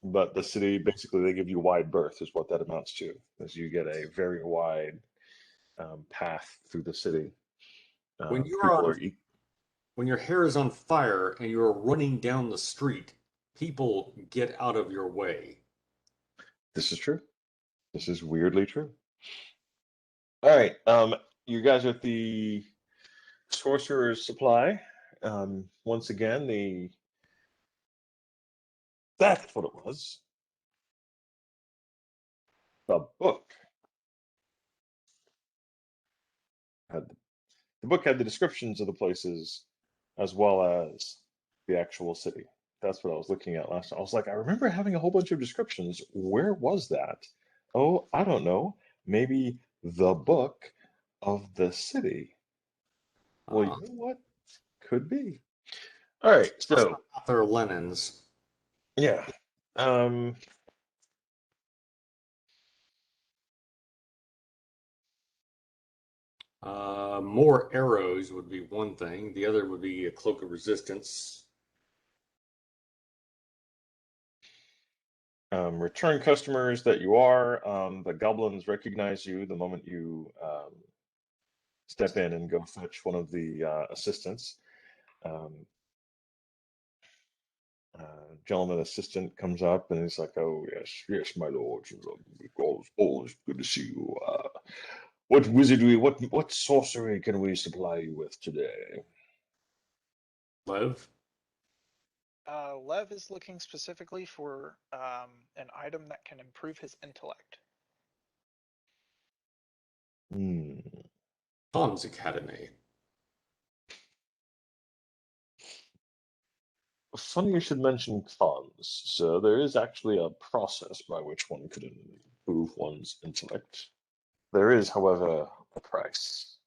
But the city, basically, they give you wide berth, is what that amounts to, as you get a very wide path through the city. When you're People on, are when your hair is on fire and you're running down the street, people get out of your way. This is true. This is weirdly true. All right. You guys are at the Sorcerer's Supply. Once again, that's what it was. The book had the book had the descriptions of the places as well as the actual city. That's what I was looking at last time. I was like, I remember having a whole bunch of descriptions. Where was that? Oh, I don't know. Maybe the book of the city. Well, you know what? Could be. All right, so Author Lenin's. yeah. More arrows would be one thing. The other would be a cloak of resistance. Return customers that you are, the goblins recognize you the moment you step in and go fetch one of the assistants. Um, Gentleman assistant comes up and he's like, "Oh yes, my lord. Always good to see you. What wizardry, what sorcery can we supply you with today?" Lev? Lev is looking specifically for an item that can improve his intellect. Hmm. Tom's Academy. Funny you should mention cons. So there is actually a process by which one could improve one's intellect. There is, however, a price.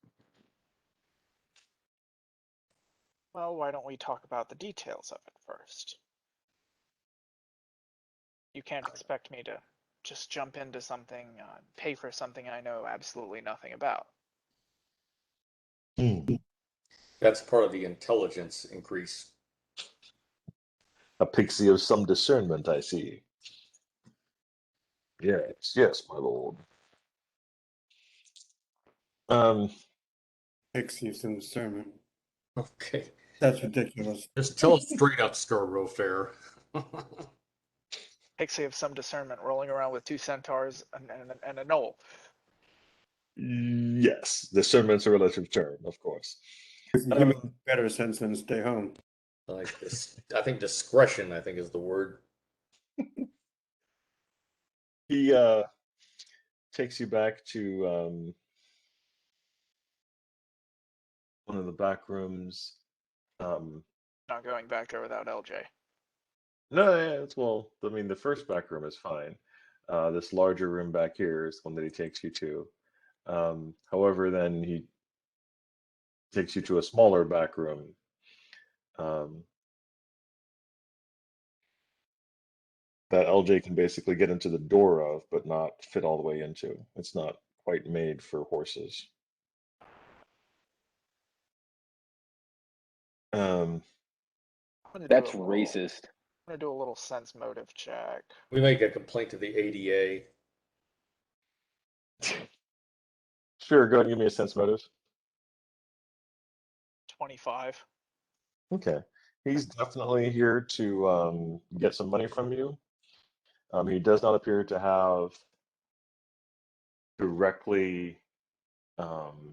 Well, why don't we talk about the details of it first? You can't expect me to just jump into something, pay for something I know absolutely nothing about. That's part of the intelligence increase. A pixie of some discernment, I see. Yes, my lord. Um, Pixie some discernment. Okay. That's ridiculous. Just tell it straight up, Star-Rofair. Pixie of some discernment rolling around with two centaurs and a knoll. yes, discernment's a relative term, of course. You make better sense than stay home. Like this, I think discretion, I think, is the word. He takes you back to one of the back rooms. Not going back there without LJ. No, yeah, it's well. I mean, the first back room is fine. This larger room back here is one that he takes you to. However, then he takes you to a smaller back room. Um, that LJ can basically get into the door of, but not fit all the way into. It's not quite made for horses. Um, That's racist. I'm gonna do a little sense motive check. We make a complaint to the ADA. Sure, go ahead and give me a sense motive. 25. Okay. He's definitely here to get some money from you. He does not appear to have directly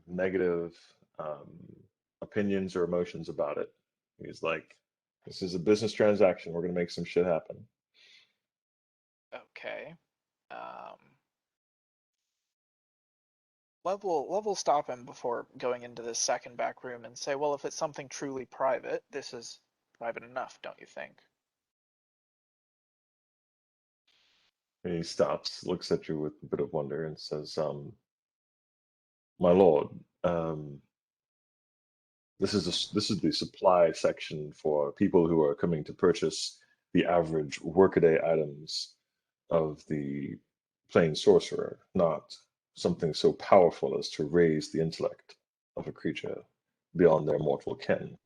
negative opinions or emotions about it. He's like, this is a business transaction. We're going to make some shit happen. Okay. Lev will stop him before going into this second back room and say, well, if it's something truly private, this is private enough, don't you think? And he stops, looks at you with a bit of wonder, and says, my lord, this is the supply section for people who are coming to purchase the average workaday items of the plain sorcerer, not something so powerful as to raise the intellect of a creature beyond their mortal ken.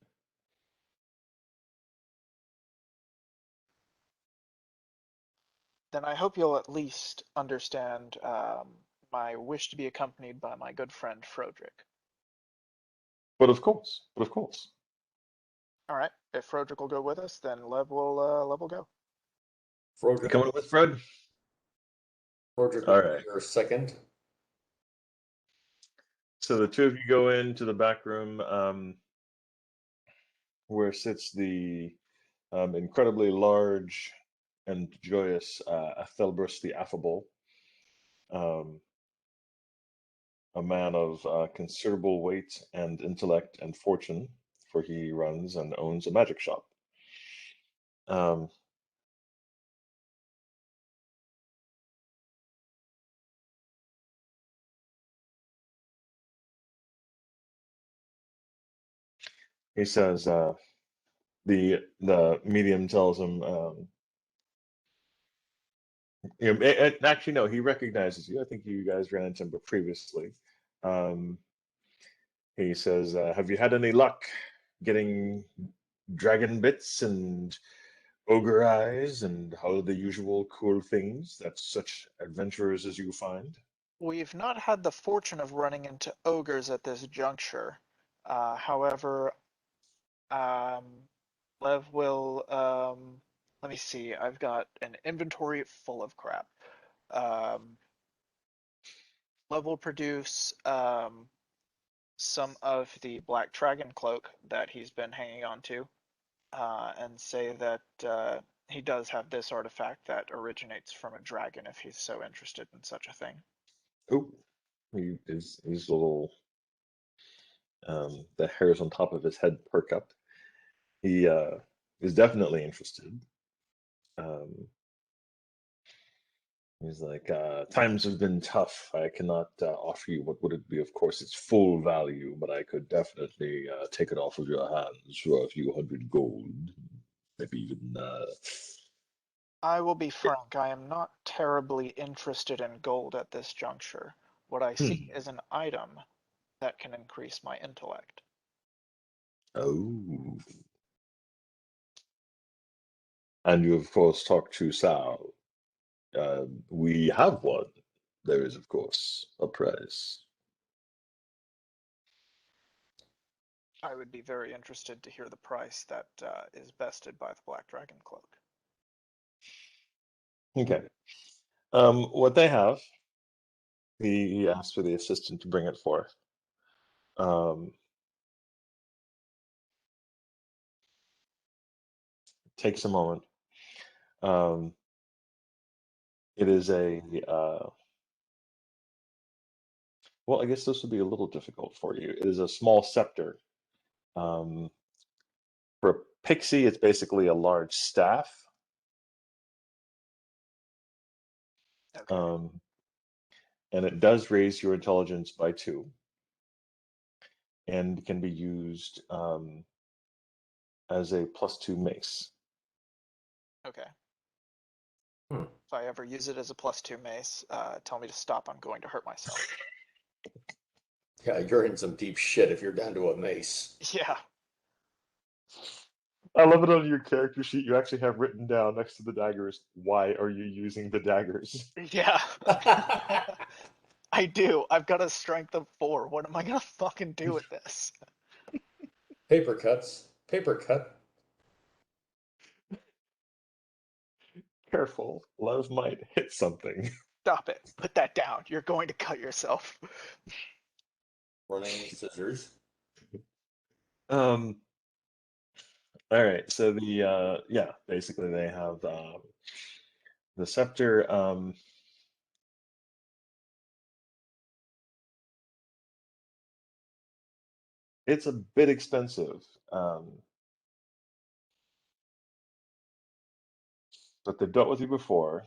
Then I hope you'll at least understand my wish to be accompanied by my good friend Frodrick. But of course. All right, if Frodrick will go with us, then Lev will go. You Frodrick, coming with Fred? Frodrick All will right. be your second. So the two of you go into the back room where sits the incredibly large and joyous Athelbrus the Affable, a man of considerable weight and intellect and fortune, for he runs and owns a magic shop. He says, the medium tells him, actually, no, he recognizes you. I think you guys ran into him previously. He says, have you had any luck getting dragon bits and ogre eyes and all the usual cool things that such adventurers as you find? We've not had the fortune of running into ogres at this juncture. However, Lev will, let me see, I've got an inventory full of crap. Lev will produce some of the black dragon cloak that he's been hanging on to, and say that he does have this artifact that originates from a dragon if he's so interested in such a thing. Oh, his little the hairs on top of his head perk up. He is definitely interested. He's like, times have been tough. I cannot offer you what would it be, of course, its full value, but I could definitely take it off of your hands for a few hundred gold, maybe even. I will be frank, I am not terribly interested in gold at this juncture. What I seek is an item that can increase my intellect. Oh, and you of course talked to Sal. We have one. There is, of course, a price. I would be very interested to hear the price that is bested by the Black Dragon Cloak. Okay. What they have, he asked for the assistant to bring it forth. Takes a moment. It is a well, I guess this would be a little difficult for you. It is a small scepter. For a pixie, it's basically a large staff. Okay. And it does raise your intelligence by 2, and can be used as a +2 mace. Okay. Hmm. If I ever use it as a +2 mace, tell me to stop. I'm going to hurt myself. Yeah, you're in some deep shit if you're down to a mace. Yeah. I love it on your character sheet. You actually have written down next to the daggers, why are you using the daggers? Yeah. I do. I've got a strength of 4. What am I gonna fucking do with this? Paper cuts. Paper cut. Careful, love might hit something. Stop it. Put that down. You're going to cut yourself. Running scissors. All right. So yeah, basically they have the scepter. It's a bit expensive, but they've dealt with you before,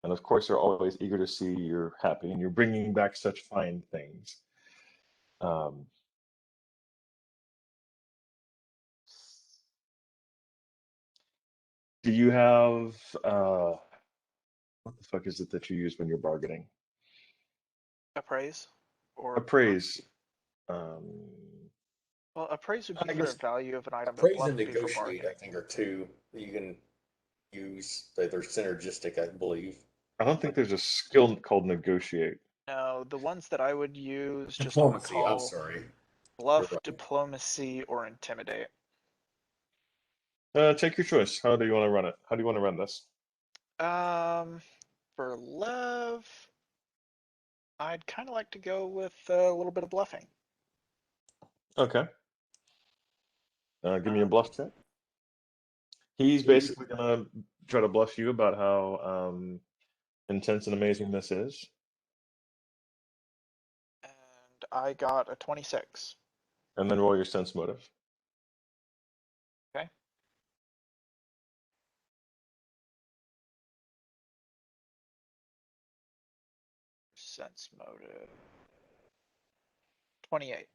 and of course they're always eager to see you're happy and you're bringing back such fine things. Um, do you have what the fuck is it that you use when you're bargaining? Appraise? Or Appraise. Um, well, appraise would be I for the guess value of an item, but appraise bluff and would be for negotiate, I bargaining. think, are two that you can use. They're synergistic, I believe. I don't think there's a skill called negotiate. No, the ones that I would use just on Diplomacy, I'm call: sorry. bluff, You're right. diplomacy, or intimidate. Take your choice. How do you want to run it? How do you want to run this? For love, I'd kind of like to go with a little bit of bluffing. Okay. Give me a Um, bluff check. He's basically gonna try to bluff you about how intense and amazing this is. and I got a 26. And then roll your sense motive. Okay. Sense motive. 28.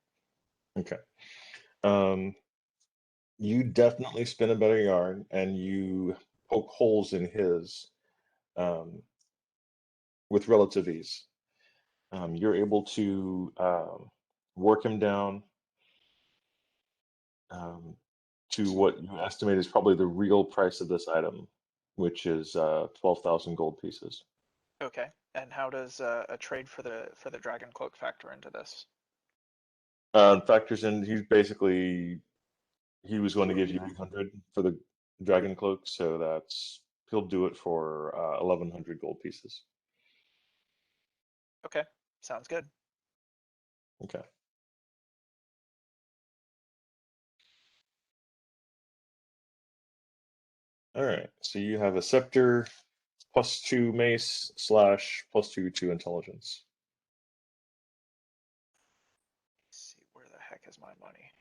Okay. You definitely spin a better yarn and you poke holes in his with relative ease. You're able to work him down to what you estimate is probably the real price of this item, which is 12,000 gold pieces. Okay. And how does a trade for the dragon cloak factor into this? Factors in, he was going to give you 800 for the dragon cloak, so he'll do it for 1,100 gold pieces. Okay. Sounds good. Okay. All right. So you have a scepter, +2 mace / +2 to intelligence. Let's see, where the heck is my money?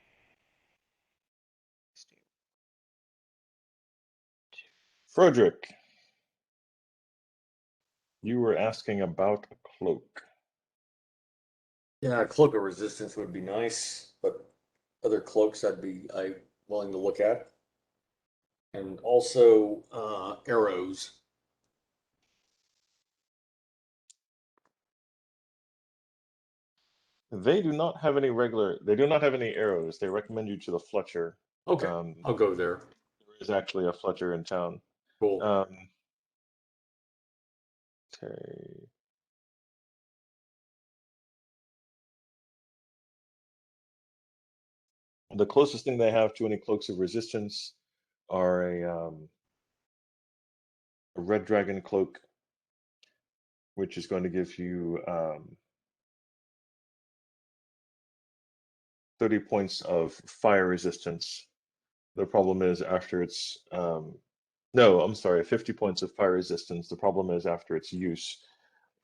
Frederick, you were asking about a cloak. Yeah, a cloak of resistance would be nice, but other cloaks I willing to look at. And also arrows. They do not have any arrows. They recommend you to the Fletcher. Okay, I'll go there. There is actually a Fletcher in town. Cool. Okay. The closest thing they have to any cloaks of resistance are a red dragon cloak, which is going to give you 30 points of fire resistance. The problem is after it's no, I'm sorry, 50 points of fire resistance. The problem is after its use,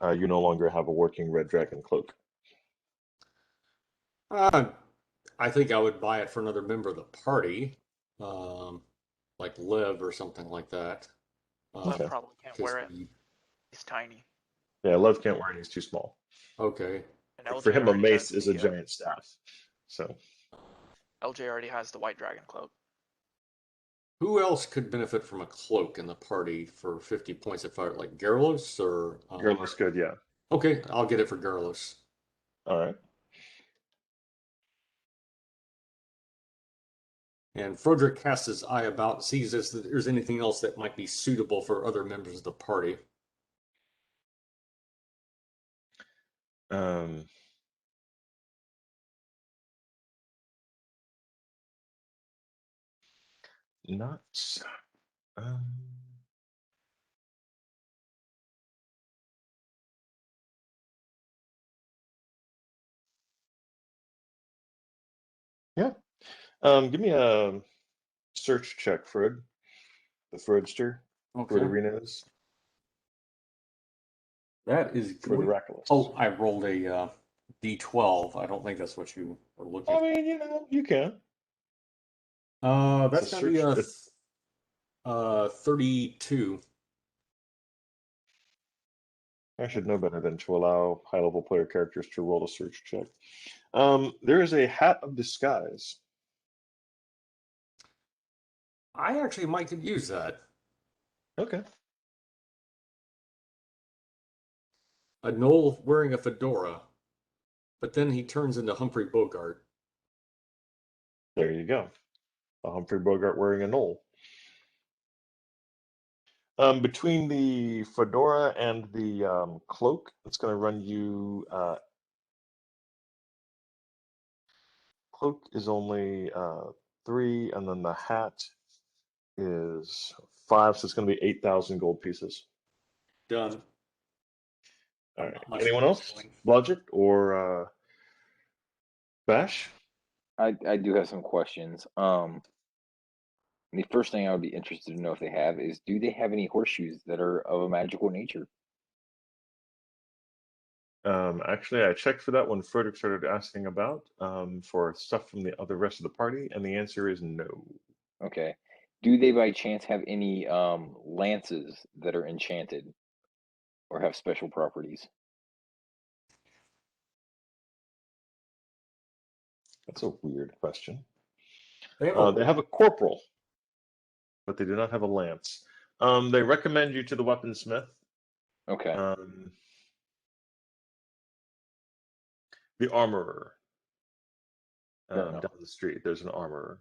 you no longer have a working red dragon cloak. I think I would buy it for another member of the party, like Lev or something like that. Lev probably can't wear it. He- He's tiny. Yeah, Lev can't wear it. He's too small. Okay. And LJ For him, a already mace has is a the, giant staff. So LJ already has the white dragon cloak. Who else could benefit from a cloak in the party for 50 points of fire? Like Garrulus or Garrulus good, yeah. Okay, I'll get it for Garrulus. All right. And Frederick casts his eye about, sees if there's anything else that might be suitable for other members of the party. Um, not. Um, yeah. Give me a search check, Fred. The Fredster. Okay. Frederinos. That is For the good. Raculus. Oh, I rolled a D12. I don't think that's what you are looking I for. mean, you can. That's It's a gonna be search. 32. I should know better than to allow high-level player characters to roll a search check. There is a hat of disguise. I actually might could use that. Okay. A gnoll wearing a fedora, but then he turns into Humphrey Bogart. There you go. A Humphrey Bogart wearing a knoll. Between the fedora and the cloak, it's going to run you. Cloak is only 3, and then the hat is 5, so it's going to be 8,000 gold pieces. Done. All right. Much Anyone more else? going. Logic or Bash? I do have some questions. The first thing I would be interested to know if they have is, do they have any horseshoes that are of a magical nature? Actually, I checked for that when Frederick started asking about for stuff from the other rest of the party, and the answer is no. Okay. Do they by chance have any lances that are enchanted or have special properties? That's a weird question. They have a They have a corporal, but they do not have a lance. They recommend you to the weaponsmith. Okay. The armorer. Fair enough. Down the street, there's an armorer.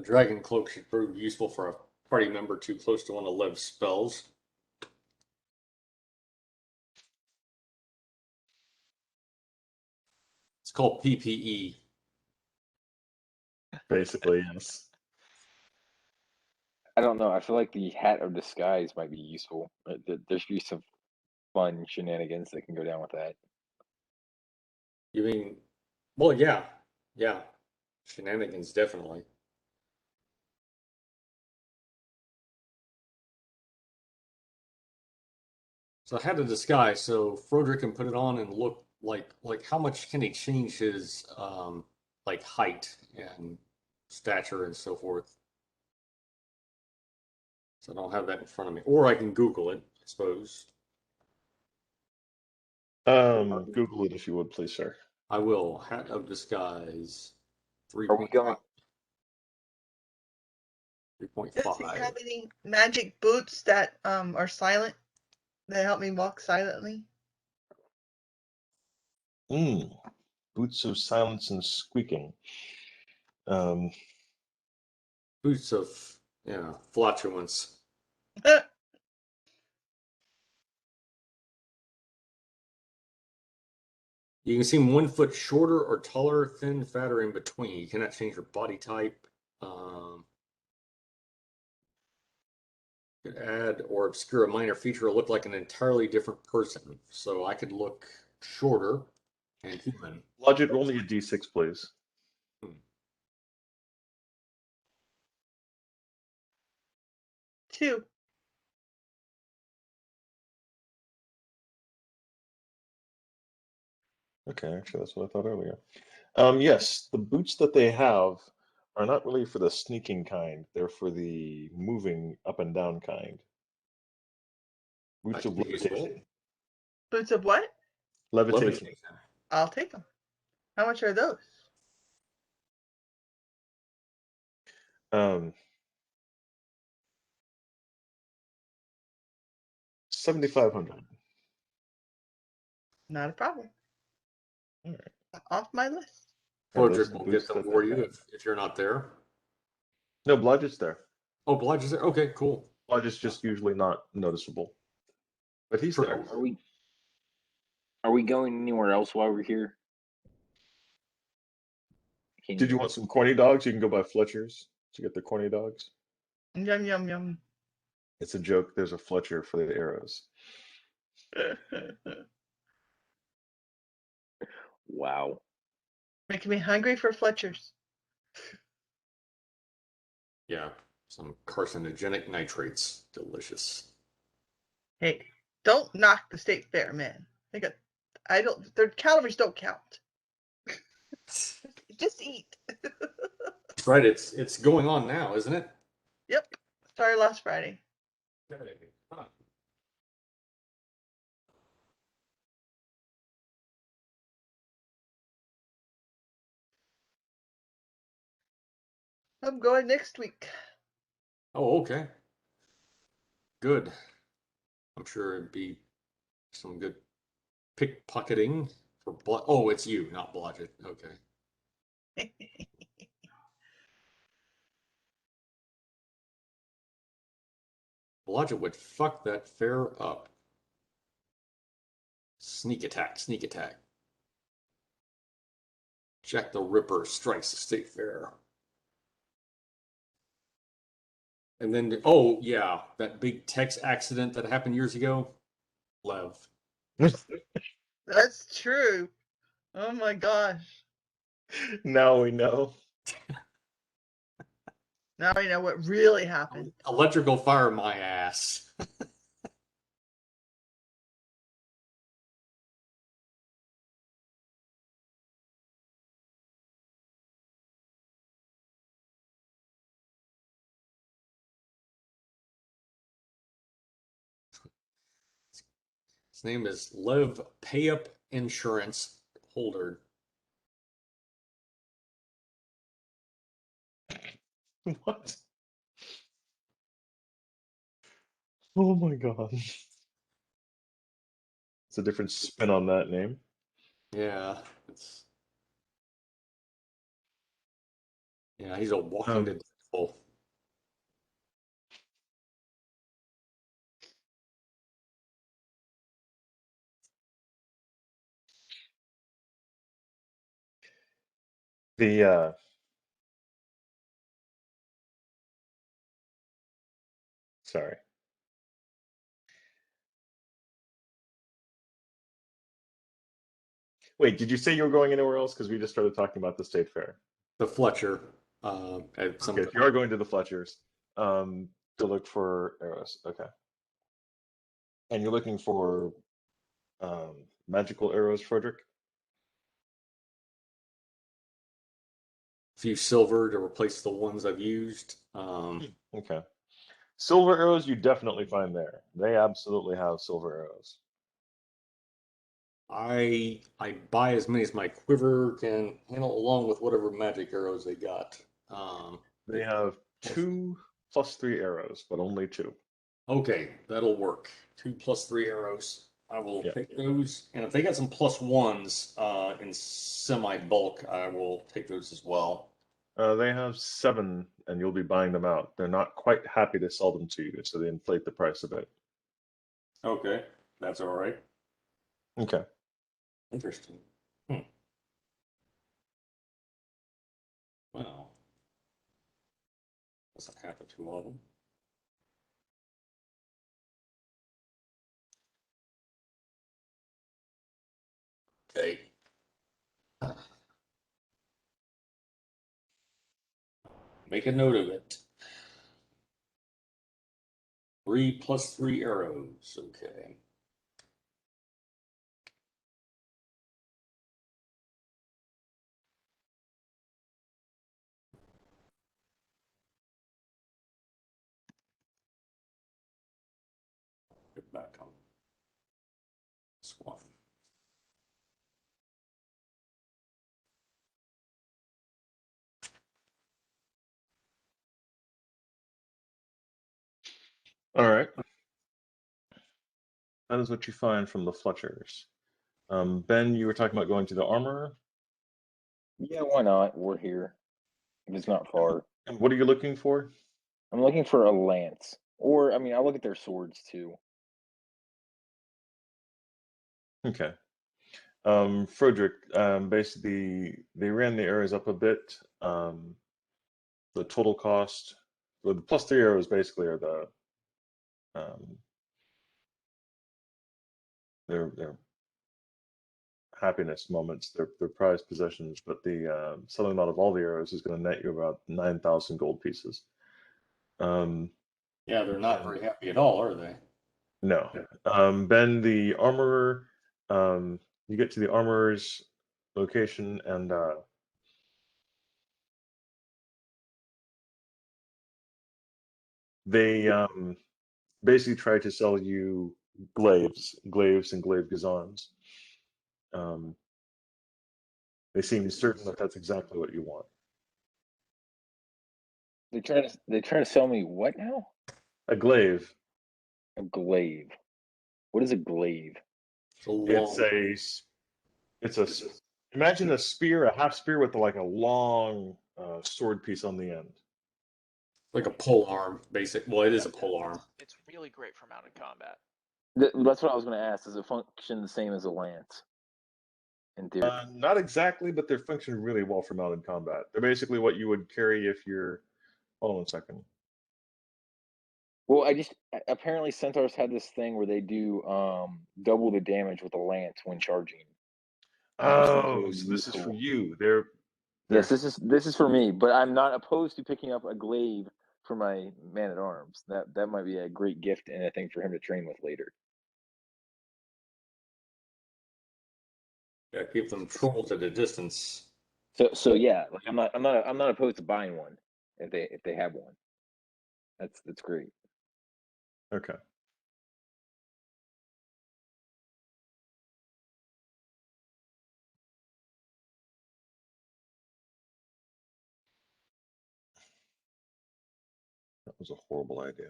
dragon cloak should prove useful for a party member too close to one of Lev's spells. It's called PPE. Basically, yes. I don't know. I feel like the hat of disguise might be useful. There should be some fun shenanigans that can go down with that. You mean, well, yeah. Shenanigans, definitely. So I had a disguise, so Frederick can put it on and look like how much can he change his like height and stature and so forth. So I don't have that in front of me, or I can Google it, I suppose. Google it if you would, please, sir. I will. Hat of disguise, Are we going? 3.5. Does he have any magic boots that are silent that help me walk silently? Boots of silence and squeaking. Boots of flatulence. You can seem 1 foot shorter or taller, thin, fat, or in between. You cannot change your body type. Could add or obscure a minor feature or look like an entirely different person. So I could look shorter and human. Logic, roll me a d6, please. Two. Okay, actually, that's what I thought earlier. Yes, the boots that they have are not really for the sneaking kind. They're for the moving up and down kind. Boots of levitation. Boots of what? Levitation. I'll take them. How much are those? Um, 7,500. Not a problem. All right. Off my list. And those Flodrick are the will get boosts them that for they you have. if you're not there. No, Blodgett's there. Oh, Blige is there. Okay, cool. Blodgett's just usually not noticeable, but he's True. there. Are we going anywhere else while we're here? Did you want some corny dogs? You can go by Fletcher's to get the corny dogs. Yum yum yum. It's a joke. There's a Fletcher for the arrows. Wow. Making me hungry for Fletchers. Yeah, some carcinogenic nitrates. Delicious. Hey, don't knock the state fair, man. Their calories don't count. Just eat. Right, it's going on now, isn't it? Yep. Started last Friday. Huh. I'm going next week. Oh, okay. Good. I'm sure it'd be some good pickpocketing for Oh, it's you, not Blodgett. Okay. Blodgett would fuck that fair up. Sneak attack, sneak attack. Jack the Ripper strikes the state fair. And then, oh, yeah, that big Tex accident that happened years ago. Lev. That's true. Oh my gosh. Now we know. Now I know what really happened. Electrical fire my ass. His name is Lev Payup Insurance Holder. What? Oh my god. It's a different spin on that name. Yeah, he's a walking Deadpool. The sorry. Wait, did you say you were going anywhere else? Because we just started talking about the state fair. The Fletcher. At some Okay, if you are going to the Fletchers, to look for arrows. Okay. And you're looking for magical arrows, Frederick? few silver to replace the ones I've used. Okay. Silver arrows you definitely find there. They absolutely have silver arrows. I buy as many as my quiver can handle, along with whatever magic arrows they got. They have 2+3 arrows, but only 2. Okay, that'll work. 2+3 arrows. I will Yeah. take those, and if they got some +1s in semi bulk, I will take those as well. They have 7, and you'll be buying them out. They're not quite happy to sell them to you, so they inflate the price a bit. Okay, that's all right. Okay. Interesting. Well, that's a half of 2 of them. Okay. Make a note of it. 3+3 arrows. Okay. Get back on this one. All right. That is what you find from the Fletchers. Ben, you were talking about going to the armorer. Yeah, why not? We're here. If it's not far. And what are you looking for? I'm looking for a lance. Or, I mean, I'll look at their swords too. Okay. Frederick, basically, they ran the arrows up a bit. The total cost, well, the plus 3 arrows basically are the they're happiness moments, they're prized possessions, but the selling amount of all the arrows is going to net you about 9,000 gold pieces. Yeah, they're not very happy at all, are they? No. Ben, the armorer, you get to the armorer's location, and they basically try to sell you glaives, and glaive gazons. They seem certain that that's exactly what you want. They try to sell me what now? A glaive. A glaive. What is a glaive? It's a imagine a spear, a half spear with like a long sword piece on the end. like a pole arm, basic. Well, it is a pole arm. It's really great for mounted combat. That's what I was going to ask. Does it function the same as a lance? In theory. Not exactly, but they function really well for mounted combat. They're basically what you would carry if you're. Hold on 1 second. Well, apparently Centaurs had this thing where they do double the damage with a lance when charging. Oh, so this is for you. Yes, this is for me, but I'm not opposed to picking up a glaive for my man at arms. That might be a great gift and a thing for him to train with later. Yeah, keep them tools at a distance. So yeah, like I'm not opposed to buying one if they have one. That's great. Okay. That was a horrible idea.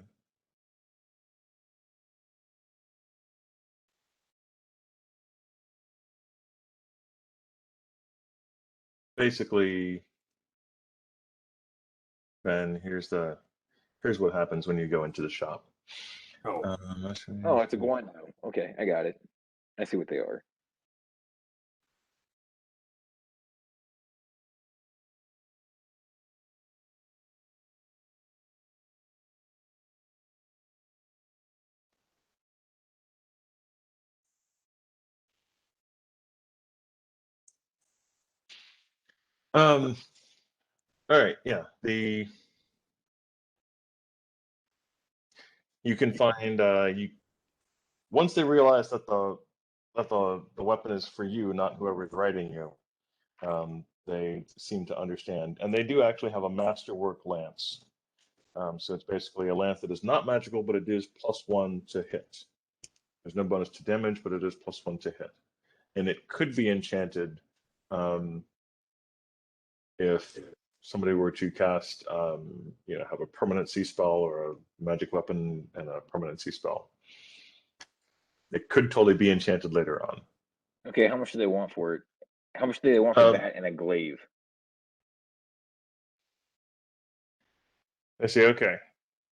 Basically, Ben, here's what happens when you go into the shop. Oh, Oh, it's a guano. Okay, I got it. I see what they are. All right, yeah. You can find once they realize that the weapon is for you, not whoever's writing you. They seem to understand, and they do actually have a masterwork lance. So it's basically a lance that is not magical, but it is +1 to hit. There's no bonus to damage, but it is +1 to hit, and it could be enchanted if somebody were to cast, have a permanency spell or a magic weapon and a permanency spell. It could totally be enchanted later on. Okay, how much do they want for it? How much do they want for that and a glaive? I say, okay,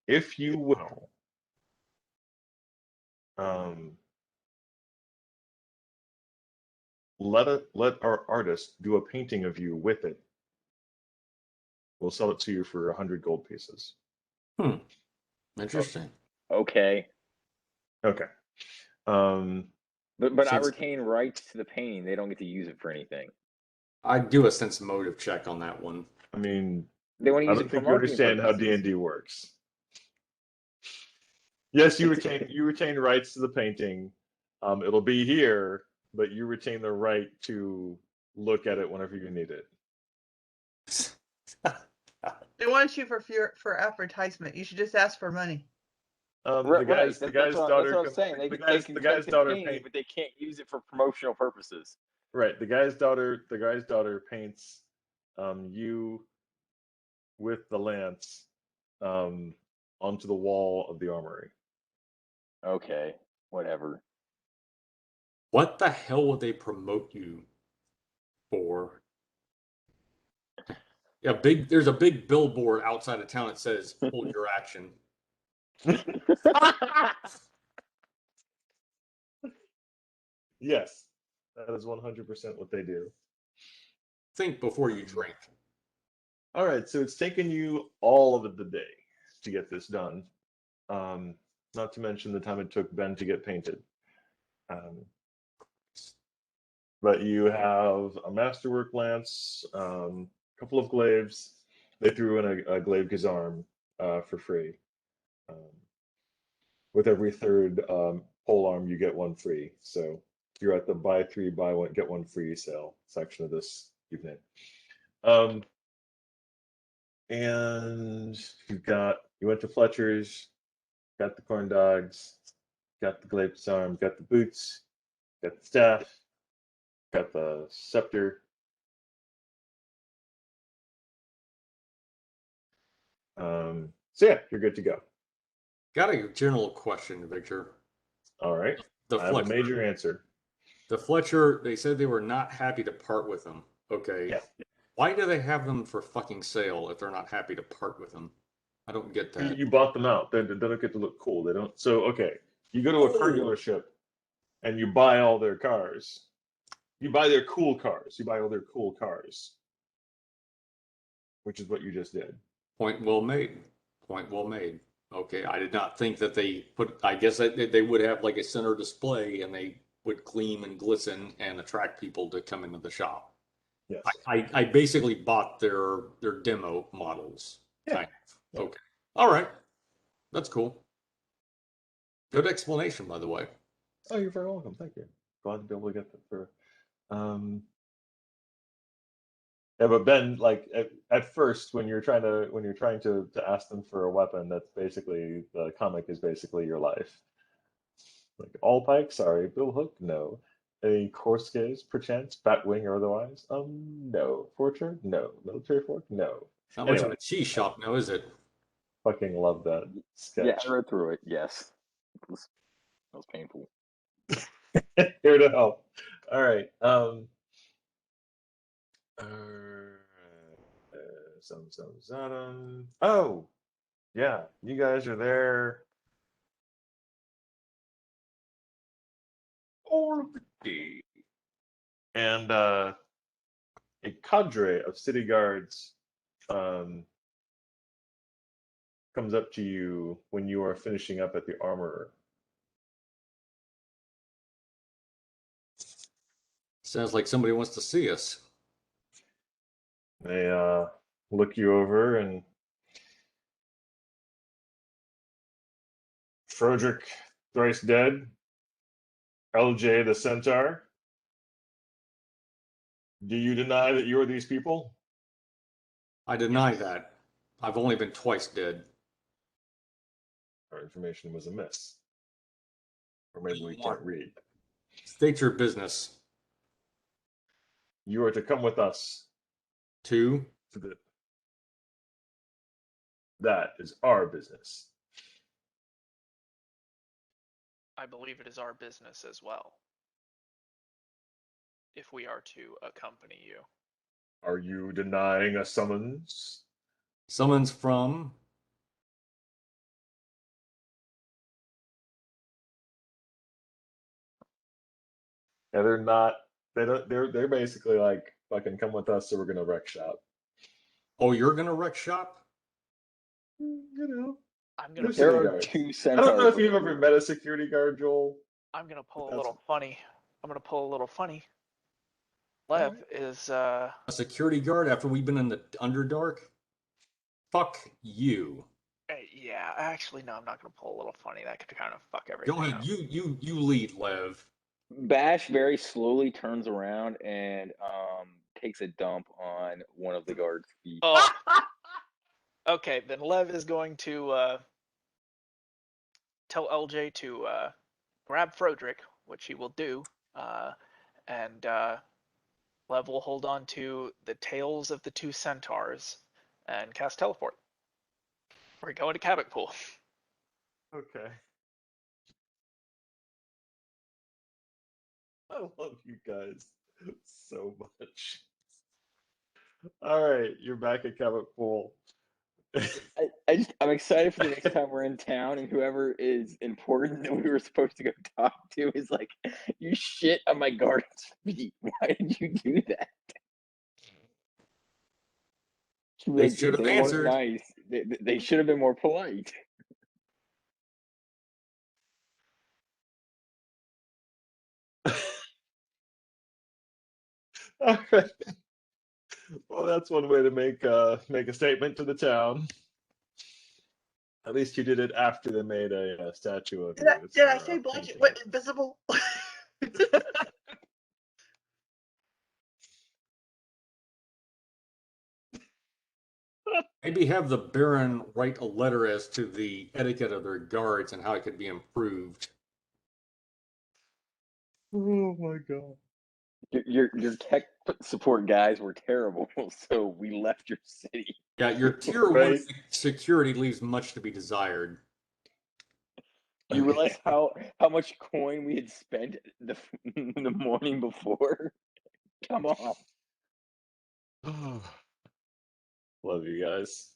if you will, let our artist do a painting of you with it. We'll sell it to you for 100 gold pieces. Interesting. Okay. Okay. But I retain rights to the painting. They don't get to use it for anything. I'd do a sense motive check on that one. I mean, they want to use I don't it for think you understand how D&D works. Yes, you retain rights to the painting. It'll be here, but you retain the right to look at it whenever you need it. They want you for advertisement. You should just ask for money. The guy's daughter. That's what I was saying. They can guy's daughter paint, but they can't use it for promotional purposes. Right. The guy's daughter paints you with the lance onto the wall of the armory. Okay, whatever. What the hell would they promote you for? Yeah, there's a big billboard outside of town that says hold your action. Yes, that is 100% what they do. Think before you drink. All right, so it's taken you all of the day to get this done. Not to mention the time it took Ben to get painted. But you have a masterwork lance, a couple of glaives. They threw in a glaive gazarm for free. With every third pole arm, you get one free. So you're at the buy three, buy one, get one free sale section of this evening. And you went to Fletcher's, got the corn dogs, got the glaive arm, got the boots, got the staff, got the scepter. So yeah, you're good to go. Got a general question, Victor. All right. The I have a Fletcher. major answer. The Fletcher, they said they were not happy to part with them. Okay. Yeah. Why do they have them for fucking sale if they're not happy to part with them? I don't get that. You bought them out. They don't get to look cool. They don't. So okay, you go to a car dealership and you buy all their cars. You buy their cool cars. You buy all their cool cars, which is what you just did. Point well made. Point well made. Okay, I did not think that they put. I guess they would have like a center display and they would gleam and glisten and attract people to come into the shop. Yes. I basically bought their demo models. Yeah. Kind of. Okay. All right. That's cool. Good explanation, by the way. Oh, you're very welcome. Thank you. Glad to be able to get that for. Yeah, but Ben, like at first, when you're trying to ask them for a weapon, that's basically the comic is basically your life. Like all pike, sorry. Bill Hook, no. A coarse gaze, perchance, batwing or otherwise? No. Fortune? No. Military fork? No. Not much of Anyway, a cheese shop now, is it? fucking love that Yeah, sketch. I read through it. Yes, it was painful. Here to help. All right. Oh, yeah. You guys are there. Already. And a cadre of city guards comes up to you when you are finishing up at the armorer. Sounds like somebody wants to see us. They look you over and Frodrick thrice dead, LJ the Centaur. Do you deny that you are these people? I deny that. I've only been twice dead. Our information was amiss. Or maybe we can't read. State your business. You are to come with us. Two. That is our business. I believe it is our business as well, if we are to accompany you. Are you denying a summons? Summons from. Yeah, they're not. They don't. They're basically like fucking come with us, so we're gonna wreck shop. Oh, you're gonna wreck shop? You know. I'm gonna There There are pull, are two I centaurs. don't know if you've ever met a security guard, Joel. I'm gonna pull a That's- little funny. I'm gonna pull a little funny. All Lev right. is A security guard after we've been in the Underdark? Fuck you. yeah, actually no, I'm not gonna pull a little funny. That could kind of fuck everything Go ahead. up. You lead, Lev. Bash very slowly turns around and takes a dump on one of the guard's feet. Oh. Okay, then Lev is going to tell LJ to grab Frodrick, which he will do, and Lev will hold on to the tails of the two centaurs and cast teleport. We're going to Cabot Pool. Okay. I love you guys so much. All right, you're back at Cabot Pool. I'm excited for the next time we're in town and whoever is important that we were supposed to go talk to is like, you shit on my guard's feet. Why did you do that? They Like, should have they weren't answered. nice. They should have been more polite. All right. Well, that's one way to make a statement to the town. At least you did it after they made a statue of you. Did I say a blanket? painting. What, invisible? Maybe have the Baron write a letter as to the etiquette of their guards and how it could be improved. Oh my god. Your tech support guys were terrible, so we left your city. Yeah, your tier one Right. security leaves much to be desired. You realize how much coin we had spent the morning before? Come on. Love you guys.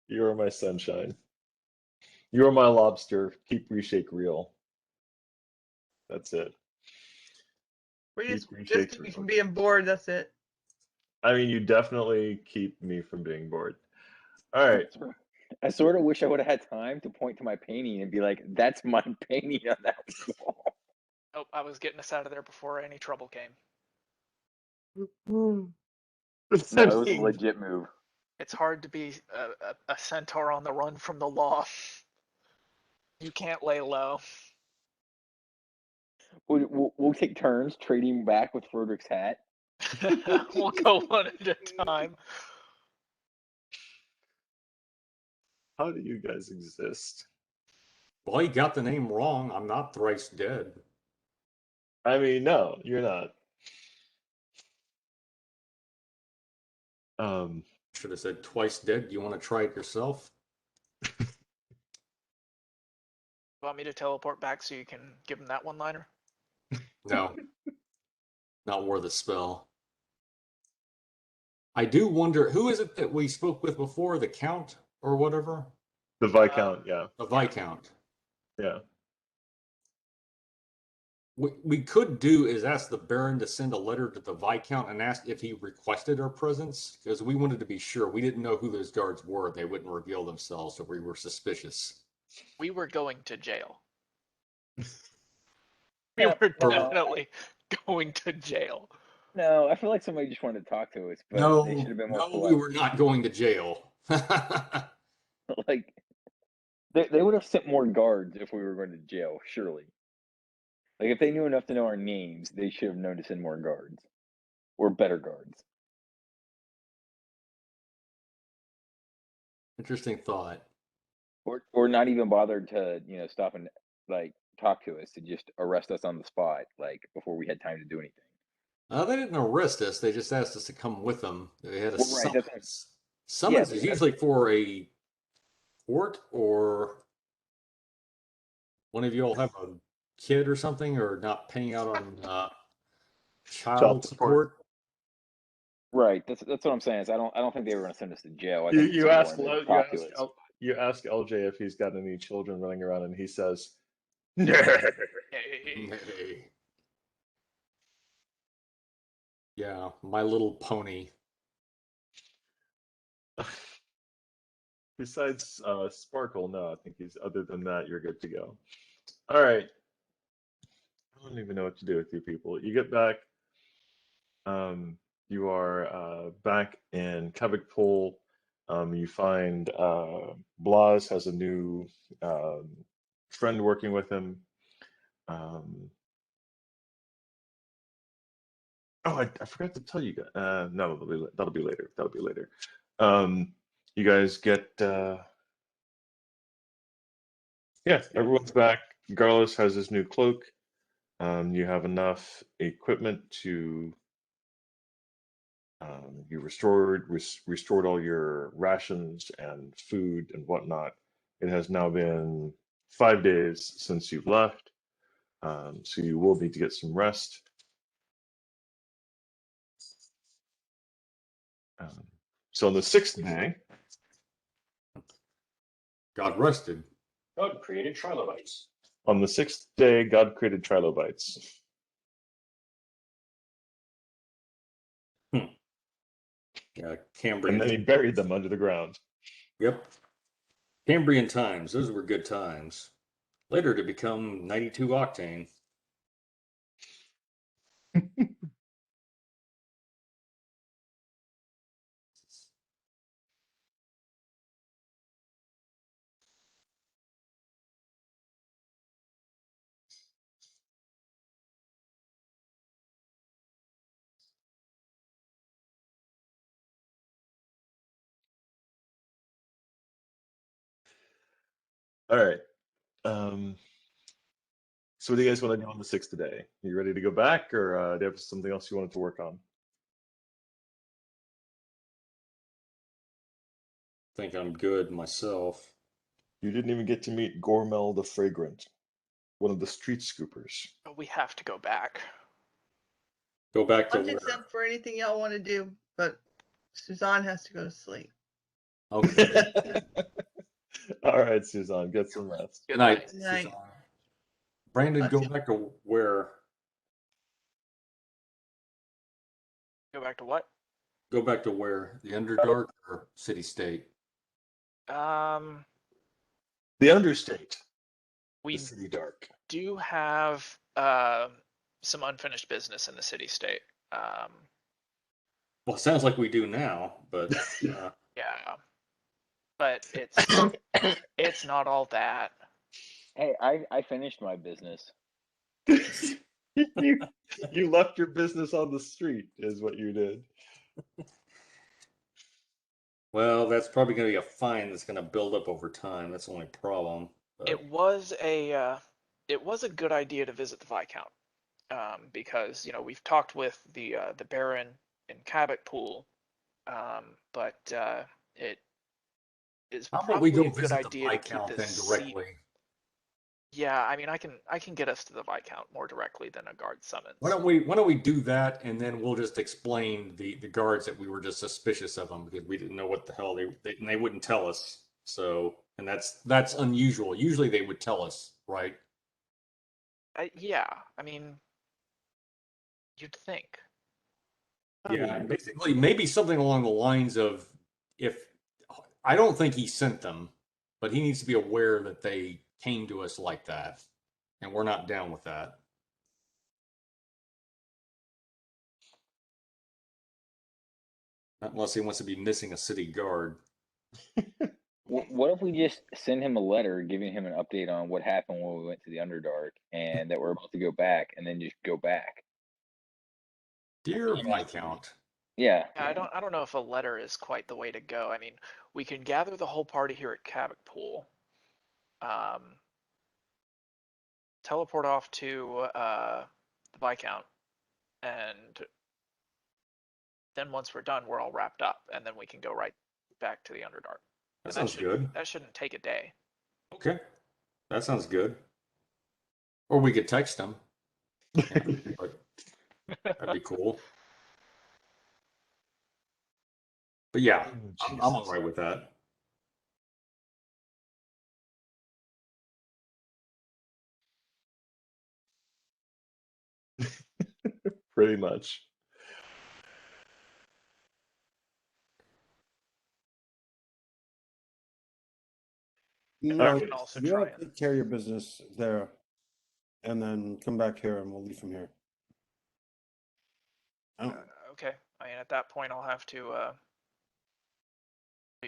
You are my sunshine. You are my lobster. Keep Reshake real. That's it. We Keep just Reshake keep me real. from being bored. That's it. I mean, you definitely keep me from being bored. All right. I sort of wish I would have had time to point to my painting and be like, "That's my painting on that wall." Oh, I was getting us out of there before any trouble came. No, it was a legit move. It's hard to be a centaur on the run from the law. You can't lay low. We'll take turns trading back with Frederick's hat. We'll go one at a time. How do you guys exist? Well, you got the name wrong. I'm not thrice dead. I mean, no, you're not. Should have said twice dead. You want to try it yourself? Want me to teleport back so you can give him that one-liner? No. Not worth a spell. I do wonder, who is it that we spoke with before? The Count or whatever? The Viscount, yeah. The Viscount. Yeah. What we could do is ask the Baron to send a letter to the Viscount and ask if he requested our presence, because we wanted to be sure. We didn't know who those guards were. They wouldn't reveal themselves, so we were suspicious. We were going to jail. We Yeah, were well, definitely going to jail. No, I feel like somebody just wanted to talk to us, but No, they should have been more no, polite. we were not going to jail. Like, they would have sent more guards if we were going to jail, surely. Like, if they knew enough to know our names, they should have known to send more guards. Or better guards. Interesting thought. Or not even bothered to, stop and, like, talk to us, to just arrest us on the spot, like, before we had time to do anything. They didn't arrest us. They just asked us to come with them. They had a Well, right, that's what- summons. Summons Yeah, is but usually for a court, or one of you all have a kid or something, or not paying out on child support. Right, that's what I'm saying. Is I don't think they were going to send us to jail. I You, think you somebody ask wanted to you talk to ask us. you ask LJ if he's got any children running around, and he says, "No." Hey. Yeah, My Little Pony. Besides Sparkle, no, I think he's. Other than that, you're good to go. All right. I don't even know what to do with you people. You get back. You are back in Kavik Pool. You find Blas has a new friend working with him. Oh, I forgot to tell you guys. No, that'll be later. That'll be later. You guys get. Yeah, everyone's back. Garlos has his new cloak. You have enough equipment to. You restored all your rations and food and whatnot. It has now been 5 days since you've left. So you will need to get some rest. So on the 6th day, God rested. God created trilobites. on the 6th day, God created trilobites. Yeah, And Cambrian. then he buried them under the ground. Yep. Cambrian times. Those were good times. Later to become 92 octane. All right. So what do you guys want to do on the 6th day? Are you ready to go back, or do you have something else you wanted to work on? Think I'm good myself. You didn't even get to meet Gormel the Fragrant, one of the street scoopers. We have to go back. Go back to Punch where? except for anything y'all want to do, but Suzanne has to go to sleep. Okay. All right, Suzanne, get some rest. Good night, Good night. Suzanne. Brandon, Love go you. back to where? Go back to what? Go back to where? The Underdark or City State? Um, The Understate, we the City Dark. do have some unfinished business in the city state. Well, it sounds like we do now, but Yeah, but it's not all that. Hey, I finished my business. you left your business on the street, is what you did. well, that's probably going to be a fine that's going to build up over time. That's the only problem. But It was a good idea to visit the Viscount, because we've talked with the Baron in Cabot Pool, but it is how about we probably go a good visit the idea to keep Viscount this then seat. directly? Yeah, I mean, I can get us to the Viscount more directly than a guard summons. Why don't we do that, and then we'll just explain the guards that we were just suspicious of them because we didn't know what the hell they wouldn't tell us. So, and that's unusual. Usually they would tell us, right? Yeah, I mean, you'd think. Yeah, and basically maybe something along the lines of if I don't think he sent them, but he needs to be aware that they came to us like that, and we're not down with that. Not unless he wants to be missing a city guard. What if we just send him a letter giving him an update on what happened when we went to the Underdark and that we're about to go back and then just go back? Dear Viscount. Yeah. I don't know if a letter is quite the way to go. I mean, we can gather the whole party here at Cabot Pool, teleport off to the Viscount, and then once we're done, we're all wrapped up, and then we can go right back to the Underdark. That sounds good. That shouldn't take a day. Okay. That sounds good. Or we could text him. That'd be cool. But yeah, I'm all right with that. Pretty much. No, can also you try want and- to take care of your business there, and then come back here, and we'll leave from here. Oh, Okay. I mean, at that point, I'll have to.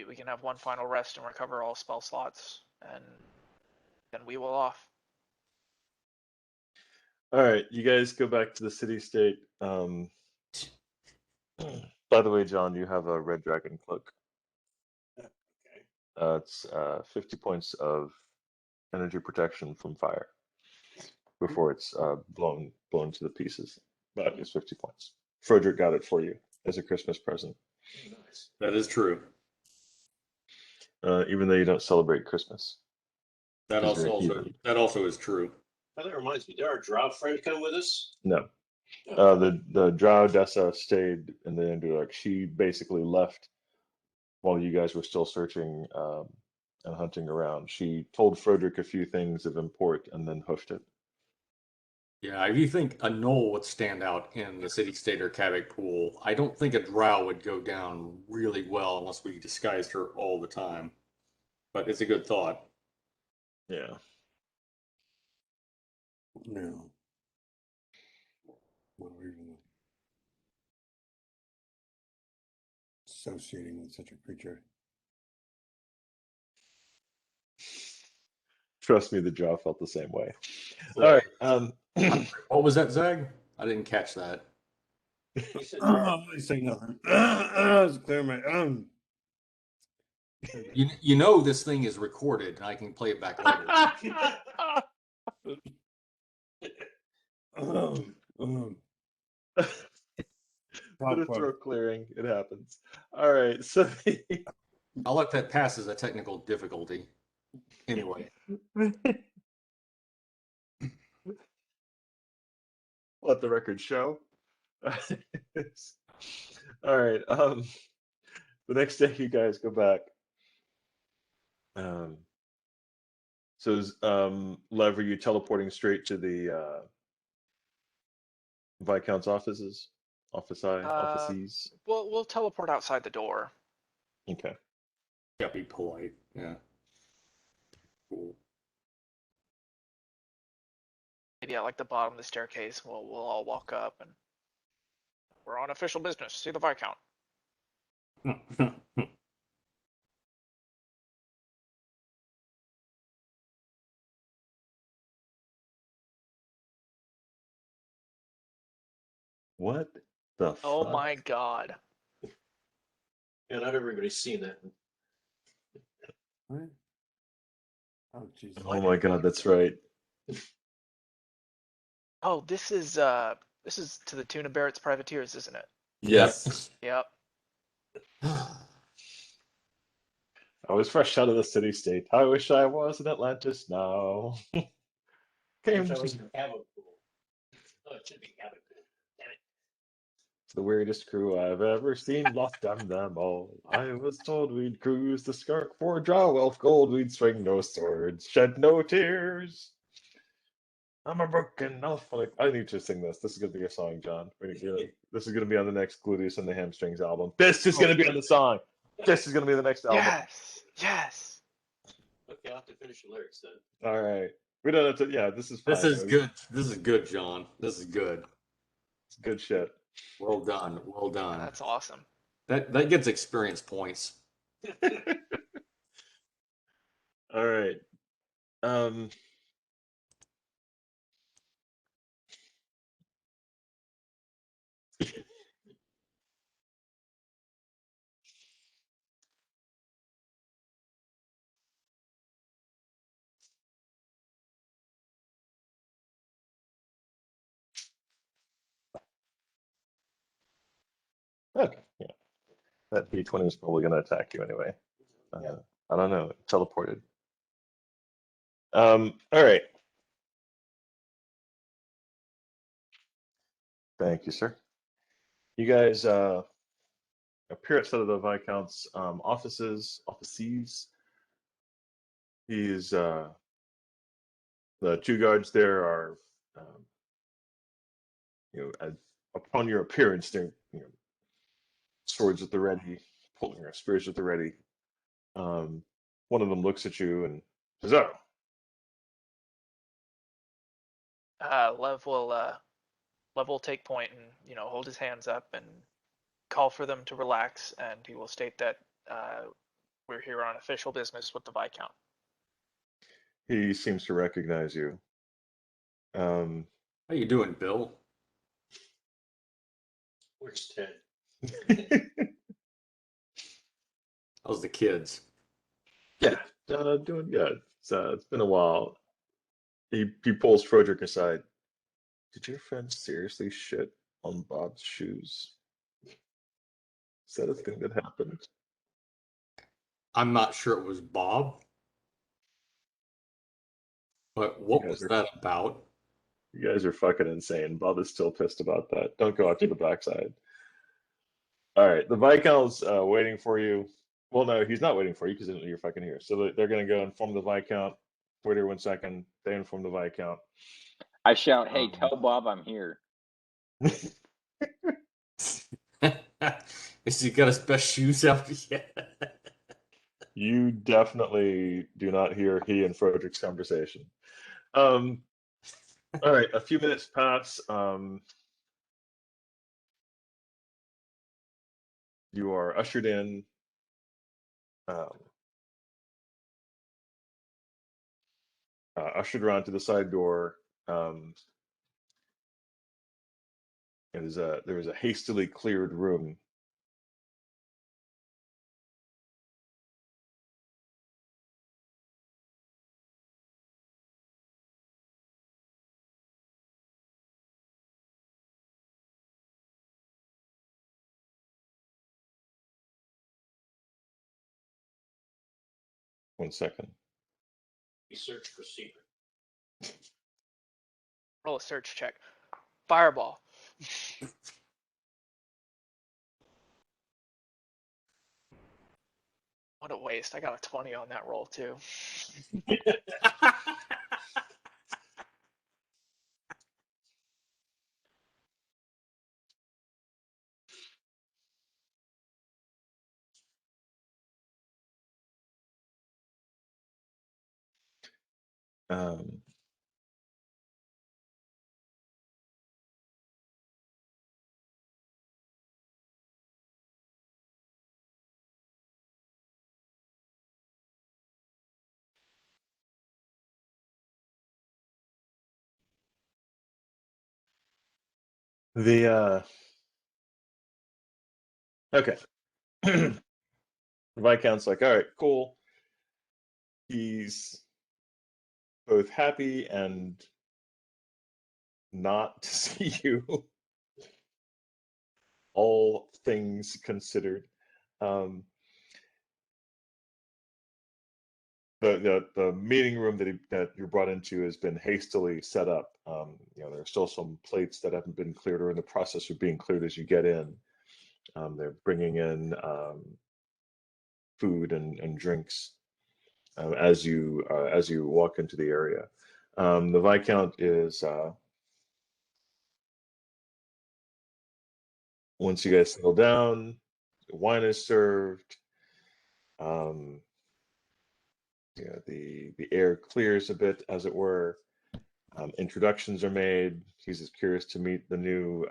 We can have one final rest and recover all spell slots, and then we will off. All right, you guys go back to the city state. By the way, John, you have a red dragon cloak. It's 50 points of energy protection from fire before it's blown to the pieces. But it's 50 points. Frederick got it for you as a Christmas present. Nice. That is true. Even though you don't celebrate Christmas. That 'Cause you're a also heathen. that also is true. Oh, that reminds me. Did our Drow friend come with us? No. Oh, The Drow Dessa stayed in the underdark. She basically left while you guys were still searching and hunting around. She told Frederick a few things of import and then hoofed it. Yeah, if you think a knoll would stand out in the city-state or Kavik pool, I don't think a drow would go down really well unless we disguised her all the time. But it's a good thought. Yeah. No. What are we even associating with such a creature? Trust me, the Drow felt the same way. All right. What was that, Zag? I didn't catch that. you said Drow. I say nothing. It's clear my You know this thing is recorded, and I can play it back later. But a throat clearing, it happens. All right, so I'll let that pass as a technical difficulty. Anyway, let the record show. All right. The next day you guys go back. So Lev, are you teleporting straight to the Viscount's offices? Offices? We'll teleport outside the door. Okay. yeah, be polite. Yeah. Cool. Maybe at like the bottom of the staircase, we'll all walk up and we're on official business. See the Viscount. What the Oh fuck? my god. Yeah, not everybody's seen that. What? Oh Jesus! Oh my god, that's right. Oh, this is to the tune of Barrett's Privateers, isn't it? Yes. Yep. I was fresh out of the city state. I wish I was in Atlantis now. Came Wish I was to in Havoc Pool. Oh, it should be Havoc Pool. Damn it. the weirdest crew I've ever seen. Lost them all. I was told we'd cruise the skirk for Drow elf gold. We'd swing no swords, shed no tears. I'm a broken elf. Like, I need to sing this. This is gonna be a song, John. This is gonna be on the next Gluteus and the Hamstrings album. This is gonna be on the song. This is gonna be the next album. Yes. Yes. Okay, I'll have to finish the lyrics then. All right. We don't have to. Yeah, this is fine. This is good. This is good, John. This is good. It's good shit. Well done. Well done. That's awesome. That gets experience points. All right. Okay. Yeah. That D20 is probably gonna attack you anyway. I don't know. It teleported. All right. Thank you, sir. You guys appear at some of the Viscount's offices. He's the two guards there are, upon your appearance, they're swords at the ready, pulling their spears at the ready. One of them looks at you and says, "Oh, Lev will take point and hold his hands up and call for them to relax, and he will state that we're here on official business with the Viscount. he seems to recognize you." Um, How you doing, Bill? Where's Ted? How's the kids? yeah, doing good. It's been a while. He pulls Frederick aside. Did your friend seriously shit on Bob's shoes? Is that a thing that happened? I'm not sure it was Bob. But what You guys was are- that about? You guys are fucking insane. Bob is still pissed about that. Don't go out to the backside. All right, the Viscount's waiting for you. Well, no, he's not waiting for you because you're fucking here. So they're going to go inform the Viscount. Wait here 1 second. They inform the Viscount. I shout, "Hey, tell Bob I'm here." Is he got his best shoes out yet? You definitely do not hear he and Frederick's conversation. All right, a few minutes pass. You are ushered in. Ushered around to the side door. There is a hastily cleared room. One second. We search for secret. Roll a search check. Fireball. What a waste. I got a 20 on that roll too. Um, the okay. The Viscount's like, all right, cool. He's both happy and not to see you. All things considered. Um, the meeting room that you're brought into has been hastily set up. There are still some plates that haven't been cleared or in the process of being cleared as you get in. They're bringing in food and drinks as you walk into the area. The Viscount is once you guys settle down, wine is served. The air clears a bit, as it were. Introductions are made. He's as curious to meet the new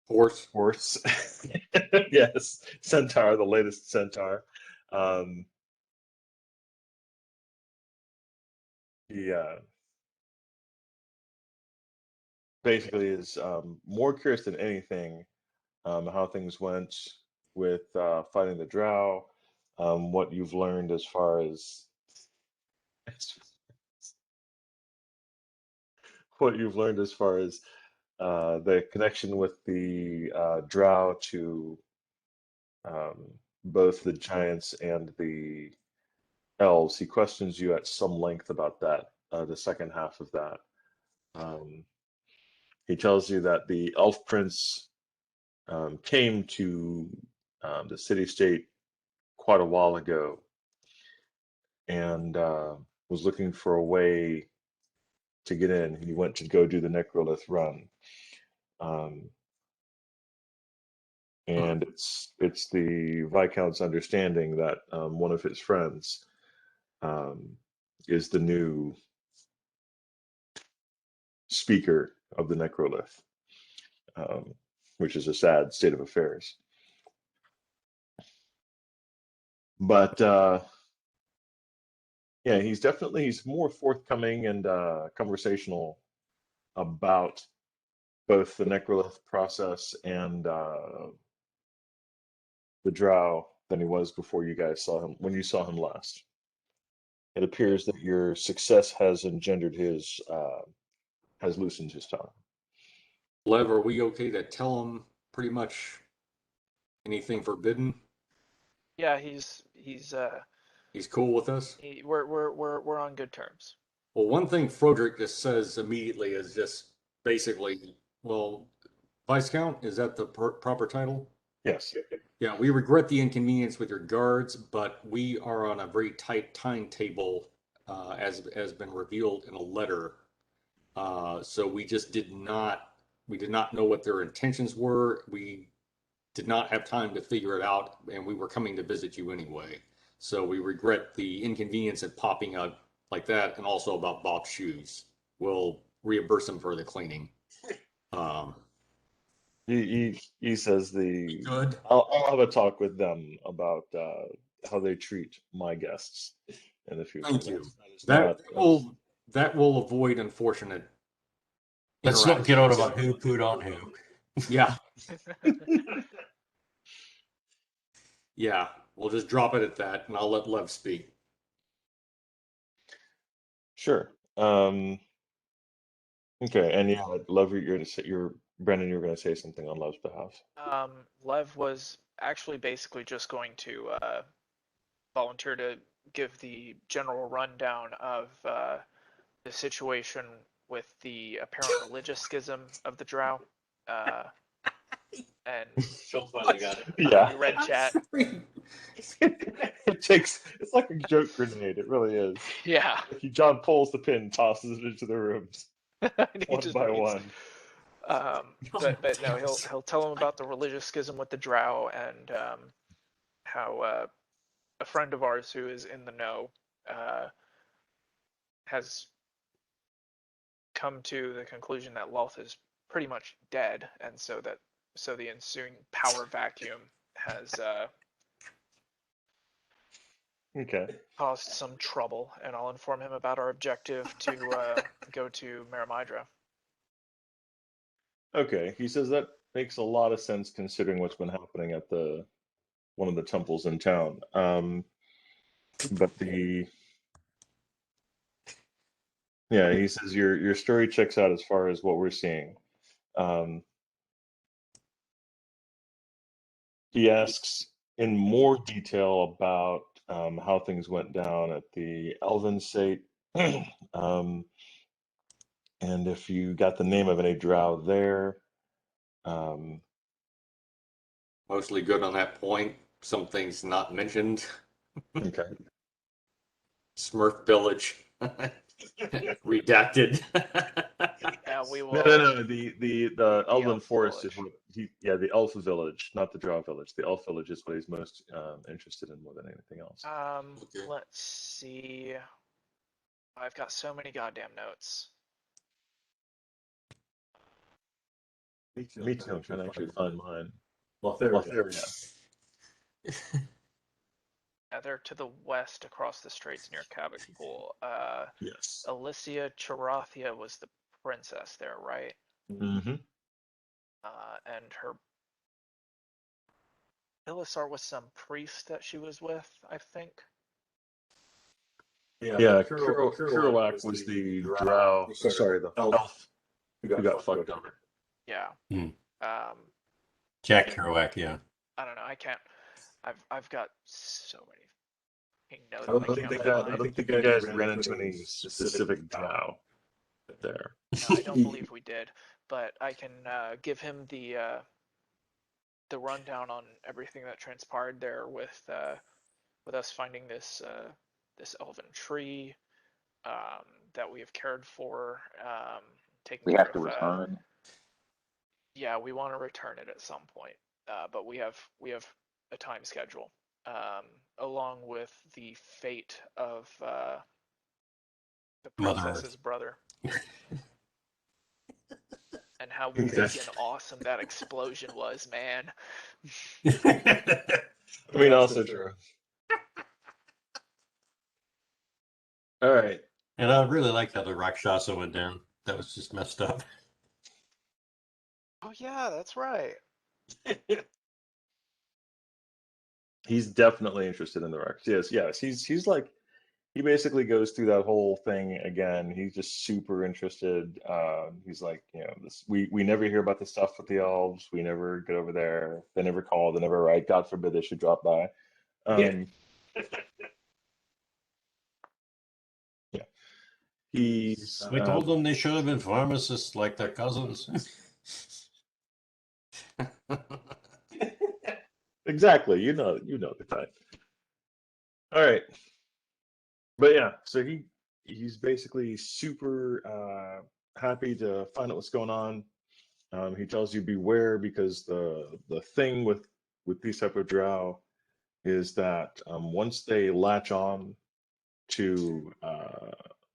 horse. Yes, Centaur, the latest Centaur. He basically is more curious than anything how things went with fighting the Drow, what you've learned as far as what you've learned as far as the connection with the Drow to um, both the giants and the elves. He questions you at some length about that, the second half of that. Um, he tells you that the elf prince came to the city state quite a while ago and was looking for a way to get in. He went to go do the necrolith run. Um, and it's the Viscount's understanding that one of his friends is the new speaker of the necrolith, which is a sad state of affairs. But yeah, he's more forthcoming and conversational about both the necrolith process and the Drow than he was before you guys saw him when you saw him last. It appears that your success has engendered has loosened his tongue. Lev, are we okay to tell him pretty much anything forbidden? Yeah, he's He's cool with us. We're on good terms. Well, one thing Froderick just says immediately is just basically, well, Viscount, is that the proper title? Yes. Yeah, we regret the inconvenience with your guards, but we are on a very tight timetable, as has been revealed in a letter. So we just did not know what their intentions were. We did not have time to figure it out, and we were coming to visit you anyway. So we regret the inconvenience of popping up like that, and also about Bob's shoes. We'll reimburse him for the cleaning. Um, He says good. I'll have a talk with them about how they treat my guests in the future. Thank you. That is That not that will avoid unfortunate. Let's not get on interactions. about who pooed on who. Yeah, yeah. We'll just drop it at that, and I'll let Lev speak. sure. Okay, and yeah, Love, you're gonna say you're Brendan, you're gonna say something on Love's behalf. Lev was actually basically just going to volunteer to give the general rundown of the situation with the apparent religious schism of the Drow. And Phil finally got it. Yeah. you read chat. It's like a joke grenade, it really is. Yeah. Like John pulls the pin, tosses it into the rooms He one just by reads. one. But no, he'll tell him about the religious schism with the Drow and how a friend of ours who is in the know has come to the conclusion that Loth is pretty much dead, and so the ensuing power vacuum has Okay. caused some trouble, and I'll inform him about our objective to go to Maramidra. Okay. He says that makes a lot of sense considering what's been happening at one of the temples in town. But he says your story checks out as far as what we're seeing. He asks in more detail about how things went down at the Elven Sate, and if you got the name of any Drow there. Mostly good on that point. Some things not mentioned. Okay. Smurf Village. Redacted. Yeah, we will. No. The Elven Elf Forest is Village. what the Elf Village, not the Drow Village. The Elf Village is what he's most interested in more than anything else. Okay. Let's see. I've got so many goddamn notes. Me too. I'm trying to actually find mine. Lotharia. Yeah, they're to the west across the straits near Cabot Pool. Yes. Alicia Charathia was the princess there, right? Mm-hmm. And her Ilisar was some priest that she was with, I think. Yeah, Kerouac was the Drow. Sorry, the elf who got fucked over. Yeah. Hmm. Jack Kerouac, yeah. I don't know. I can't. I've got so many notes. I don't think you guys ran into any specific Drow there. No, I don't believe we did, but I can give him the rundown on everything that transpired there with us finding this elven tree that we have cared for, taking We care have to of. return. Yeah, we want to return it at some point, but we have a time schedule, along with the fate of the Mother princess's brother. And how Okay. big and awesome that explosion was, man. I mean, also true. All right. And I really like how the Rakshasa went down. That was just messed up. Oh yeah, that's right. He's definitely interested in the Rex. Yes. He's like, he basically goes through that whole thing again. He's just super interested. He's like, this we never hear about the stuff with the elves. We never get over there. They never call. They never write. God forbid they should drop by. Yeah. He's We told them they should have been pharmacists like their cousins. exactly. You know the type. All right, but yeah, so he's basically super happy to find out what's going on. He tells you beware because the thing with these type of drow is that once they latch on to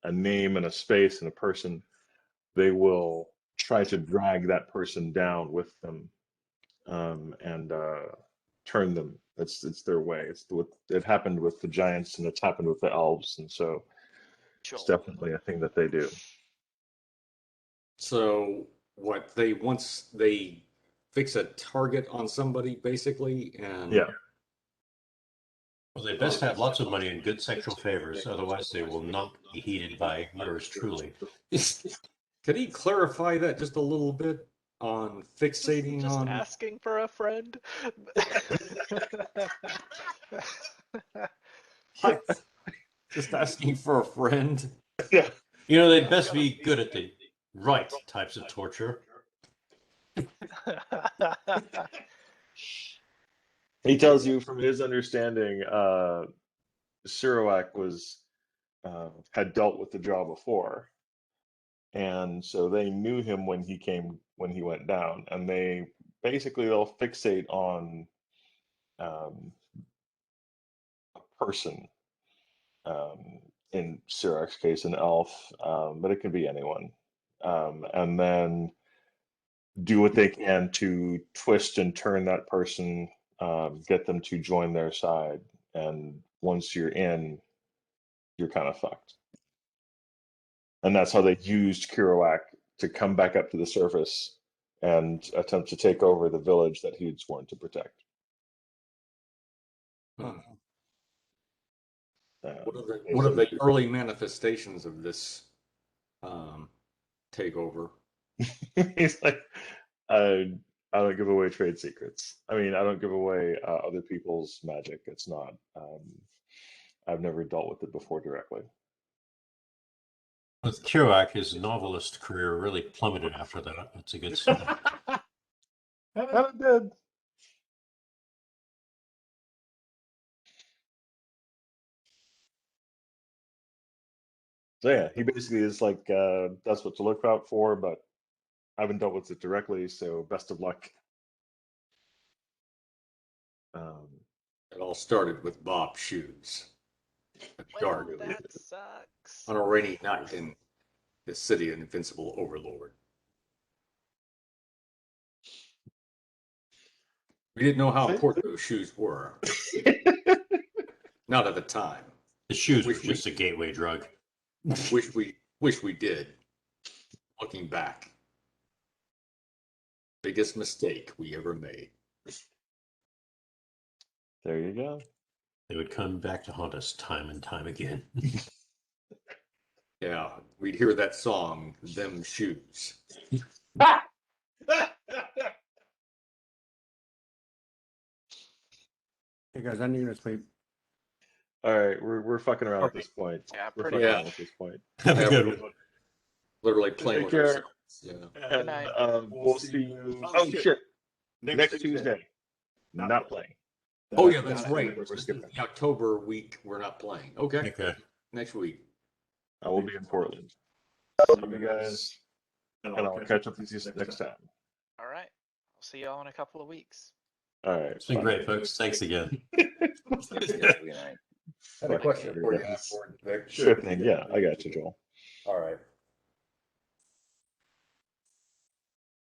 a name and a space and a person, they will try to drag that person down with them and turn them. It's their way. It happened with the giants and it's happened with the elves, and so it's definitely a thing that they do. So once they fix a target on somebody, basically, and Yeah. Well, they best have lots of money and good sexual favors, otherwise they will not be heeded by yours truly. Could he clarify that just a little bit on fixating Just on? asking for a friend. Just asking for a friend. Yeah. You know, they'd best be good at the right types of torture. He tells you from his understanding, Siroak had dealt with the Drow before, and so they knew him when he went down, and they'll fixate on a person. In Siroak's case, an elf, but it could be anyone, and then do what they can to twist and turn that person, get them to join their side, and once you're in, you're kind of fucked. And that's how they used Kerouac to come back up to the surface and attempt to take over the village that he had sworn to protect. What are the early manifestations of this takeover? He's like, I don't give away trade secrets. I mean, I don't give away other people's magic. It's not. I've never dealt with it before directly. With Kerouac, his novelist career really plummeted after that. That's a good sign. And it did. So yeah, he basically is like, that's what to look out for, but I haven't dealt with it directly, so best of luck. It all started with Bob's shoes. Well, that sucks. On a rainy night in the city of Invincible Overlord. We didn't know how important those shoes were. Not at the time. The shoes were just a gateway drug. Wish we did. Looking back. Biggest mistake we ever made. There you go. They would come back to haunt us time and time again. Yeah, we'd hear that song, Them Shoes. Hey guys, I need to sleep. All right, we're fucking around at this point. Yeah, We're pretty fucking much. around at this point. Have a good one. Literally playing Take with care. ourselves. Yeah. Good night. We'll see you. Oh shit! Next Tuesday, not playing. Oh yeah, that's right. We're skipping. The October week we're not playing. Okay. Okay. Next week. I will be in Portland. Love you guys, and I'll catch up with you next time. All right. I'll see y'all in a couple of weeks. All right. It's been great, folks. Thanks again. I had a question for you, Vic. Sure thing. Yeah, I got you, Joel. All right.